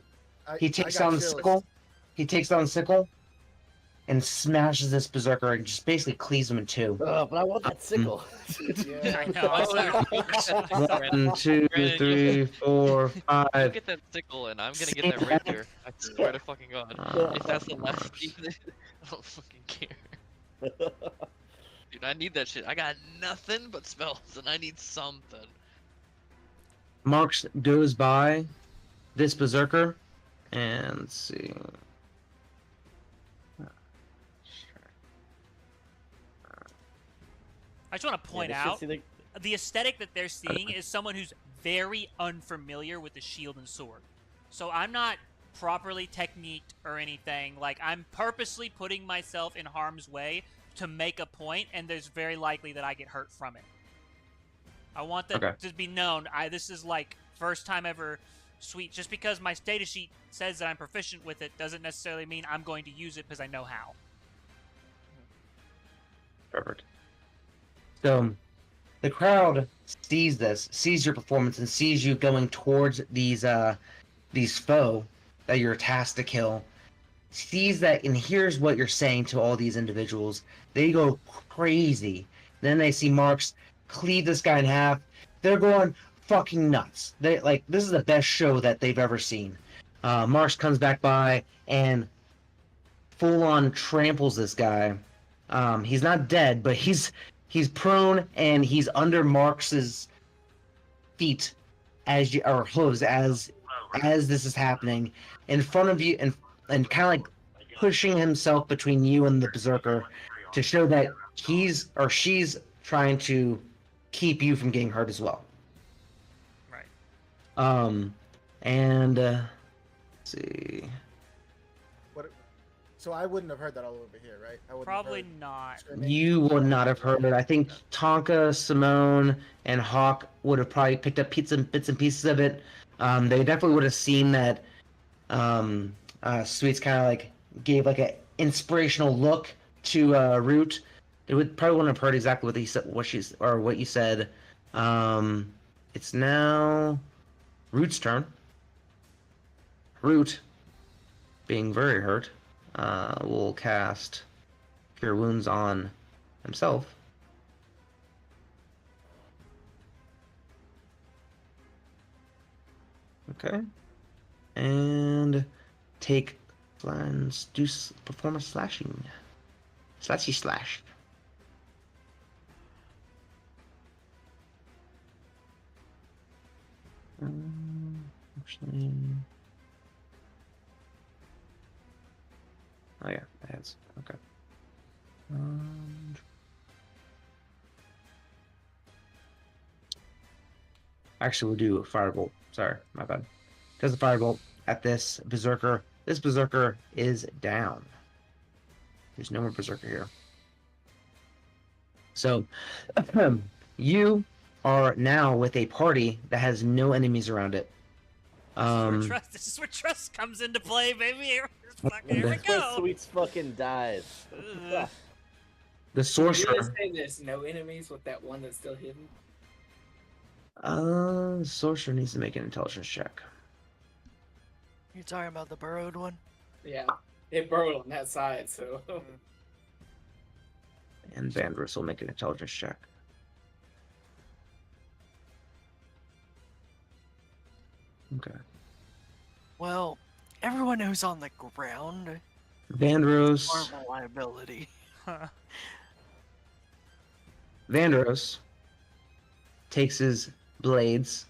he I takes got on chills. sickle. He takes on sickle, and smashes this berserker and just basically cleaves him in two. But I want that sickle. Yeah. I know. I'm sorry. 1, 2, Brandon, 3, 4, You 5. get that sickle, and I'm gonna get that rapier. I swear to fucking God. If that's the last piece, I don't fucking care. Dude, I need that shit. I got nothing but spells, and I need something. Marks goes by this berserker, and let's see. I just want to point out the aesthetic that they're seeing is someone who's very unfamiliar with the shield and sword. So I'm not properly techniqued or anything. Like, I'm purposely putting myself in harm's way to make a point, and there's very likely that I get hurt from it. I want that to be known. This is like first time ever sweet. Just because my data sheet says that I'm proficient with it doesn't necessarily mean I'm going to use it because I know how. Perfect. So, the crowd sees this, sees your performance, and sees you going towards these foe that you're tasked to kill. Sees that and hears what you're saying to all these individuals. They go crazy. Then they see Marks cleave this guy in half. They're going fucking nuts. They this is the best show that they've ever seen. Marks comes back by and full on tramples this guy. He's not dead, but he's prone and he's under Marks's feet or hooves as this is happening in front of you and kind of like pushing himself between you and the berserker to show that he's or she's trying to keep you from getting hurt as well. Right. And let's see. So I wouldn't have heard that all over here, right? I wouldn't Probably have heard not. screaming. You would not have heard it. I think Tonka, Simone, and Hawk would have probably picked up bits and pieces of it. They definitely would have seen that Sweets kind of like gave like an inspirational look to Root. It would probably wouldn't have heard exactly what he said, what you said. It's now Root's turn. Root, being very hurt, will cast Cure Wounds on himself. Okay. And take plans, perform a slashing. Slashy slash. Actually. Oh yeah, that hits. Okay. Actually, we'll do a firebolt. Sorry, my bad. Does a firebolt at this berserker. This berserker is down. There's no more berserker here. So, you are now with a party that has no enemies around it. This is where trust comes into play, baby. Here we That's where go. Sweets fucking dies. Ugh. The You're sorcerer. gonna say there's no enemies with that one that's still hidden? The sorcerer needs to make an intelligence check. You're talking about the burrowed one? Yeah, it burrowed on that side, so. And Vandrus will make an intelligence check. Okay. Well, everyone who's on the ground Vandros. are a liability. Vandros takes his blades,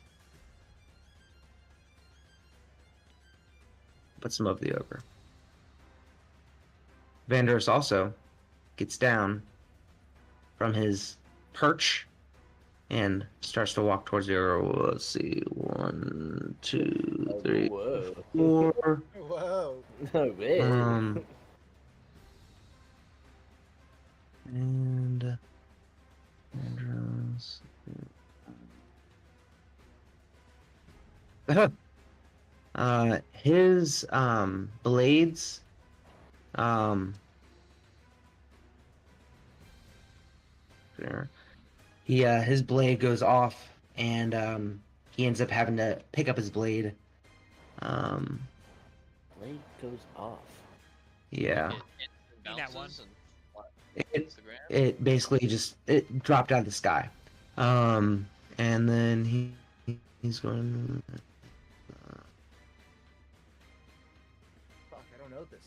puts them over the ogre. Vanders also gets down from his perch and starts to walk towards the arrow. Let's see. 1, 2, 3, Whoa. 4. Whoa. Oh, man. And Vanders. His blades there. His blade goes off and he ends up having to pick up his blade. Blade goes off. Yeah. It Mean that one. bounces and It, hits the ground. it basically just it dropped out of the sky. And then he's going Fuck, I don't know this.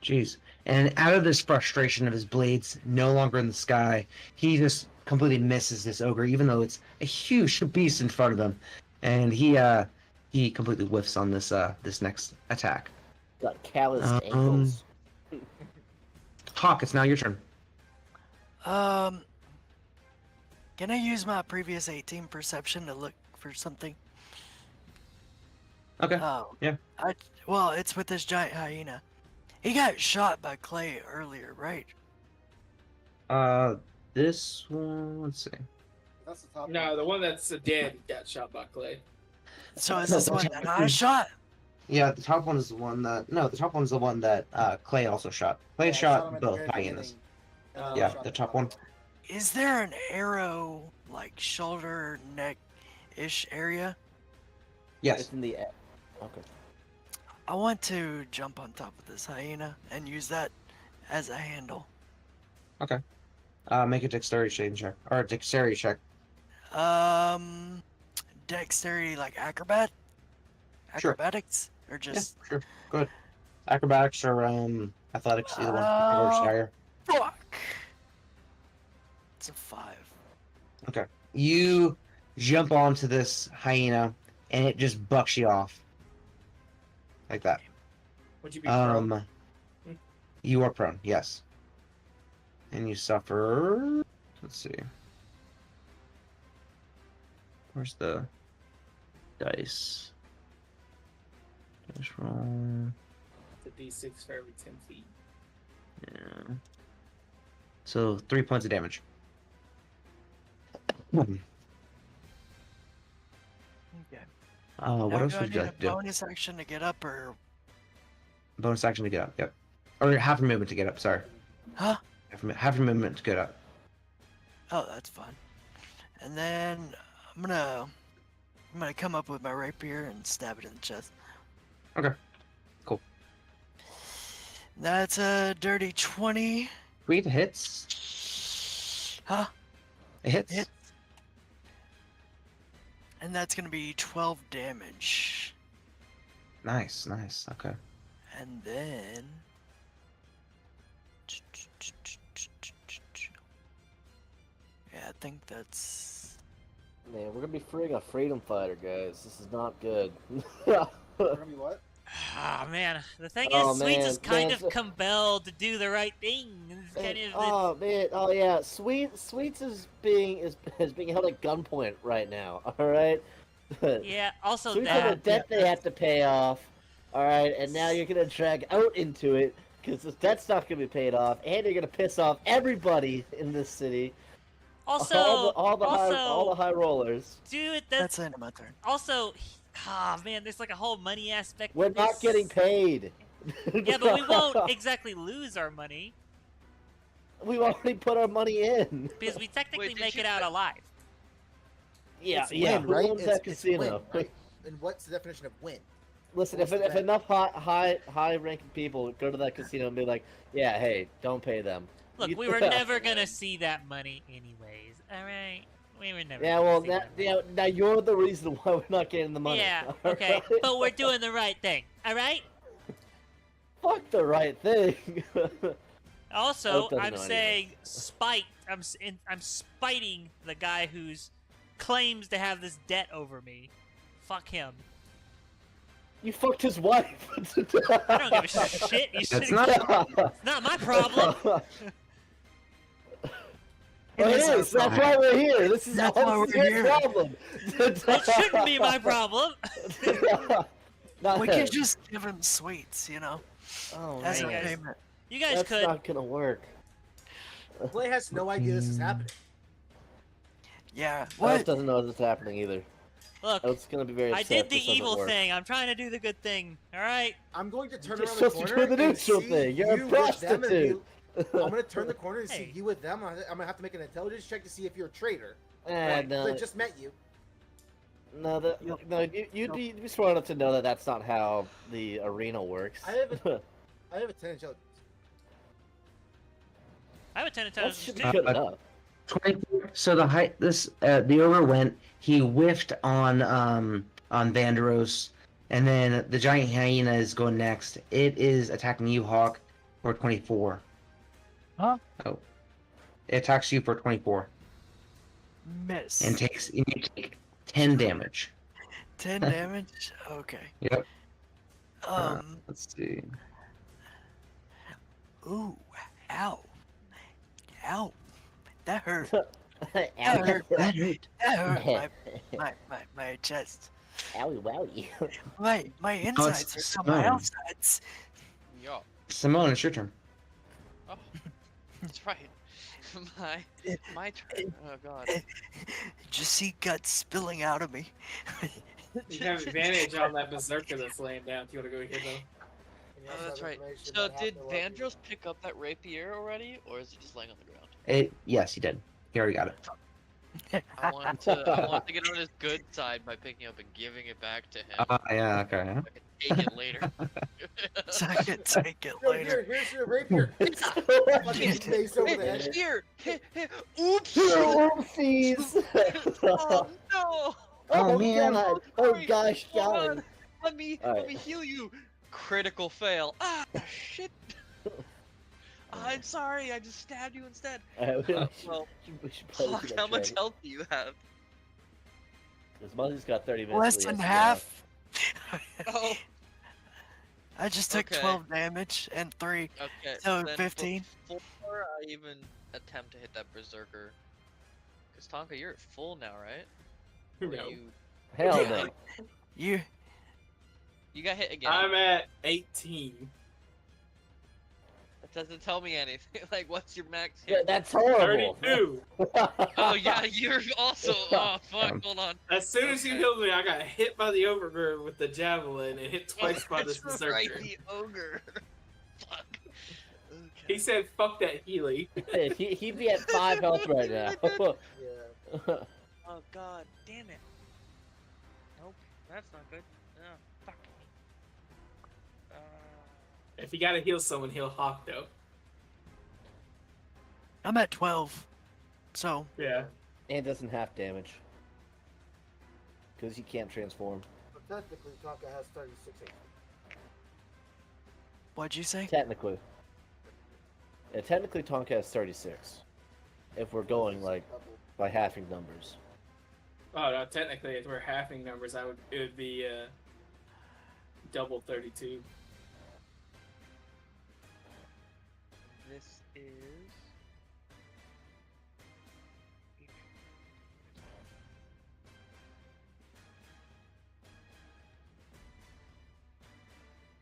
Jeez. And out of this frustration of his blades no longer in the sky, he just completely misses this ogre, even though it's a huge beast in front of him. And he completely whiffs on this this next attack. Got calloused ankles. Hawk, it's now your turn. Can I use my previous 18 perception to look for something? Okay. Oh. Yeah. Well, it's with this giant hyena. He got shot by Clay earlier, right? This one, let's see. That's the top. No, the one that's dead got shot by Clay. So is this one that I shot? Yeah, the top one is the one that the top one's the one that Clay also shot. Clay shot both hyenas. Yeah, the top one. Is there an arrow, like shoulder, neck-ish area? Yes. It's in the air. Okay. I want to jump on top of this hyena and use that as a handle. Okay. Make a dexterity check or a dexterity check. Dexterity like Sure. acrobatics, or Yeah, just sure. Good. Acrobatics or athletics, either one. Whichever's higher. fuck. It's a 5. Okay. You jump onto this hyena and it just bucks you off. Like that. Would you be prone? You are prone, yes. And you suffer. Let's see. Where's the dice? Dice roll. It's a d6 for every 10 feet. Yeah. So 3 points of damage. Okay. What Now, else do I would need you a like to do? bonus action to get up, or Bonus action to get up. Yep. Or half a movement to get up. Sorry. huh? Half a movement to get up. Oh, that's fine. And then I'm gonna come up with my rapier and stab it in the chest. Okay. Cool. That's a dirty 20. Sweet hits. Huh? It hits. Hits. And that's gonna be 12 damage. Nice. Nice. Okay. And then yeah, I think that's Man, we're gonna be freeing a freedom fighter, guys. This is not good. We're gonna be what? Ah, man. The thing Oh, is, Sweets man, is kind man, of so- compelled to do the right thing. It's kind of, Oh man, oh yeah, Sweets is being held at gunpoint right now. All right. yeah, also Sweets have a that. debt they have to pay off. All right, and now you're gonna drag out into it because this debt's not gonna be paid off, and you're gonna piss off everybody in this city. Also, all the high rollers. dude, that's the end of my turn. also, man, there's like a whole money aspect. We're to not this. getting paid. Yeah, but we won't exactly lose our money We've already put our money in. because we technically Wait, did make you it out say- alive. Yeah, It's yeah. win, Who right? owns that It's casino? win, right? And what's the definition of win? Listen, What's if the bet? enough high ranking people go to that casino and be like, yeah, hey, don't pay them. Look, You- we were never gonna see that money anyways. All right, we were never. Yeah, gonna well, see that, money. yeah, now you're the reason why we're not getting the money. Yeah, all okay, right? but we're doing the right thing. All right. Fuck the right thing. Also, doesn't I'm know saying spite. I'm spiting the guy who's claims to have this debt over me. Fuck him. You fucked his wife. I don't give a shit. You That's should. not. It's not my problem. It is our That's why problem. we're here. This is That's why honestly we're your here. problem. That shouldn't be my problem. Not We him. can just give him sweets, you know, Oh, as Hey, a guys. payment. You guys That's could. not gonna work. Clay has no idea this is happening. Yeah. Alex What? doesn't know this is happening either. Look, It's gonna be very I upset did the if this doesn't evil work. thing. I'm trying to do the good thing. All right. I'm going to turn You're around the supposed to corner do the and neutral see thing. You're a you with them and be- prostitute. I'm gonna turn the corner and see Hey. you with them. I'm gonna have to make an intelligence check to see if you're a traitor. And They just met you. no, you'd be smart enough to know that that's not how the arena works. I have I have a 10 intelligence. I have a 10 that intelligence should be too. good enough. 24. So the height. The ogre went. He whiffed on Vanderos, and then the giant hyena is going next. It is attacking you, Hawk, for 24. Huh? Oh, it attacks you for 24 Miss. and you take 10 damage. 10 damage. Okay. Yep. Let's see. Ooh. Ow. Ow. That hurt. Ow. That hurt. That hurt. That hurt my chest. Owie wowie. My insides it's are on my Simone. outsides. Yo. Simone, it's your turn. Oh, that's right. My turn. Oh god. Just see guts spilling out of me. You have advantage on that berserker that's laying down. If you want to go hit them. And you Oh, also that's have right. information So about did half the level. Vandros pick up that rapier already, or is it just laying on the ground? Yes, he did. He already got it. I want to get on his good side by picking up and giving it back to him. Yeah, okay. I can take it later. So I can take it Yo, later. here's your rapier. Fucking mace over the head. Here, oops! Oopsies! Oh no! Oh, man. God. Sorry. Gosh, Hold golly. on. Let me Alright. heal you. Critical fail. Ah, shit. I'm sorry. I just stabbed you instead. Well, we should probably Fuck, do that how much training. health do you have? This Muzzy's got 30 minutes. Less till he than has to half. Oh, I just took Okay. 12 damage and 3. okay. So, then 15? Before I even attempt to hit that berserker, because Tonka, you're at full now, right? Or No. you go. Hell no. You got hit again. I'm at 18. That doesn't tell me anything. Like, what's your max Yeah, hit? that's horrible. 32. Oh yeah, you're also. Oh fuck! Hold on. As soon as you Okay. healed me, I got hit by the ogre with the javelin and hit twice by this That's berserker. right, the ogre. Fuck. He said, "Fuck that Healy." He'd be at 5 health right now. Yeah. Oh god, damn it. Nope, that's not good. Oh, fuck. If you gotta heal someone, heal Hawk though. I'm at 12. So, Yeah. And doesn't half damage. Because he can't transform. But technically, Tonka has 36 HP. what'd you say? Technically. Yeah, technically Tonka has 36. If we're going, like, by halving numbers. Oh no, technically, if we're halving numbers, it would be double 32. This is.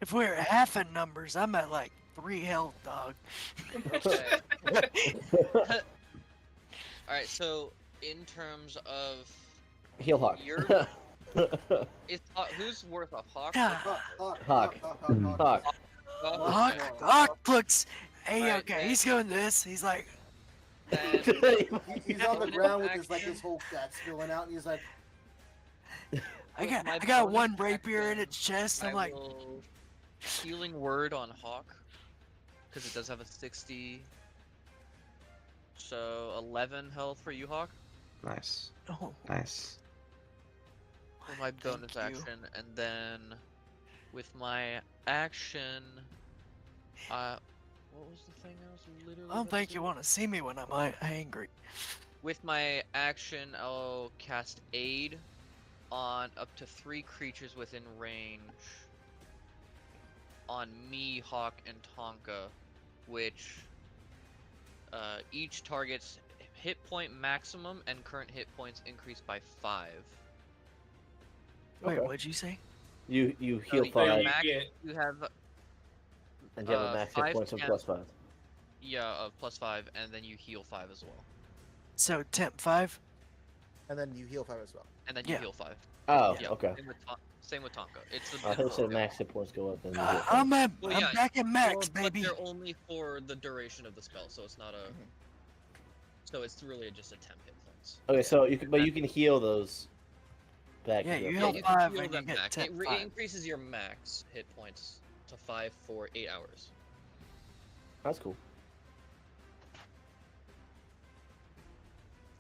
If we're half in numbers, I'm at like 3 health, dog. Okay. Alright, so in terms of. Heal Hawk. You're- Who's worth a Hawk? Ah, Hawk. Hawk. Hawk, Okay. Hawk looks. Hey, Alright, okay, then. he's doing this. He's like, Then He's on the ground with his like his whole gut spilling out, and he's like, I got, my I got bonus one rapier in action, its chest. I'm I like, will healing word on Hawk because it does have a 60. So 11 health for you, Hawk, Nice. oh, Nice. for my bonus Thank you. action, and then with my action, what was the thing I was literally? I don't about to think do? you want to see me when I'm angry. With my action, I'll cast Aid on up to 3 creatures within range. on me, Hawk, and Tonka, which each target's hit point maximum and current hit points increase by 5. Wait, Okay. what'd you say? You heal So 5, max, get- you have and you have a max hit 5 points of temp, +5. of +5, and then you heal 5 as well, So temp 5? And then you heal 5 as well. and then you Yeah. heal 5. Oh, Yeah. okay. Same with Tonka. It's the I thought you said yeah. max hit points go up, and you heal 5. I'm Well, yeah, back at max, Well, baby. But they're only for the duration of the spell, so it's not a. Mhm. So it's really just a temp hit points. Okay, so you can heal those back. Yeah, to you the- heal you 5 can heal and you them get back. temp It 5. increases your max hit points to 5 for 8 hours. That's cool.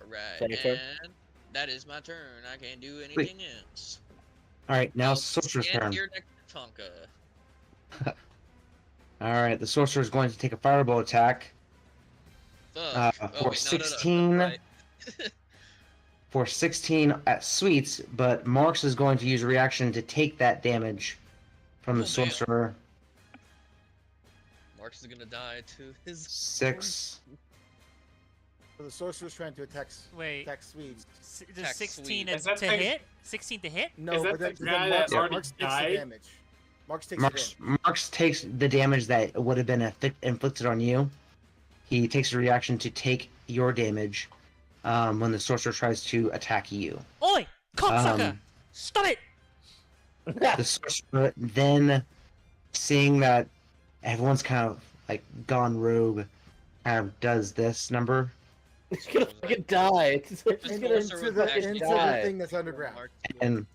Right, that your turn? and that is my turn. I can't do anything else. All right, now I'll sorcerer's stand turn. here next to Tonka. All right, the sorcerer is going to take a fireball attack Fuck. for Oh, wait, no, 16. right. For 16 at sweets, but Marks is going to use a reaction to take that damage from the Oh, man. sorcerer. Mark's is gonna die to his. 6. So the sorcerer's trying to attack Wait, Swedes. does Attack 16 sweep. Is that to thing- hit? 16 to hit? No, Is that but then, the but guy then that Marks, already Marks takes died? the damage. Marks takes Marks, it in. Marks takes the damage that would have been inflicted on you. He takes a reaction to take your damage when the sorcerer tries to attack you. Oi! Cocksucker! Um, Stop it! The sorcerer then, seeing that everyone's kind of like gone rogue, kind of does this number. He's gonna fucking die. He's The gonna sorcerer Into was the, actually into die. the thing that's underground. Mark's And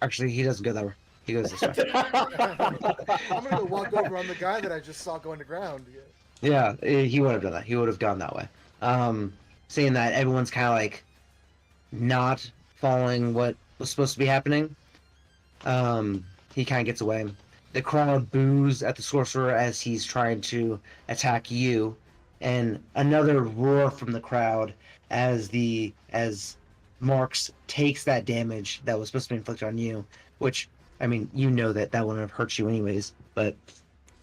actually, he doesn't go that way. He goes this way. I'm gonna go walk over on the guy that I just saw going to ground. Yeah, he would have done that. He would have gone that way. Seeing that everyone's kind of like not following what was supposed to be happening, he kind of gets away. The crowd boos at the sorcerer as he's trying to attack you, and another roar from the crowd as Marks takes that damage that was supposed to be inflicted on you. Which, I mean, you know that wouldn't have hurt you anyways, but.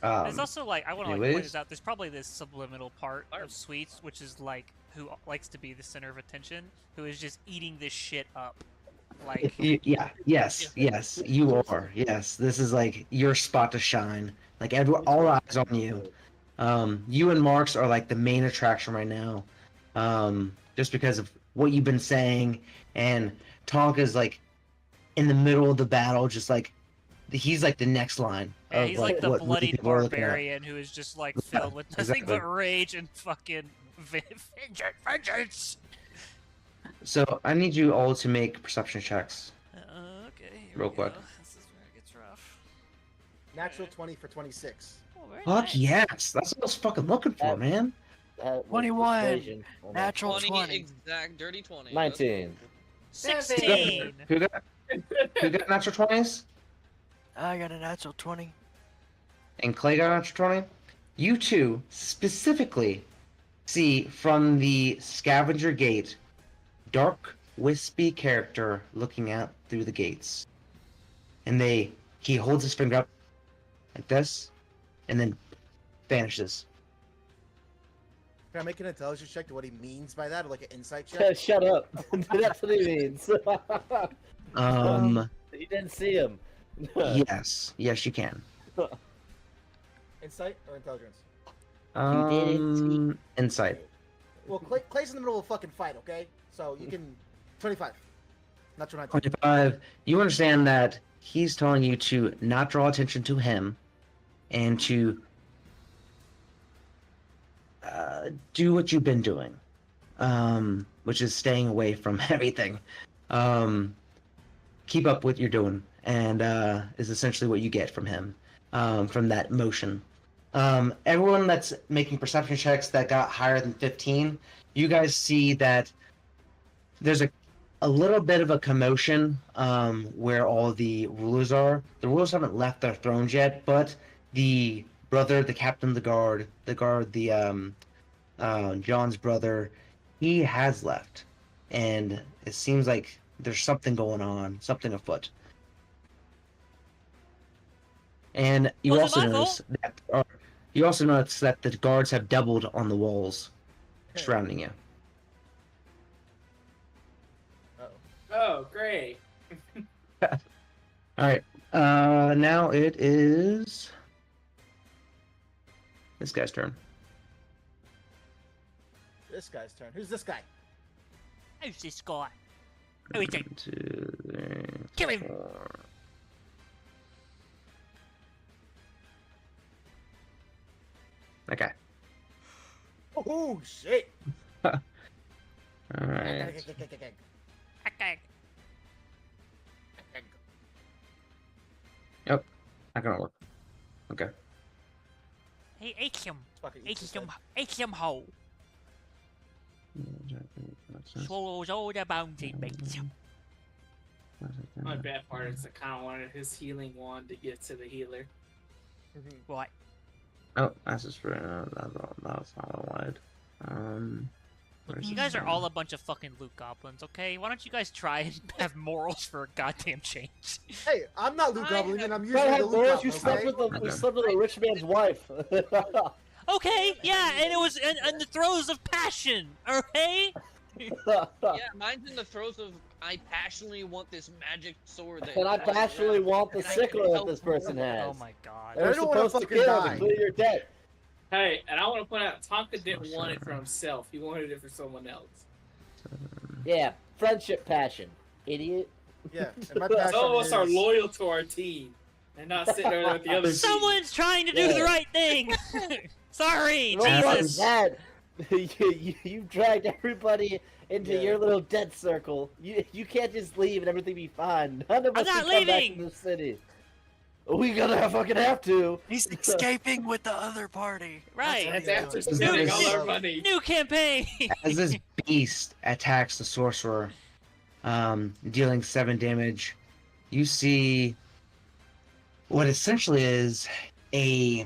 There's also like I want to point anyways. this out. There's probably this subliminal part of Sweets, which is like who likes to be the center of attention, who is just eating this shit up. Like Yeah, yes, you are. Yes, this is like your spot to shine. Like all eyes on you. You and Marks are like the main attraction right now. Just because of what you've been saying, and Tonka's like in the middle of the battle, just like he's like the next line. yeah, of, he's like the what bloodied people are looking at. barbarian who is just like filled with nothing exactly. but rage and fucking vengeance. So I need you all to make perception checks. Okay. Here Real we quick. Go. This is where it gets rough. Natural 20 for 26. Oh, very Fuck nice. yes, that's what I was fucking looking for, man. That was 21. persuasion. Oh, no. Natural 20, 20. exact, dirty 20. 19. 16. Who got natural 20s? I got a natural 20. And Clay got natural 20? You two specifically see from the scavenger gate dark, wispy character looking out through the gates. And he holds his finger up like this, and then vanishes. Can I make an intelligence check to what he means by that, or like an insight check? Shut up. That's what he means. You didn't see him. Yes, you can. Insight or intelligence? Insight. Well, Clay's in the middle of a fucking fight, okay? So you can 25. Natural 19. 25. You understand that he's telling you to not draw attention to him, and to do what you've been doing, which is staying away from everything. Keep up what you're doing, and is essentially what you get from him, from that motion. Everyone that's making perception checks that got higher than 15, you guys see that there's a little bit of a commotion where all the rulers are. The rulers haven't left their thrones yet, but the brother, the captain of the guard, John's brother, he has left. And it seems like there's something going on, something afoot. And you Wasn't also my notice that the guards have doubled on the walls surrounding you. Oh. Oh, great. All right. Now it is this guy's turn. This guy's turn. Who's this guy? Who's this guy? Who is he? 1, 2, 3, Kill him. 4. Okay. Oh shit! All right. Okay. Not gonna work. Okay. He ate him. Fuck it, Ate eats him. his Ate him whole. Swallows all the bones he makes. My bad part is I kind of wanted his healing wand to get to the healer. head. What? Oh, that's just for that's not what I wanted. Look, where's you this guys are one? all a bunch of fucking loot goblins, okay? Why don't you guys try and have morals for a goddamn change? Hey, I'm not Luke I Goblin, have- and I'm You usually gotta the have Luke morals. You Goblin. slept Okay? with you slept with a rich man's wife. Okay, yeah, and it was in the throes of passion, okay? Yeah, mine's in the throes of I passionately want this magic sword. That And I flies passionately around, want the and I sickle can that help this person you. has. Oh my god. And I We're don't wanna supposed to fucking kill him die. and clear your debt. Hey, and I want to point out, Tonka didn't want it for himself. He wanted it for someone else. Yeah, friendship passion, idiot. Yeah, and my passion Some of us are is- loyal to our team and not sitting there with the other team. Someone's trying to do Yeah. the right thing! Sorry, Not like Jesus! that. You've dragged everybody into Yeah. your little debt circle. You can't just leave and everything be fine. None of I'm us not can come back leaving! to the city. We gonna fucking have to. He's escaping with the other party. Right. That's what after he's doing. spending New- all our money. New campaign! As this beast attacks the sorcerer, dealing 7 damage, you see what essentially is a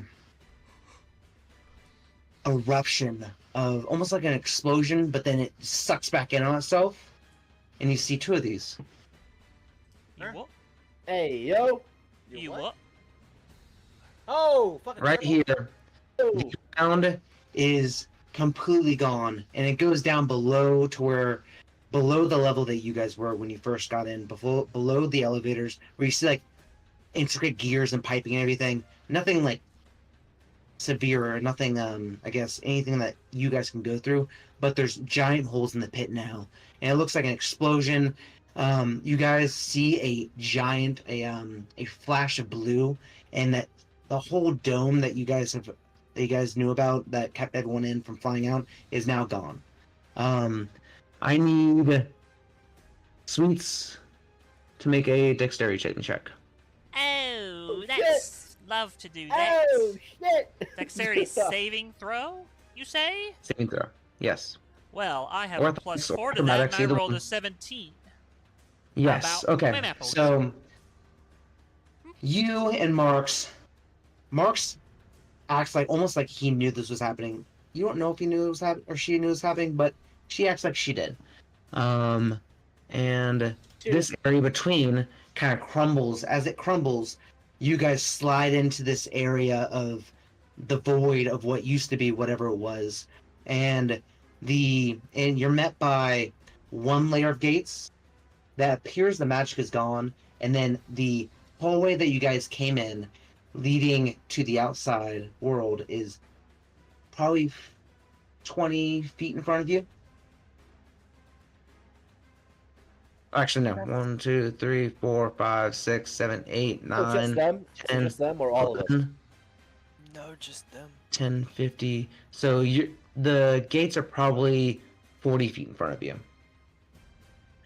eruption of almost like an explosion, but then it sucks back in on itself, and you see 2 of these. You what? Hey, yo. You what? Oh, fucking Right terrible. here, Yo. the ground is completely gone, and it goes down below the level that you guys were when you first got in, below the elevators, where you see like intricate gears and piping and everything. Nothing like severe, or nothing. I guess anything that you guys can go through, but there's giant holes in the pit now, and it looks like an explosion. You guys see a flash of blue, and that the whole dome that you guys knew about that kept everyone in from flying out is now gone. I need Sweets to make a dexterity check. Oh, Oh, that's love to do that. Oh shit! Dexterity saving throw, you say? Saving throw. Yes. Well, I have Or a plus or 4 to that, and I acrobatics, either rolled a one. 17. Yes. About Okay. my map holder. So you and Marks acts like almost like he knew this was happening. You don't know if he knew it was happening or she knew it was happening, but she acts like she did. And this area between kind of crumbles. As it crumbles, you guys slide into this area of the void of what used to be whatever it was, and you're met by 1 layer of gates that appears the magic is gone, and then the hallway that you guys came in, leading to the outside world, is probably 20 feet in front of you. Actually, no. 1, 2, 3, 4, 5, 6, 7, 8, Oh, just 9, them? 10, Just them or all of us? 11, No, just them. 10, 50. So the gates are probably 40 feet in front of you.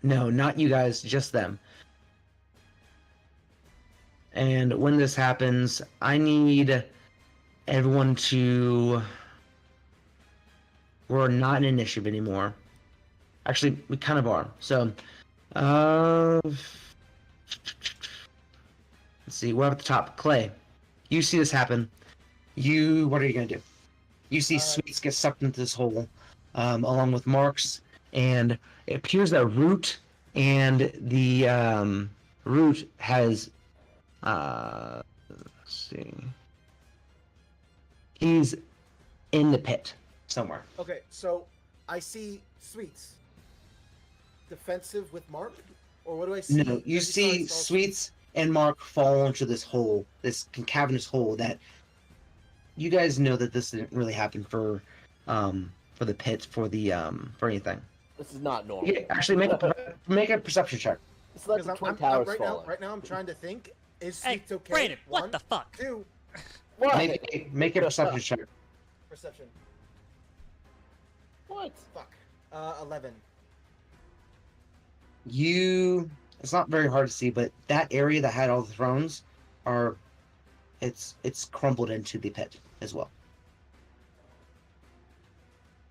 No, not you guys, just them. And when this happens, I need everyone to... We're not in initiative anymore. Actually, we kind of are. So, let's see, we're up at the top. Clay, you see this happen. What are you going to do? You see Sweets get sucked into this hole, along with Marks, and it appears that Root and the Root has see. He's in the pit somewhere. Okay, so I see Sweets. Defensive with Mark? Or what do I see? No, you Does he see start- Sweets and Mark fall into this hole, this cavernous hole that you guys know that this didn't really happen for the pit for anything. This is not normal. Yeah, actually make a perception check. It's like Because the I'm, Twin I'm, Towers right falling. now I'm trying to think. Is Hey, Sweets okay? Brandon, what One, the fuck? two, What? Make a perception check. perception. What? Fuck. 11. It's not very hard to see, but that area that had all the thrones it's crumbled into the pit as well.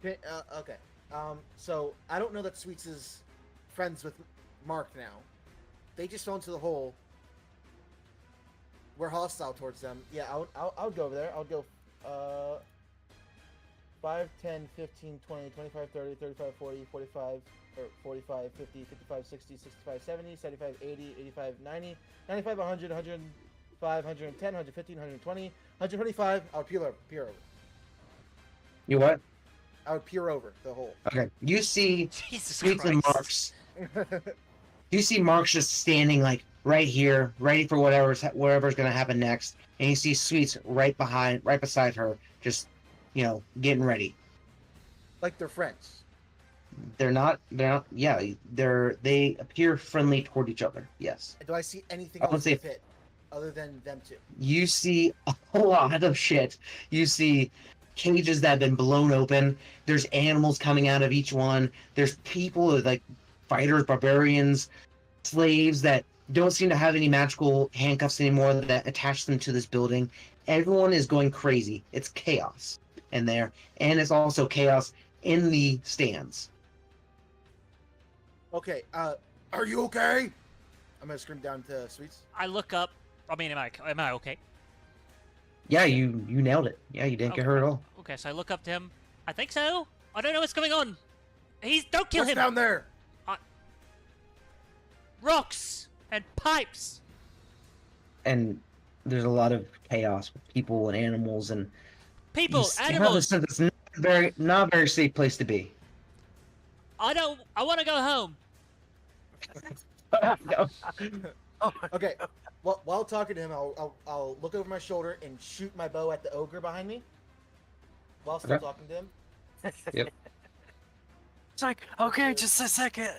Okay. So I don't know that Sweets is friends with Mark now. They just fell into the hole. We're hostile towards them. Yeah, I'll go over there. I'll go 5, 10, 15, 20, 25, 30, 35, 40, 45, or 45, 50, 55, 60, 65, 70, 75, 80, 85, 90, 95, 100, 105, 110, 115, 120, 125. I would peer over. You what? I would peer over the hole. Okay. You see Jesus Sweets and Christ. Marks. You see Marks just standing like right here, ready for whatever's gonna happen next, and you see Sweets right beside her, just getting ready. Like they're friends. They're not. Yeah, they appear friendly toward each other. Yes. Do I see anything I would else in say- the pit other than them two? You see a lot of shit. You see cages that have been blown open. There's animals coming out of each one. There's people like fighters, barbarians, slaves that don't seem to have any magical handcuffs anymore that attach them to this building. Everyone is going crazy. It's chaos in there, and it's also chaos in the stands. Okay, are you okay? I'm gonna scream down to Sweets. I look up. I mean, am I okay? Yeah, you nailed it. Yeah, you didn't get hurt at all. Okay, so I look up to him. I think so. I don't know what's going on. Don't kill What's him. down there? Rocks and pipes. And there's a lot of chaos with people and animals, and People, you have a animals. sense it's not a very safe place to be. I want to go home. Oh my Okay. Well, while talking to him, I'll look over my shoulder and shoot my bow at the ogre behind me. While still Okay. talking to him. It's like, okay, just a second.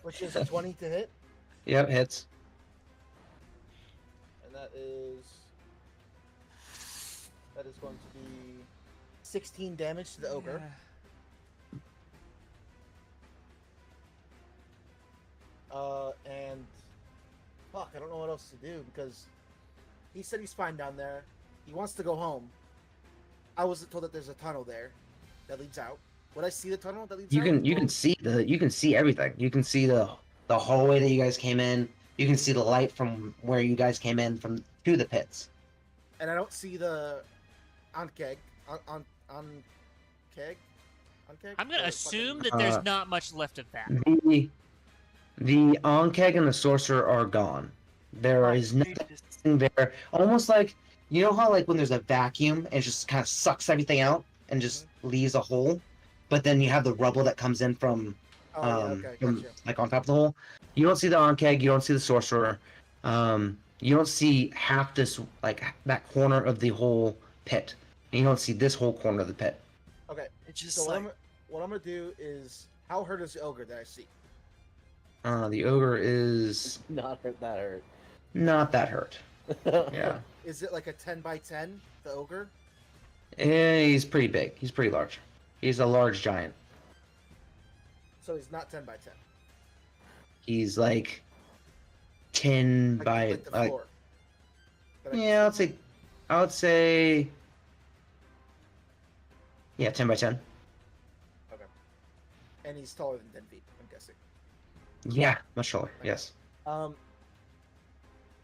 Which is a 20 to hit, Yep, hits. and that is going to be 16 damage to the ogre. And fuck, I don't know what else to do because he said he's fine down there. He wants to go home. I wasn't told that there's a tunnel there that leads out. Would I see the tunnel that leads out? You can see everything. You can see the hallway that you guys came in. You can see the light from where you guys came in to the pits. And I don't see the keg. I'm gonna assume that there's not much left of that. The Ankeg and the Sorcerer are gone. There is nothing there. Almost like, you know how like when there's a vacuum and it just kind of sucks everything out and just leaves a hole, but then you have the rubble that comes in from gotcha. like on top of the hole. You don't see the Ankeg. You don't see the Sorcerer. You don't see half this like that corner of the whole pit. And you don't see this whole corner of the pit. Okay. It's just So like, what I'm gonna do is, how hurt is the ogre that I see? The ogre is Not hurt that hurt. not that hurt. Yeah. Is it like a 10 by 10? The ogre? He's pretty big. He's pretty large. He's a large giant. So he's not 10 by 10. He's like 10 by like the like floor. That I- yeah, I would say yeah, 10 by 10. And he's taller than 10 feet, I'm guessing. Yeah, much taller. Yes.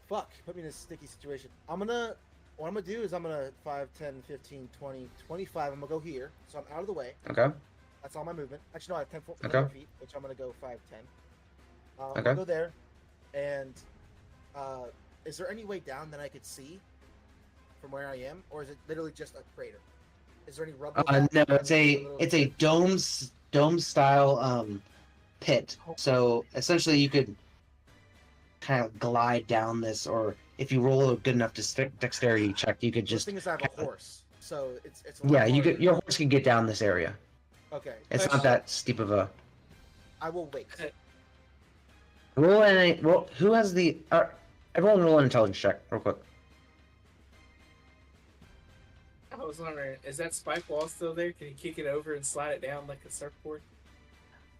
Fuck, put me in a sticky situation. What I'm gonna do is I'm gonna 5, 10, 15, 20, 25. I'm gonna go here, so I'm out of the way. Okay. That's all my movement. Actually, no, I have 10 Okay. feet, which I'm gonna go 5, 10. I'm Okay. gonna go there, and is there any way down that I could see? from where I am, or is it literally just a crater? Is there any rubble? No, that- it's a dome style pit. Oh. So essentially, you could kind of glide down this, or if you roll a good enough dexterity check, you could The just thing is, I have a kinda- horse, so it's a lot yeah, you harder. could your horse can get down this area. Okay, It's not that steep of a I will wait. roll. Who has the? Everyone roll an intelligence check real quick. I was wondering, is that spike wall still there? Can you kick it over and slide it down like a surfboard?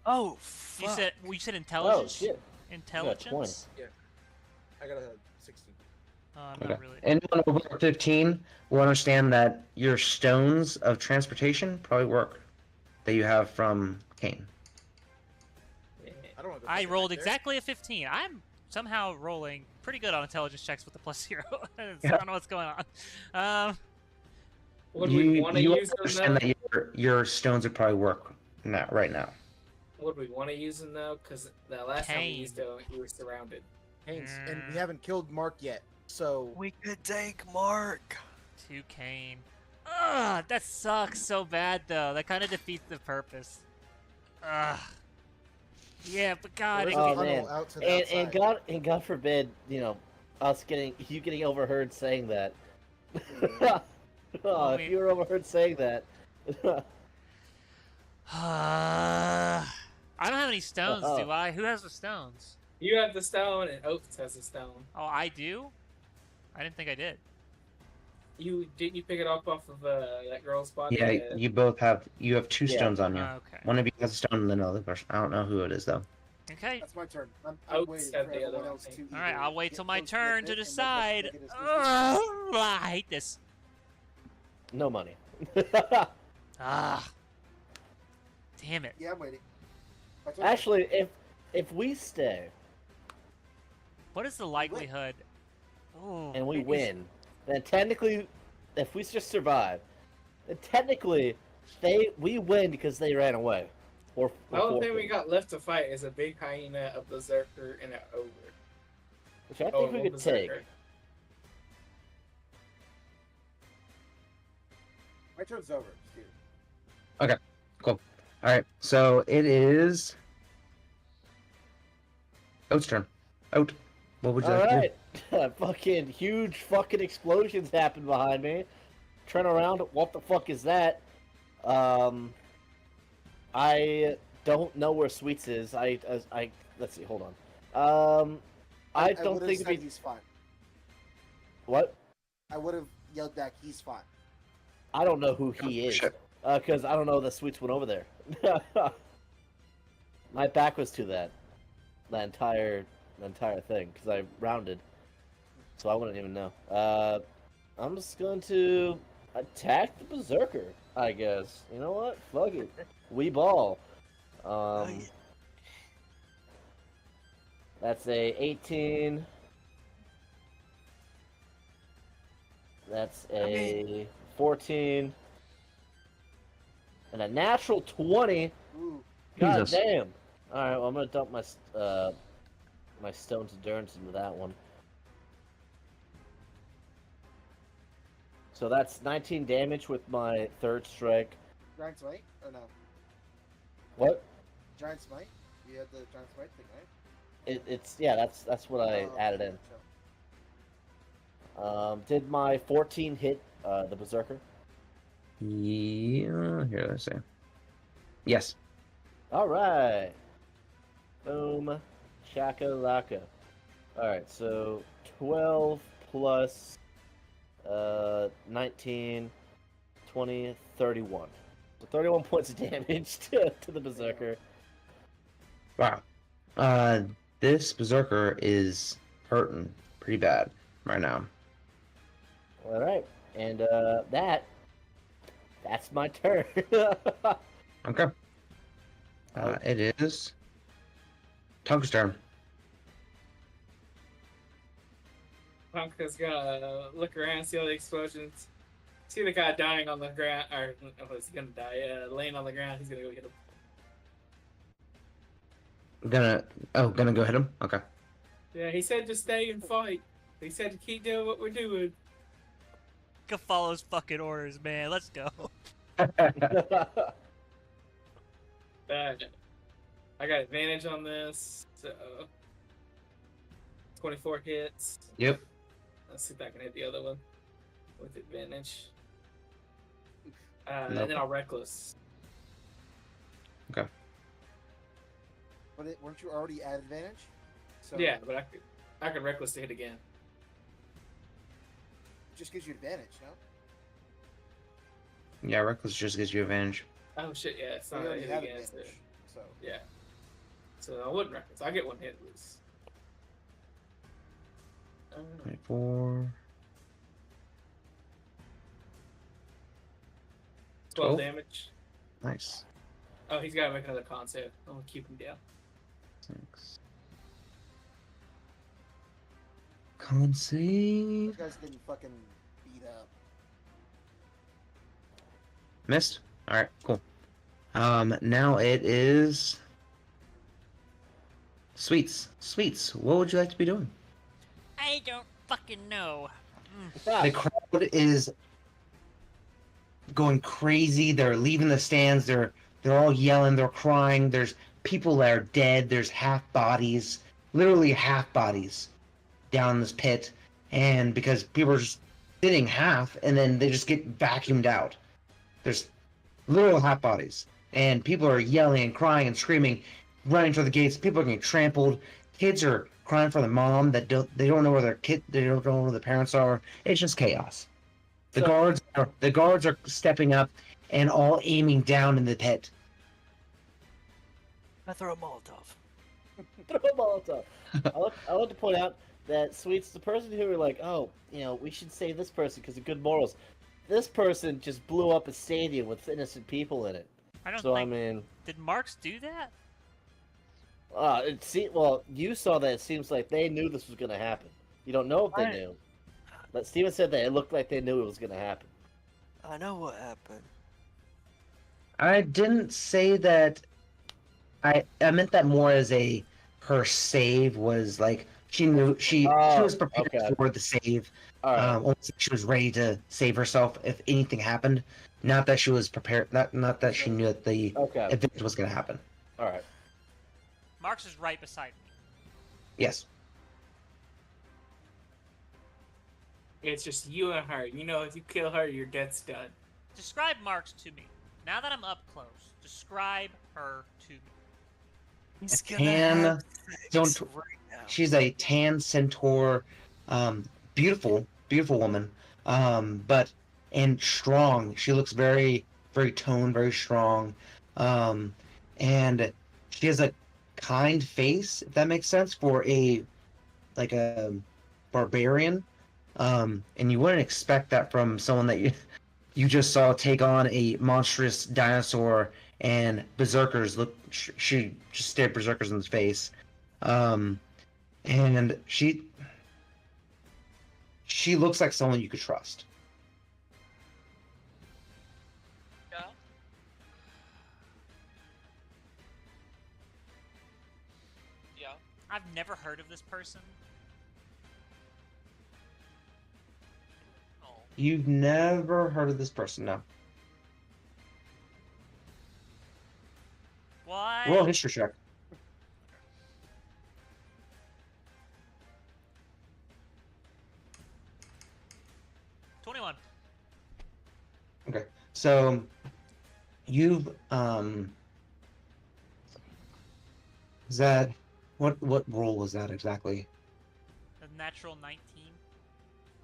Oh, You fuck. said Oh intelligence. shit! Intelligence. I got a 16. I'm Okay. not really. Anyone over 15 will understand that your stones of transportation probably work that you have from Kane. Yeah. I don't want to. I rolled exactly a 15. I'm somehow rolling pretty good on intelligence checks with the +0. I don't know what's going on. Would we want to you use them understand though? that your stones would probably work right now. Would we want to use them though? Because the last time we Kane. used them, you were surrounded. Haynes, and we haven't killed Mark yet, so We could take Mark. 2 Kane. Ugh, that sucks so bad though. That kind of defeats the purpose. Ugh. Yeah, but God, there's it a Oh, can- man. tunnel out to the outside. And God forbid, you getting overheard saying that. Well, if you were overheard saying that. I don't have any stones, Uh-oh. do I? Who has the stones? You have the stone, and Oates has the stone. Oh, I do? I didn't think I did. You didn't you pick it up off of that girl's body? Yeah, you both have 2 Yeah. stones on you. Okay. One of you has a stone, and then the other person. I don't know who it is though. Okay. That's my turn. I'm Oats waiting had for the other everyone one, else I to think. All right, either I'll wait get till my close to the turn pit to and make decide. it as easy- I hate this. No money. Ah. Damn it. Yeah, I'm waiting. My turn. Actually, if we stay What is the likelihood? Oh, and we win, then technically, if we just survive, then technically we win because they ran away. Or The only thing forfeit. we got left to fight is a big hyena, a berserker, and an ogre. Which I Oh, think we one could take. berserker. My turn's over, Steve. All right, so it is Oat's turn. Oat, what would you All like to do? right, fucking huge fucking explosions happen behind me. Turn around. What the fuck is that? I don't know where Sweets is. I let's see. Hold on. I don't would've think said it'd be he's fine. what. I would have yelled back, "He's fine." I don't know who he is. Shit. Because I don't know that Sweets went over there. My back was to that entire thing because I rounded, so I wouldn't even know. I'm just going to attack the berserker, I guess. You know what? Fuck it. We ball. That's a 18. That's a 14. And a natural 20. Ooh, God Jesus. damn. Alright, well, I'm gonna dump my my stones of endurance into that one. So that's 19 damage with my third strike. Giant Smite or no? What? Giant Smite. You had the Giant Smite thing, right? It's yeah, that's what I Oh, added okay, in. so- Did my 14 hit the berserker? Yeah, here, let's see. Yes. All right. Boom. Shakalaka. All right, so 12 plus 19, 20, 31. So 31 points of damage to the berserker. Wow. This berserker is hurting pretty bad right now. All right, and that's my turn. Okay. It is Tonka's turn. Pumpkin's gonna look around, see all the explosions, see the guy dying on the ground, or was he gonna die? Laying on the ground. He's gonna go hit him. Gonna go hit him? Okay. Yeah, he said to stay and fight. He said to keep doing what we're doing. Micah follows fucking orders, man. Let's go. I got advantage on this, so 24 hits. Yep. Let's see if I can hit the other one with advantage. Nope. And then I'll reckless. Okay. But weren't you already at advantage? So Yeah, but I could reckless to hit again. it just gives you advantage, no? Yeah, reckless just gives you advantage. Oh shit, yeah, it's So not you a already hit have again. advantage. So Yeah. So I wouldn't reckless. I get one hit at least. 24. 12 12? damage. Nice. Oh, he's got to make another con save. I'm gonna keep him down. 6. Con save. those guys getting fucking beat up. Missed. All right, cool. Now it is Sweets. Sweets, what would you like to be doing? I don't fucking know. The crowd is going crazy. They're leaving the stands. They're all yelling. They're crying. There's people that are dead. There's half bodies, literally half bodies, down in this pit. And because people are just sitting half, and then they just get vacuumed out. There's literal half bodies, and people are yelling and crying and screaming, running to the gates. People are getting trampled. Kids are crying for their mom that they don't know where their kid, they don't know where the parents are. It's just chaos. The guards are stepping up and all aiming down in the pit. I throw a Molotov. Throw a Molotov. I want to point out that Sweet's the person who were like, oh, we should save this person because of good morals. This person just blew up a stadium with innocent people in it. I don't So think. I mean, Did Marks do that? well, you saw that. It seems like they knew this was going to happen. You don't know if they knew, but Steven said that it looked like they knew it was going to happen. I know what happened. I didn't say that. I meant that more as her save was like she knew she was prepared okay. for the save. All right. Almost like she was ready to save herself if anything happened. Not that she was prepared. Not that she knew that the Okay. event was going to happen. All right. Marks is right beside me. Yes. It's just you and her. If you kill her, your death's done. Describe Marks to me. Now that I'm up close, describe her to me. He's A gonna tan, have sex right now. She's a tan centaur, beautiful woman, and strong. She looks very, very toned, very strong, and she has a kind face, if that makes sense, for a barbarian, and you wouldn't expect that from someone that you just saw take on a monstrous dinosaur and berserkers. She just stared berserkers in the face, and she looks like someone you could trust. Yeah. Yeah. I've never heard of this person. Oh. You've never heard of this person, no? Why? Roll a history check. $21. Okay, so you've is that what role was that exactly? A natural 19.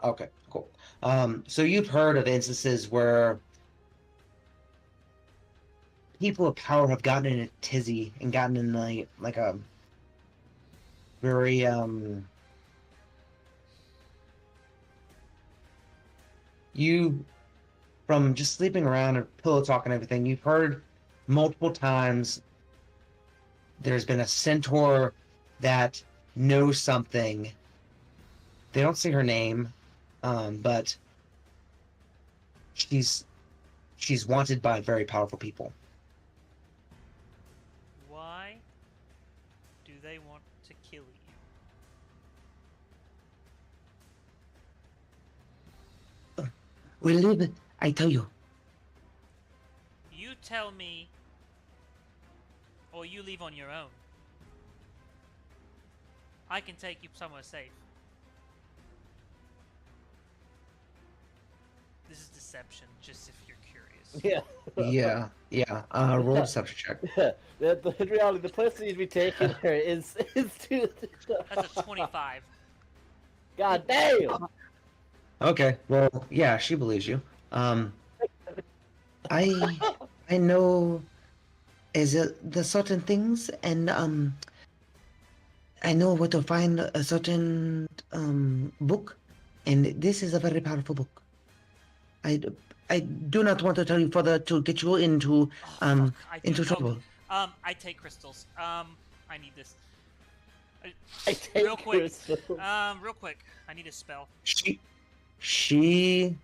Okay, cool. So you've heard of instances where people of power have gotten in a tizzy and gotten in like a very you from just sleeping around or pillow talk and everything, you've heard multiple times there's been a centaur that knows something. They don't say her name, but she's wanted by very powerful people. Why do they want to kill you? We live, I tell you. You tell me, or you leave on your own. I can take you somewhere safe. This is deception, just if you're curious. Yeah. Yeah. Roll a deception check. In reality, the place that needs to be taken here is to. That's a 25. God damn! Okay. Well, yeah, she believes you. I know is it the certain things, and I know where to find a certain book, and this is a very powerful book. I I do not want to tell you further to get you into Oh, fuck. I do. into trouble. I take crystals. I need this. I take Real quick. crystals. Real quick. I need a spell. She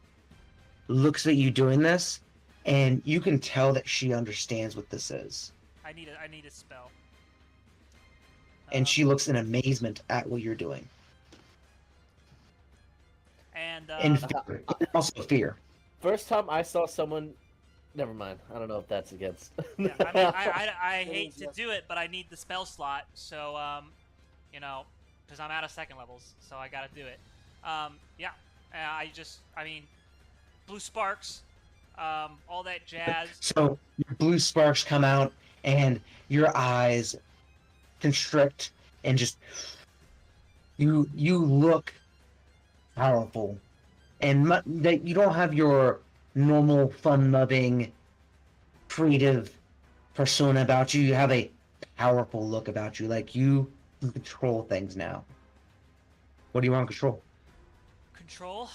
looks at you doing this, and you can tell that she understands what this is. I need a spell. And she looks in amazement at what you're doing. And And fear. Also fear. First time I saw someone. Never mind. I don't know if that's against. yeah, I mean, I hate to do it, but I need the spell slot. So you know, because I'm out of second levels, so I gotta do it. Yeah. I mean, blue sparks, all that jazz. So your blue sparks come out, and your eyes constrict, and just you look powerful, and that you don't have your normal fun-loving, creative persona about you. You have a powerful look about you, like you can control things now. What do you want to control? Control.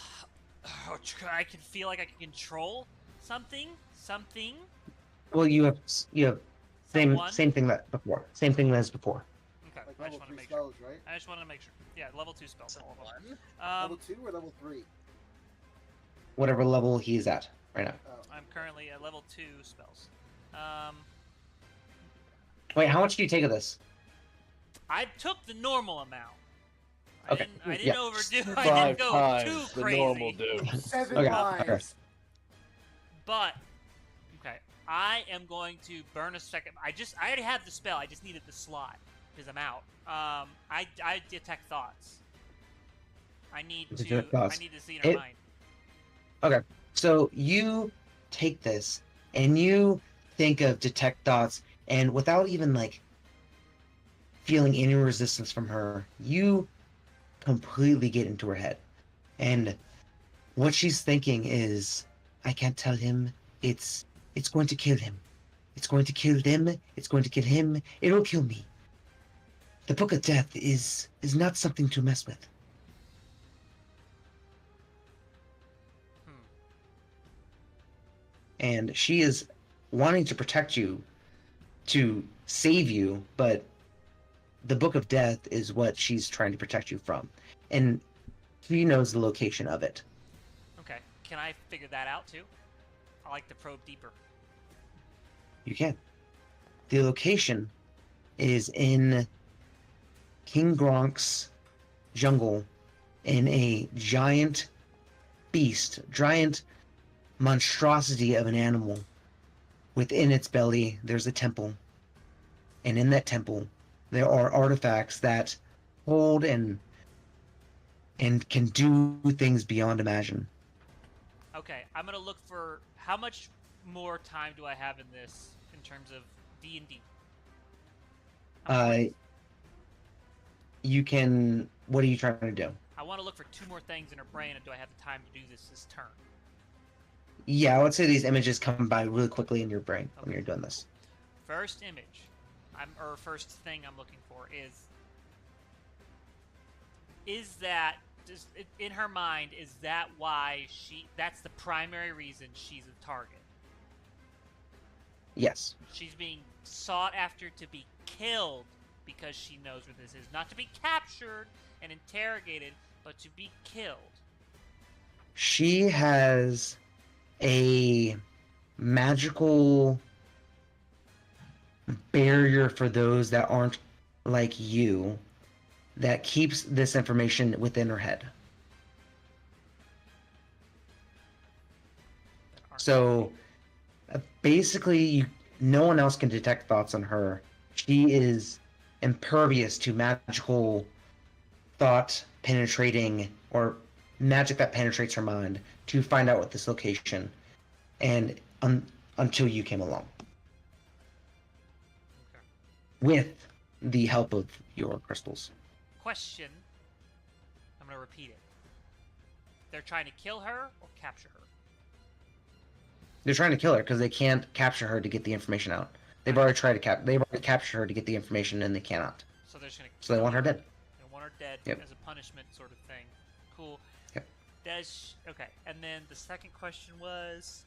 Oh, I can feel like I can control something. Well, you have same Someone. same thing that before. Same thing as before. Okay. Like I level just want to 3 make sure. spells, right? I just want to make sure. Yeah, level 2 spells. All of them. Level 2 or level 3? Whatever level he is at right now. Oh. I'm currently at level 2 spells. Wait, how much do you take of this? I took the normal amount. Okay, I didn't yeah. overdo. I Five didn't go times too the crazy. normal dose. 7 Okay, lives. But okay, I am going to burn a second. I already have the spell. I just needed the slot because I'm out. I detect thoughts. I need to. Detect thoughts. I need to see in her It- mind. Okay, so you take this and you think of detect thoughts, and without even like feeling any resistance from her, you completely get into her head. And what she's thinking is, I can't tell him. It's going to kill him. It's going to kill them. It's going to kill him. It'll kill me. The Book of Death is not something to mess with. And she is wanting to protect you, to save you, but the Book of Death is what she's trying to protect you from. And she knows the location of it. Okay, can I figure that out too? I like to probe deeper. You can. The location is in King Gronk's jungle, in a giant monstrosity of an animal. Within its belly, there's a temple. And in that temple, there are artifacts that hold and can do things beyond imagine. Okay, I'm gonna look for how much more time do I have in this in terms of D&D. You can. What are you trying to do? I want to look for 2 more things in her brain, and do I have the time to do this turn? Yeah, I would say these images come by really quickly in your brain when Okay. you're doing this. First image, or first thing I'm looking for is that in her mind, is that why that's the primary reason she's a target? Yes. She's being sought after to be killed because she knows where this is. Not to be captured and interrogated, but to be killed. She has a magical barrier for those that aren't like you that keeps this information within her head. So basically, no one else can detect thoughts on her. She is impervious to magical thought penetrating or magic that penetrates her mind to find out what this location and until you came along Okay. with the help of your crystals. Question. I'm gonna repeat it. They're trying to kill her or capture her. They're trying to kill her because they can't capture her to get the information out. They've already tried to they've already captured her to get the information and they cannot. So they're just gonna. So they want her dead. They want her dead Yep. as a punishment, sort of thing. Cool. Yep. Okay, and then the second question was.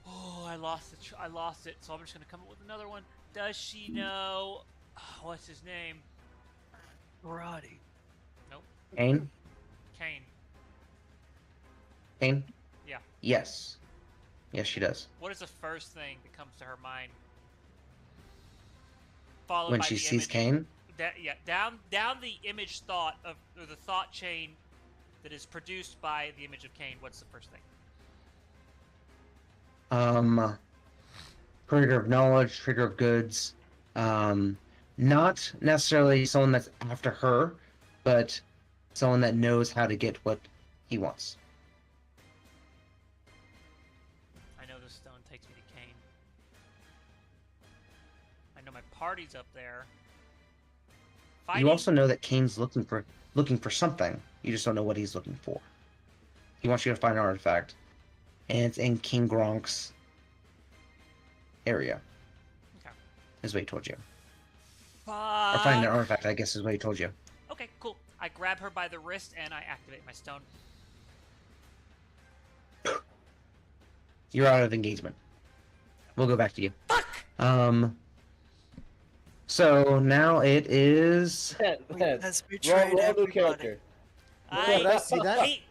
Oh, I lost it. I lost it. So I'm just gonna come up with another one. Does she know? What's his name? Roddy. Kane? Kane. Kane? Yeah. Yes. Yes, she does. What is the first thing that comes to her mind? Followed When by she the sees image. Kane, Down the image thought of or the thought chain that is produced by the image of Kane. What's the first thing? creator of knowledge, trigger of goods. Not necessarily someone that's after her, but someone that knows how to get what he wants. I know this stone takes me to Kane. I know my party's up there. You also know that Kane's looking for something. You just don't know what he's looking for. He wants you to find an artifact, and it's in King Gronk's area. Okay. Is what he told you. Or Fuck. find an artifact, I guess, is what he told you. Okay, cool. I grab her by the wrist and I activate my stone. You're out of engagement. We'll go back to you. Fuck! So now it is. Has betrayed Roll new everybody. character. I See that? hate.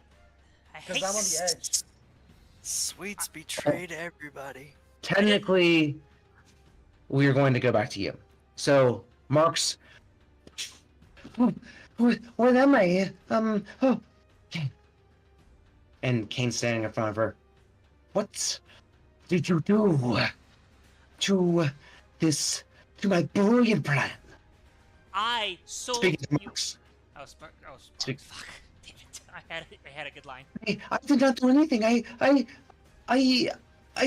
I Because hate. I'm on the edge. Sweets betrayed everybody. Technically, we are going to go back to you. So, Mark's. What am I? Oh. And Kane's standing in front of her. What did you do to this, to my brilliant plan? I sold Speaking of you. Mark's, Fuck. Damn it. I had a good line. I did not do anything. I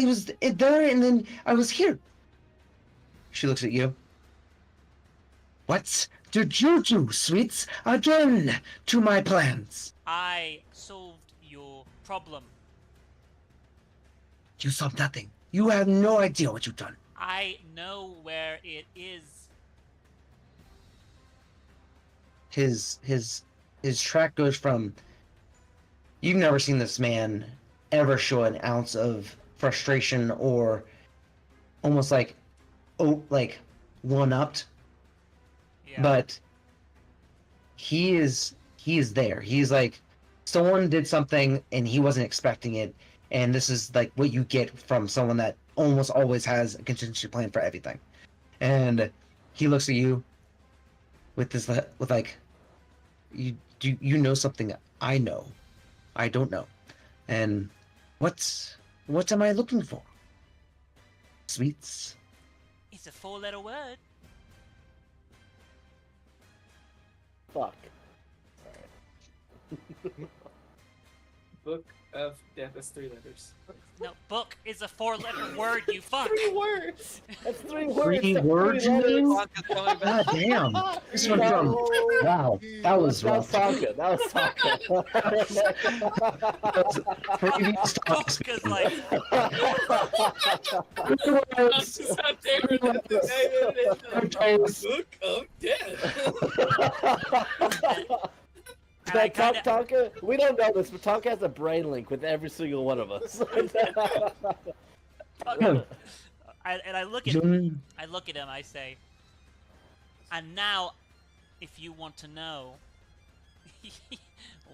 was there and then I was here. She looks at you. What did you do, Sweets? Again to my plans. I solved your problem. You saw nothing. You have no idea what you've done. I know where it is. His track goes from. You've never seen this man ever show an ounce of frustration or almost like one-upped. Yeah. But he is there. He's like someone did something and he wasn't expecting it, and this is like what you get from someone that almost always has a contingency plan for everything. And he looks at you with this with like, you know something I know, I don't know, and what am I looking for? Sweets. It's a 4-letter word. Fuck. Book of Death is 3 letters. No, book is a 4-letter word, you fuck. 3 words. That's 3 words. Three That's words, three you letters. mean? Fuck is coming back. God damn. This one from. Wow, that was That rough. was Tonka. That was Tonka. Previous Book talks. is like, Book of Death. and I kinda, Tonka, we don't know this, but Tonka has a brain link with every single one of us. I look at Jun- I look at him, I say, and now, if you want to know,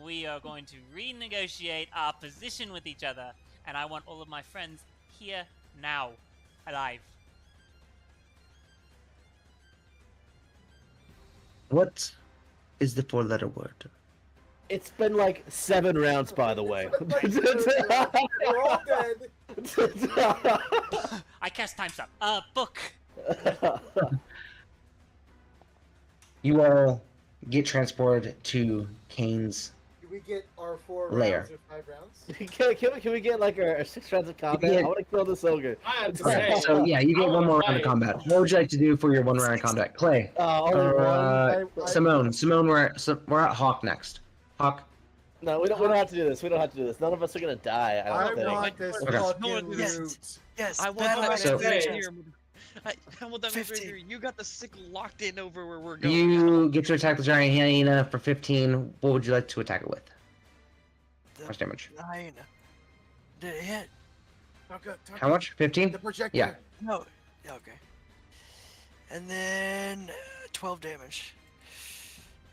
we are going to renegotiate our position with each other, and I want all of my friends here, now, alive. What is the 4-letter word? It's been like 7 rounds, by the way. We're all dead. I cast time stop. Book. You all get transported to Kane's. Do we get our 4 Lair. rounds or 5 rounds? Can we get like our 6 rounds of combat? Yeah. I want to kill this ogre. I have to Okay, say, so yeah, you get I one more wanna round of fight. combat. What would you like to do for your one round of combat? Clay. Only Or, one. Simone, we're at Hawk next. Hawk. No, we don't have to do this. We don't have to do this. None of us are gonna die. I I don't think. want this Okay. fucking Yes. loot. Yes, I want battle that axe So- right vengeance. here. I want that right 15. here. You got the sick locked in over where we're going. You get to attack the giant hyena for 15. What would you like to attack it with? How much damage? The hyena. Did it hit? How much? 15? The projector. Yeah. No. Yeah, okay. And then 12 damage.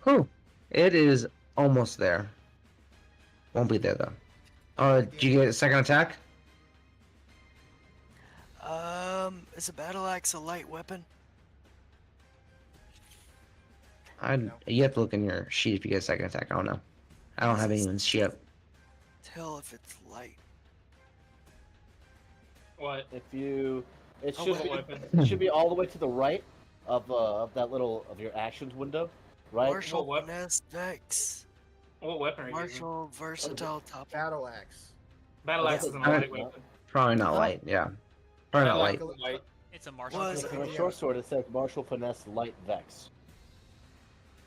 Whew. It is almost there. Won't be there though. Do you get a second attack? Is a battle axe a light weapon? You have to look in your sheet if you get a second attack. I don't know. I don't have anyone's sheet up. Tell if it's light. What? If you, it Oh, should What be, weapon? it should be all the way to the right of that little of your actions window, right? Martial, What weapon? finesse, vex, What weapon are you using? martial, versatile, top. Battle axe. Battle axe isn't a Alright. light weapon. Probably not light. Yeah. Probably not Battle light. axe isn't light. It's a martial. Was- For a short sword, it says martial finesse light vex.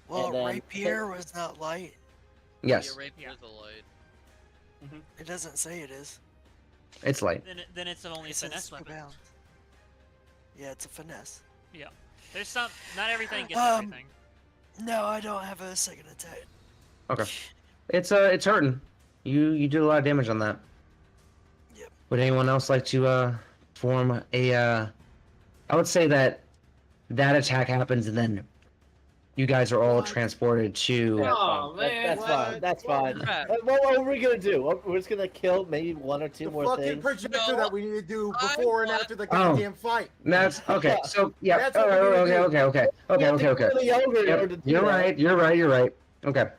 Well, And then- rapier was not light. Yes, Yeah, rapier's a light. It doesn't say it is. it's light. Then it's only a It says finesse weapon. bound. Yeah, it's a finesse. Yeah. There's some. Not everything gets Um, everything. No, I don't have a second attack. Okay. It's hurting. You did a lot of damage on that. Yep. Would anyone else like to form a I would say that attack happens and then you guys are all What? transported to Oh, man, that's what? fine. That's fine. Crap. What are we gonna do? We're just gonna kill maybe 1 or 2 The more fucking things. projector No, that we need to do I before and want- after the Oh. goddamn fight. That's okay. So yeah. That's what we're gonna Okay. do. Okay. The ogre in order to Yep. do You're that. right. You're right. Okay.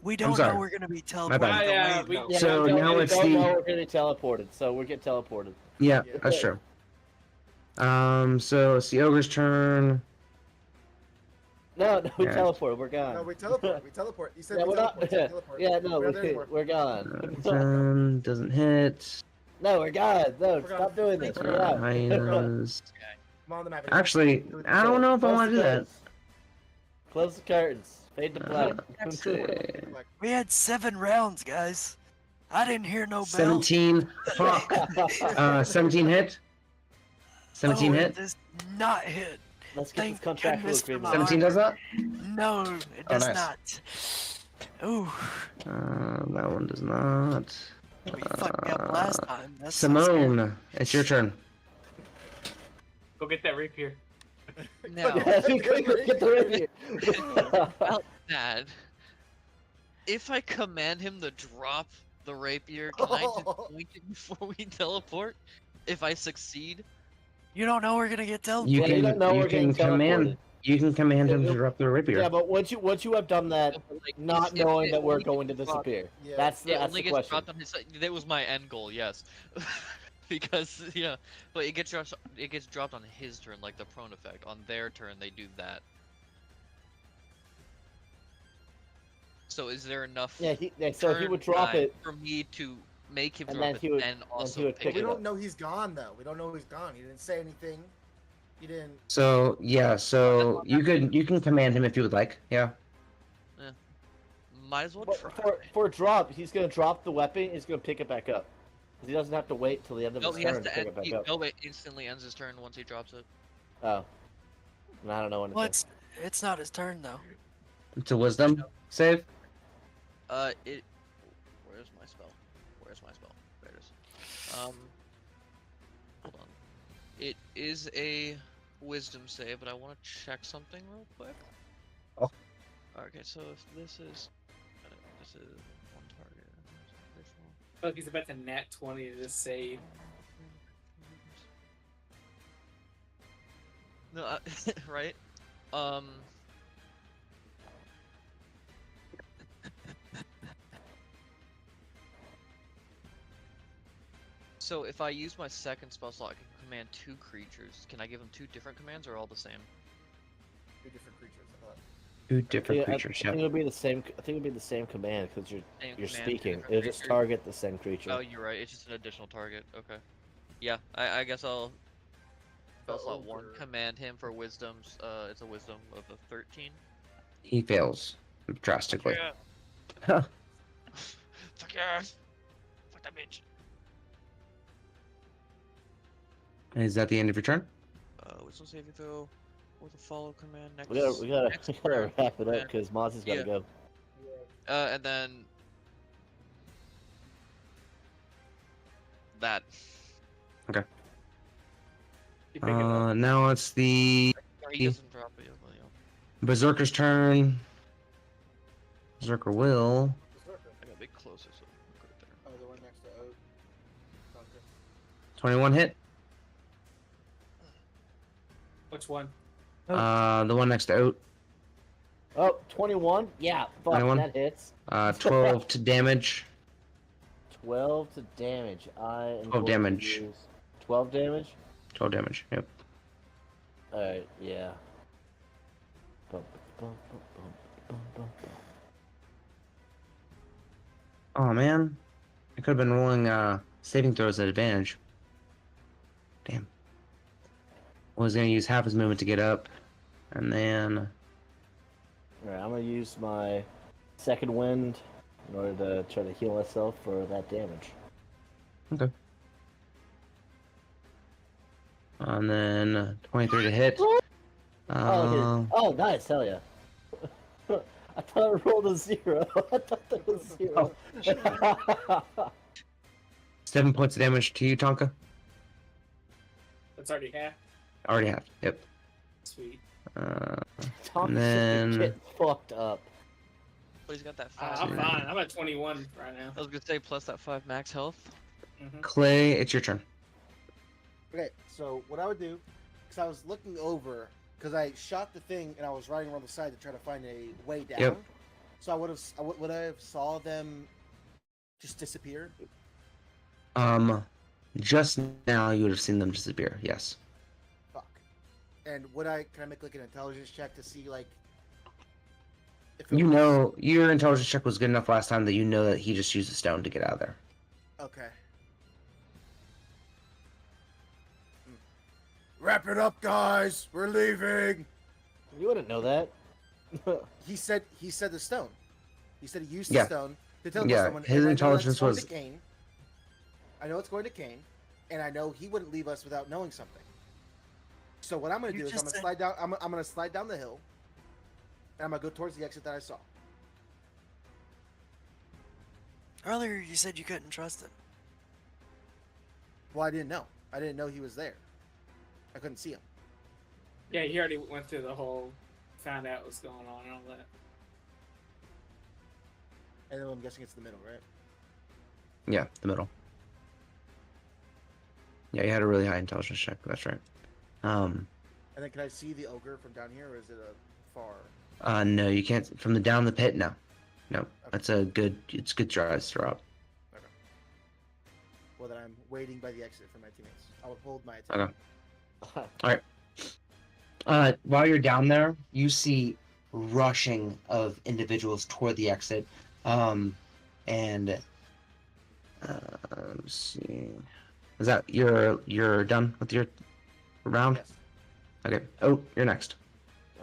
We don't sorry. know we're gonna be teleported. My bad. Yeah, away, we- though. Yeah, So we don't- now we it's don't the- know we're getting teleported, so we're getting teleported. Yeah, Yeah. that's true. So it's the ogre's turn. No, we Yeah. teleported. We're gone. No, we teleport. We teleport. You said Yeah, we we're not. teleport. so teleport. Yeah, no, We're not there anymore. we're gone. Doesn't hit. No, we're gone. No, We're stop gone. doing this. We're out. Hyenas. I'm on the map. Actually, I don't know if I Close want to the do that. curtains. Close the curtains. Fade to black. Let's see. We had 7 rounds, guys. I didn't hear no bell. 17. Fuck. 17 hit. 17 Oh, hit. It does not hit. Let's get this Thank contractual goodness for agreement. my 17 does that? No, it Oh, does nice. not. Ooh, That one does not. you fucked me up last time. That's so scary. Simone, it's your turn. Go get that rapier. Now, Yeah, quickly get the rapier. about that, if I command him to drop the rapier, can I just point it before we teleport? If I succeed? You don't know we're gonna get teleported. You Yeah, you don't know can we're getting command him to drop the rapier. Yeah, but once you have done that, Like, not it- knowing it that we're only going to gets dropped- disappear. Yeah. That's It the only gets question. dropped on his. That was my end goal, yes. Because yeah, but it gets dropped on his turn, like the prone effect. On their turn, they do that. So is there enough? Yeah, so he turn would drop time it. for me to make him And drop then it, he would- and he also would pick pick We it it up. don't know he's gone though. We don't know he's gone. He didn't say anything. He didn't. So yeah, so you can command him if you would like. Yeah. Might as well But try. for a drop, he's gonna drop the weapon. He's gonna pick it back up. 'Cause he doesn't have to wait till the end of No, his he has turn to to pick end. it back up. No, it instantly ends his turn once he drops it. Oh, and I don't know when. Well, it's not his turn though. It's a wisdom save. It. Where's my spell? Where's my spell? There it is. Hold on. It is a wisdom save, but I want to check something real quick. Oh. Okay, so if this is one target. Look, he's about to nat 20 to just save. No, right? So if I use my second spell slot, I can command 2 creatures. Can I give them 2 different commands or all the same? 2 different creatures. I thought. 2 different creatures. I Yeah. think it'll be the same. I think it'll be the same command because you're Same you're command, 2 speaking. different It'll just creatures? target the same creature. Oh, you're right. It's just an additional target. Okay. Yeah, I guess I'll spell slot 1. Ogre. Command him for wisdoms. It's a wisdom of a 13. He fails drastically. Yeah. Fuck yeah. Fuck that bitch. Is that the end of your turn? Wisdom saving throw with a follow command next. We gotta next we gotta round wrap it up command. because Mozzie's gotta Yeah. go. And then that. You pick it up. Now it's the Or he doesn't drop it. But, you know. Berserker's turn. Berserker will. I got a bit closer, so I'll put it there. Oh, the one next to Oak. Conquer. 21 hit. Which one? The one next to Oat. Oh, 21? Yeah, fuck, 21? that hits. 12 to damage. 12 to damage. I am 12 going to damage. use 12 damage? 12 damage. Yep. Alright, yeah. Bum, bum, bum, bum, bum, bum, bum. Oh man, I could have been rolling saving throws at advantage. Damn. I was gonna use half his movement to get up, and then Alright, I'm gonna use my second wind in order to try to heal myself for that damage. okay. And then 23 to hit. Oh, Uh, okay. Oh, nice, hell yeah. I thought I rolled a 0. I thought that was 0. 7 points of damage to you, Tonka. That's already half. Already have. Yep. Sweet. Tom's And then- getting fucked up. But he's got that 5. I'm fine. I'm at 21 right now. I was gonna say plus that 5 max health. Mm-hmm. Clay, it's your turn. Okay, so what I would do, because I was looking over, because I shot the thing and I was riding around the side to try to find a way down. Yep. So would I have saw them just disappear? Just now you would have seen them disappear. Yes. Fuck. And can I make like an intelligence check to see like if it You was- know, your intelligence check was good enough last time that you know that he just used a stone to get out of there. Okay. Wrap it up, guys. We're leaving. You wouldn't know that. He said the stone. He said he used Yeah. the stone to tell Yeah, someone. his and I know intelligence that's going was- to Kane. I know it's going to Kane, and I know he wouldn't leave us without knowing something. So what I'm going to You do is I'm just going to said- slide down. I'm going to slide down the hill, and I'm going to go towards the exit that I saw. Earlier you said you couldn't trust him. Well, I didn't know. I didn't know he was there. I couldn't see him. Yeah, he already went through the whole, found out what's going on and all that. And then I'm guessing it's the middle, right? Yeah, the middle. Yeah, you had a really high intelligence check. That's right. And then can I see the ogre from down here, or is it a far? No, you can't from the down the pit. No, that's a good. It's good tries, Rob. Well, then I'm waiting by the exit for my teammates. I will hold my attack. Okay. While you're down there, you see rushing of individuals toward the exit. And let's see. Is that you're done with your round? Yes. Okay. Oh, you're next.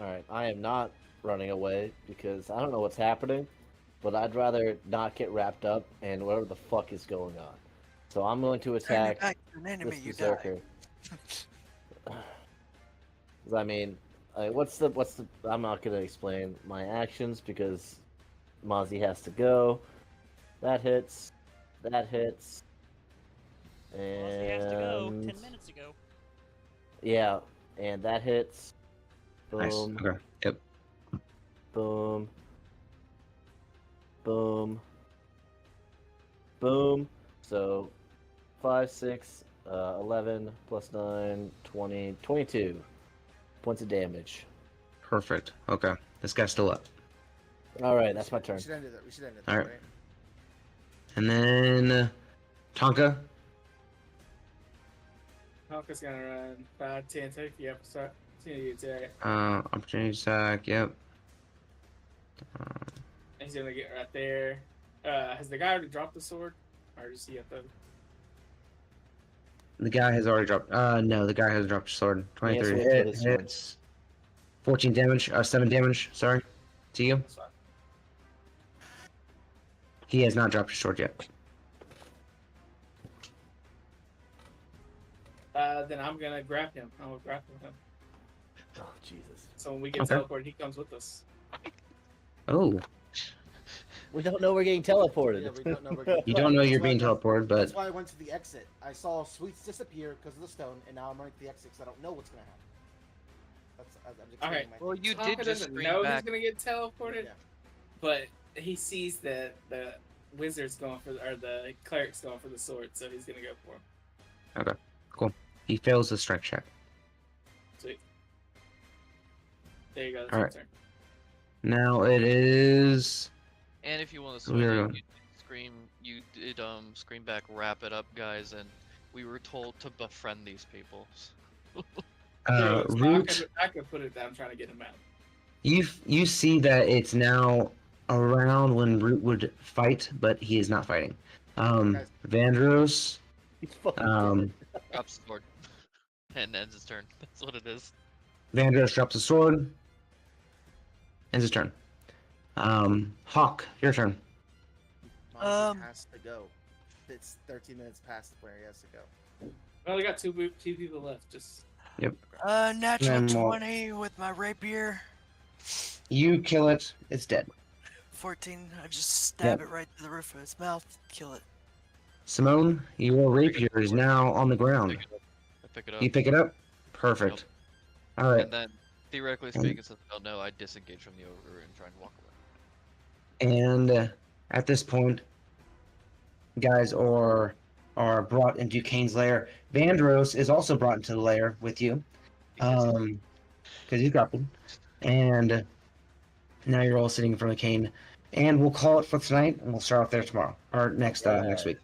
Alright, I am not running away because I don't know what's happening, but I'd rather not get wrapped up in whatever the fuck is going on. So I'm going to Turn your attack back to an enemy, this you die. berserker. 'Cause, I mean, what's the? I'm not gonna explain my actions because Mozzie has to go. That hits. That hits. Well, he has to go And 10 minutes ago. yeah, and that hits. Nice. Boom. Okay. Yep. Boom. Boom. Boom. So 5, 6, 11, plus 9, 20, 22 points of damage. Perfect. Okay. This guy's still up. Alright, that's my turn. We should end it. We should end it. All right. Right? And then Tonka. Hawk is gonna run 5, 10, 30 if you have opportunity attack. Opportunity attack. Yep. He's gonna get right there. Has the guy already dropped the sword? Or does he have to? The guy has already dropped. No, the guy has dropped his sword. He has 23 to wait for hit, his sword. hits. 14 damage. 7 damage. Sorry, to you. That's fine. He has not dropped his sword yet. Then I'm gonna grab him. I'm gonna grapple him. Oh Jesus! So when we get Okay. teleported, he comes with us. Oh, We don't know we're getting teleported. Yeah, we don't know we're getting you don't know That's you're why- being teleported, That's but why I went to the exit. I saw sweets disappear because of the stone, and now I'm running to the exit because I don't know what's gonna happen. I'm just Okay. explaining my Well, thing. you Tonka did just doesn't scream know back. he's gonna get teleported, Yeah. but he sees that the wizard's going for, or the cleric's going for the sword, so he's gonna go for him. he fails the strike check. Sweet. There you go. That's All your right. turn. Now it is. And if you want to swing We're- it, you did scream back, wrap it up, guys, and we were told to befriend these people. There you go. So Root. I could put it down trying to get him out. You see that it's now around when Root would fight, but he is not fighting. Guys. Vandros. He's fucking Um, Drops the sword. And ends his turn. That's what it is. Vandros drops a sword. Ends his turn. Hawk, your turn. Monty has to go. It's 13 minutes past where he has to go. We only got two people left. Just Natural Then we'll- 20 with my rapier. You kill it. It's dead. 14. I just stab it right to the roof of its mouth. Kill it. Simone, your rapier is now on the ground. I pick it up. You pick it up. Perfect. All right. And then, theoretically speaking, since I don't know, I disengage from the ogre and try and walk away. And at this point, guys are brought into Kane's lair. Vandros is also brought into the lair with you, because he's grappled. And now you're all sitting in front of Kane. And we'll call it for tonight, and we'll start off there tomorrow or next week.